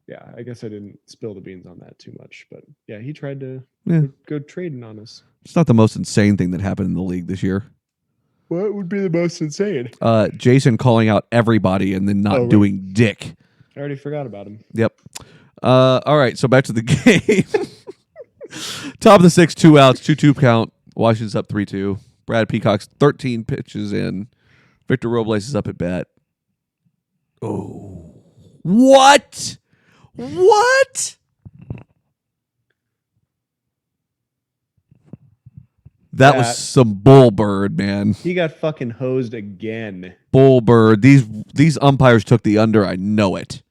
Yeah, I guess I didn't spill the beans on that too much. But yeah, he tried to Yeah. go trading on us. It's not the most insane thing that happened in the league this year. What would be the most insane? Jason calling out everybody and then not doing dick. I already forgot about him. Yep. All right, so back to the game. Top of the 6, 2 outs, 2-2 count. Washington's up 3-2. Brad Peacock's 13 pitches in. Victor Robles is up at bat. Oh. What? What? That was some bull bird, man. He got fucking hosed again. Bull bird. These umpires took the under. I know it.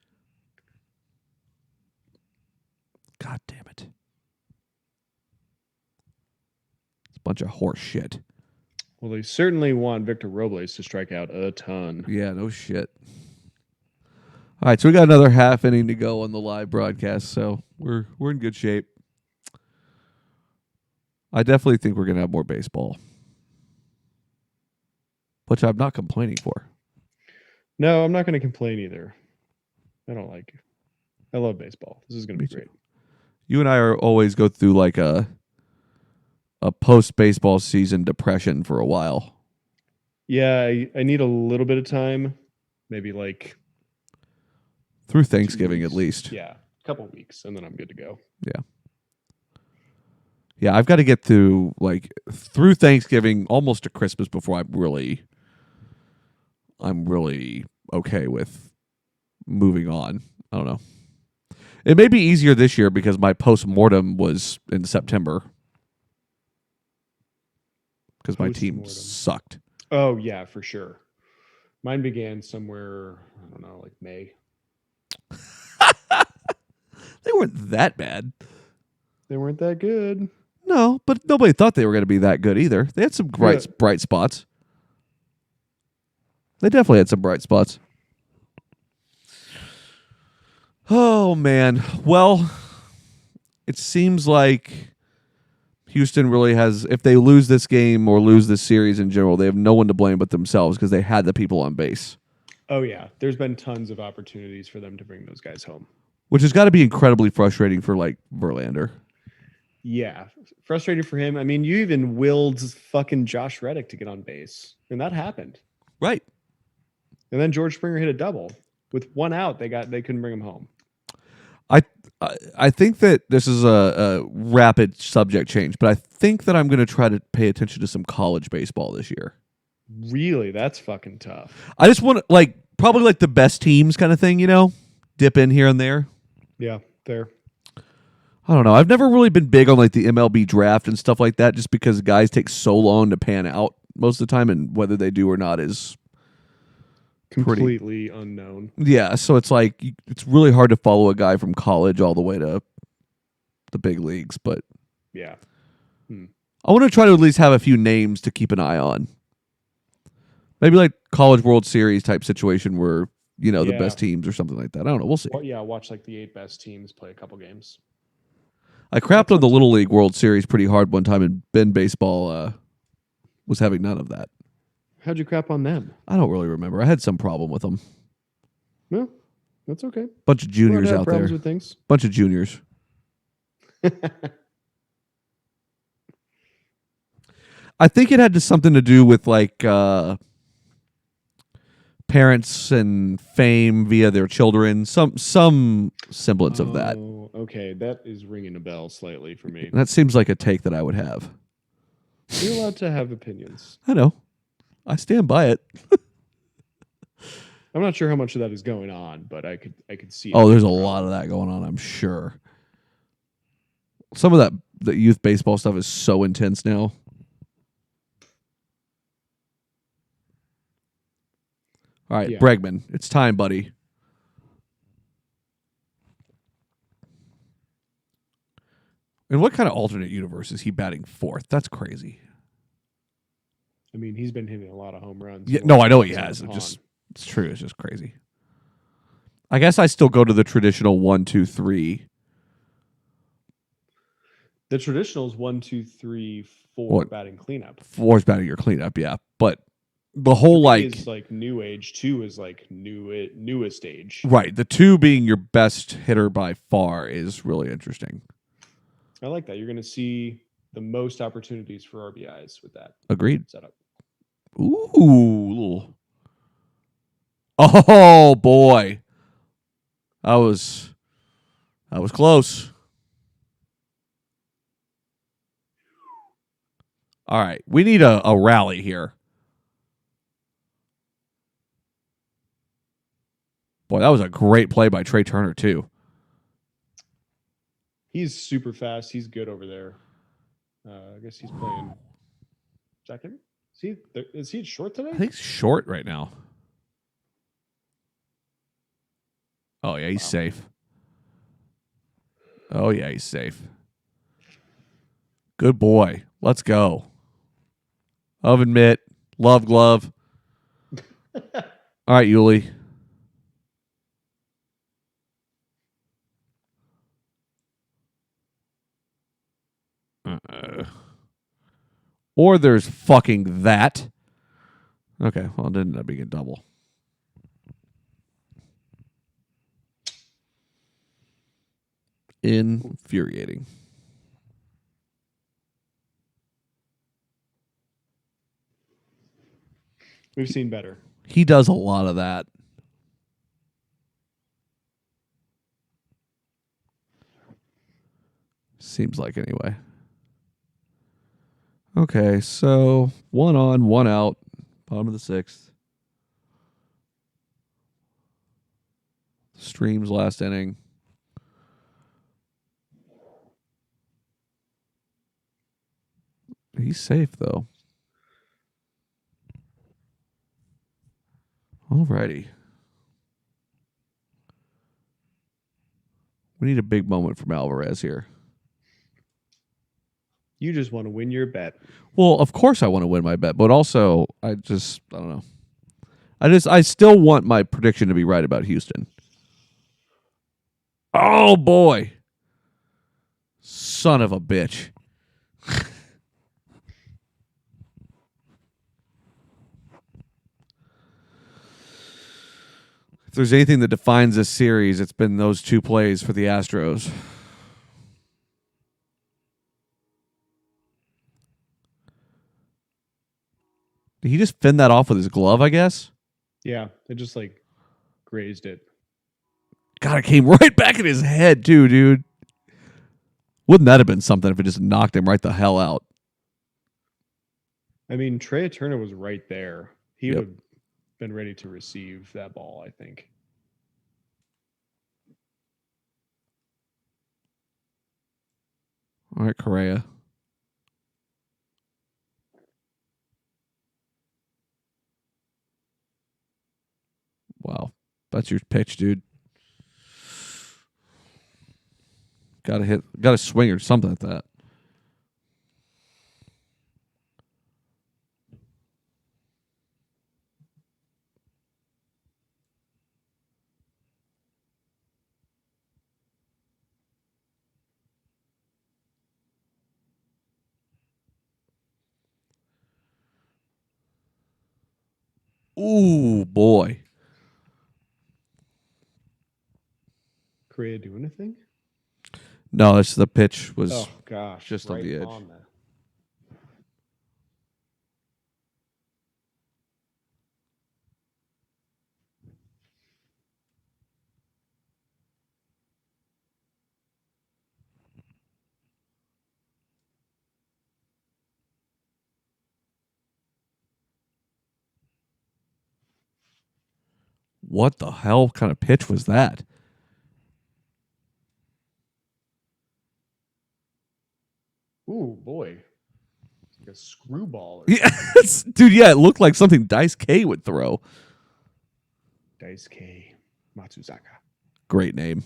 God damn it. It's a bunch of horse shit. Well, they certainly want Victor Robles to strike out a ton. Yeah, no shit. All right, so we got another half inning to go on the live broadcast, so we're in good shape. I definitely think we're going to have more baseball, which I'm not complaining for. No, I'm not going to complain either. I don't like it. I love baseball. This is going to be great. You and I always go through like a post-baseball season depression for a while. Yeah, I need a little bit of time, maybe like through Thanksgiving at least. Yeah, a couple of weeks, and then I'm good to go. Yeah. Yeah, I've got to get through Thanksgiving almost to Christmas before I'm really okay with moving on. I don't know. It may be easier this year because my post-mortem was in September. Because my team sucked. Oh, yeah, for sure. Mine began somewhere, I don't know, like May. They weren't that bad. They weren't that good. No, but nobody thought they were going to be that good either. They had some bright spots. They definitely had some bright spots. Oh, man. Well, it seems like Houston really has, if they lose this game or lose this series in general, they have no one to blame but themselves because they had the people on base. Oh, yeah. There's been tons of opportunities for them to bring those guys home. Which has got to be incredibly frustrating for, like, Verlander. Yeah. Frustrating for him. I mean, you even willed fucking Josh Reddick to get on base, and that happened. Right. And then George Springer hit a double. With 1 out, they couldn't bring him home. I think that this is a rapid subject change, but I think that I'm going to try to pay attention to some college baseball this year. Really? That's fucking tough. I just want to, probably like the best teams kind of thing, dip in here and there. Yeah, fair. I don't know. I've never really been big on like the MLB draft and stuff like that just because guys take so long to pan out most of the time, and whether they do or not is completely unknown. Yeah, so it's like it's really hard to follow a guy from college all the way to the big leagues, but yeah. I want to try to at least have a few names to keep an eye on. Maybe like College World Series type situation where, the best teams or something like that. I don't know. We'll see. Well, yeah, watch like the 8 best teams play a couple games. I crapped on the Little League World Series pretty hard one time, and Ben Baseball was having none of that. How'd you crap on them? I don't really remember. I had some problem with them. Well, That's okay. Bunch of We're allowed juniors to have out problems there. with things. Bunch of juniors. I think it had something to do with like parents and fame via their children. Some semblance of that. Oh, okay. That is ringing a bell slightly for me. That seems like a take that I would have. You're allowed to have opinions. I know. I stand by it. I'm not sure how much of that is going on, but I could see. Oh, there's a lot of that going on, I'm sure. Some of that the youth baseball stuff is so intense now. All right, Yeah. Bregman, it's time, buddy. And what kind of alternate universe is he batting fourth? That's crazy. I mean, he's been hitting a lot of home runs. Yeah, no, I know he has. It's true. It's just crazy. I guess I still go to the traditional 1, 2, 3. The traditional is 1, 2, 3, 4 What? batting cleanup. 4 is batting your cleanup, yeah. But the whole 3 like is like new age. 2 is like newest age. right, the 2 being your best hitter by far is really interesting. I like that. You're going to see the most opportunities for RBIs with that Agreed. setup. Ooh. Oh boy. I was close. All right. We need a rally here. Boy, that was a great play by Trey Turner, too. He's super fast. He's good over there. I guess he's playing second. Is he short today? I think he's short right now. Oh, yeah, he's safe. Oh, yeah, he's safe. Good boy. Let's go. Oven mitt. Love glove. All right, Yuli. Or there's fucking that. Okay, well, it didn't end up being a double. Infuriating. We've seen better. He does a lot of that. Seems like anyway. Okay, so 1 on, 1 out. Bottom of the 6th. Stream's last inning. He's safe, though. Alrighty. We need a big moment from Alvarez here. You just want to win your bet. Well, of course I want to win my bet, but also I don't know. I still want my prediction to be right about Houston. Oh boy. Son of a bitch. If there's anything that defines this series, it's been those 2 plays for the Astros. Did he just fend that off with his glove, I guess? Yeah, it just like grazed it. God, it came right back in his head, too, dude. Wouldn't that have been something if it just knocked him right the hell out? I mean, Trey Turner was right there. He Yep. would have been ready to receive that ball, I think. All right, Correa. Wow. That's your pitch, dude. Got to swing or something like that. Ooh, boy. Correa do anything? No, the pitch was Oh gosh, just on the edge. That. What the hell kind of pitch was that? Ooh boy, it's like a screwball. Or Yeah, dude. Yeah, it looked like something Dice K would throw. Dice K Matsuzaka. Great name.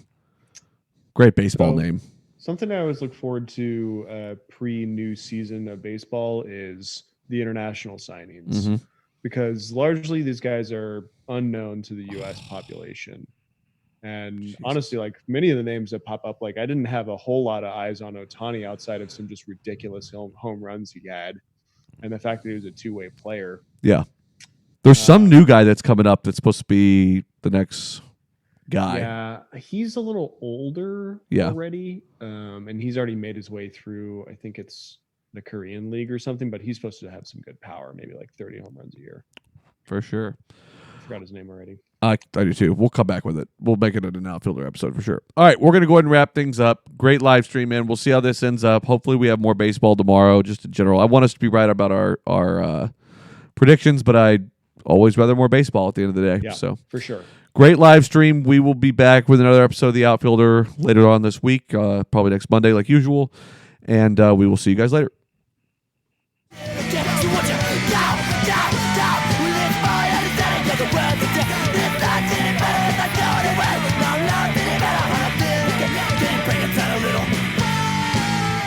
Great baseball So, name. Something I always look forward to pre-new season of baseball is the international signings, Mhm. because largely these guys are unknown to the U.S. population. And Jesus. honestly, like many of the names that pop up, like I didn't have a whole lot of eyes on Ohtani outside of some just ridiculous home runs he had, and the fact that he was a two-way player. Yeah. There's some new guy that's coming up that's supposed to be the next guy. Yeah, he's a little older already, and he's already made his way through. I think it's the Korean League or something, but he's supposed to have some good power, maybe like 30 home runs a year. For sure. I forgot his name already. I do too. We'll come back with it. We'll make it an outfielder episode for sure. All right, we're going to go ahead and wrap things up. Great live stream, man. We'll see how this ends up. Hopefully we have more baseball tomorrow, just in general. I want us to be right about our predictions, but I'd always rather more baseball at the end of the day. Yeah, so for sure. Great live stream. We will be back with another episode of The Outfielder later on this week, probably next Monday like usual. And we will see you guys later. Get to what you now.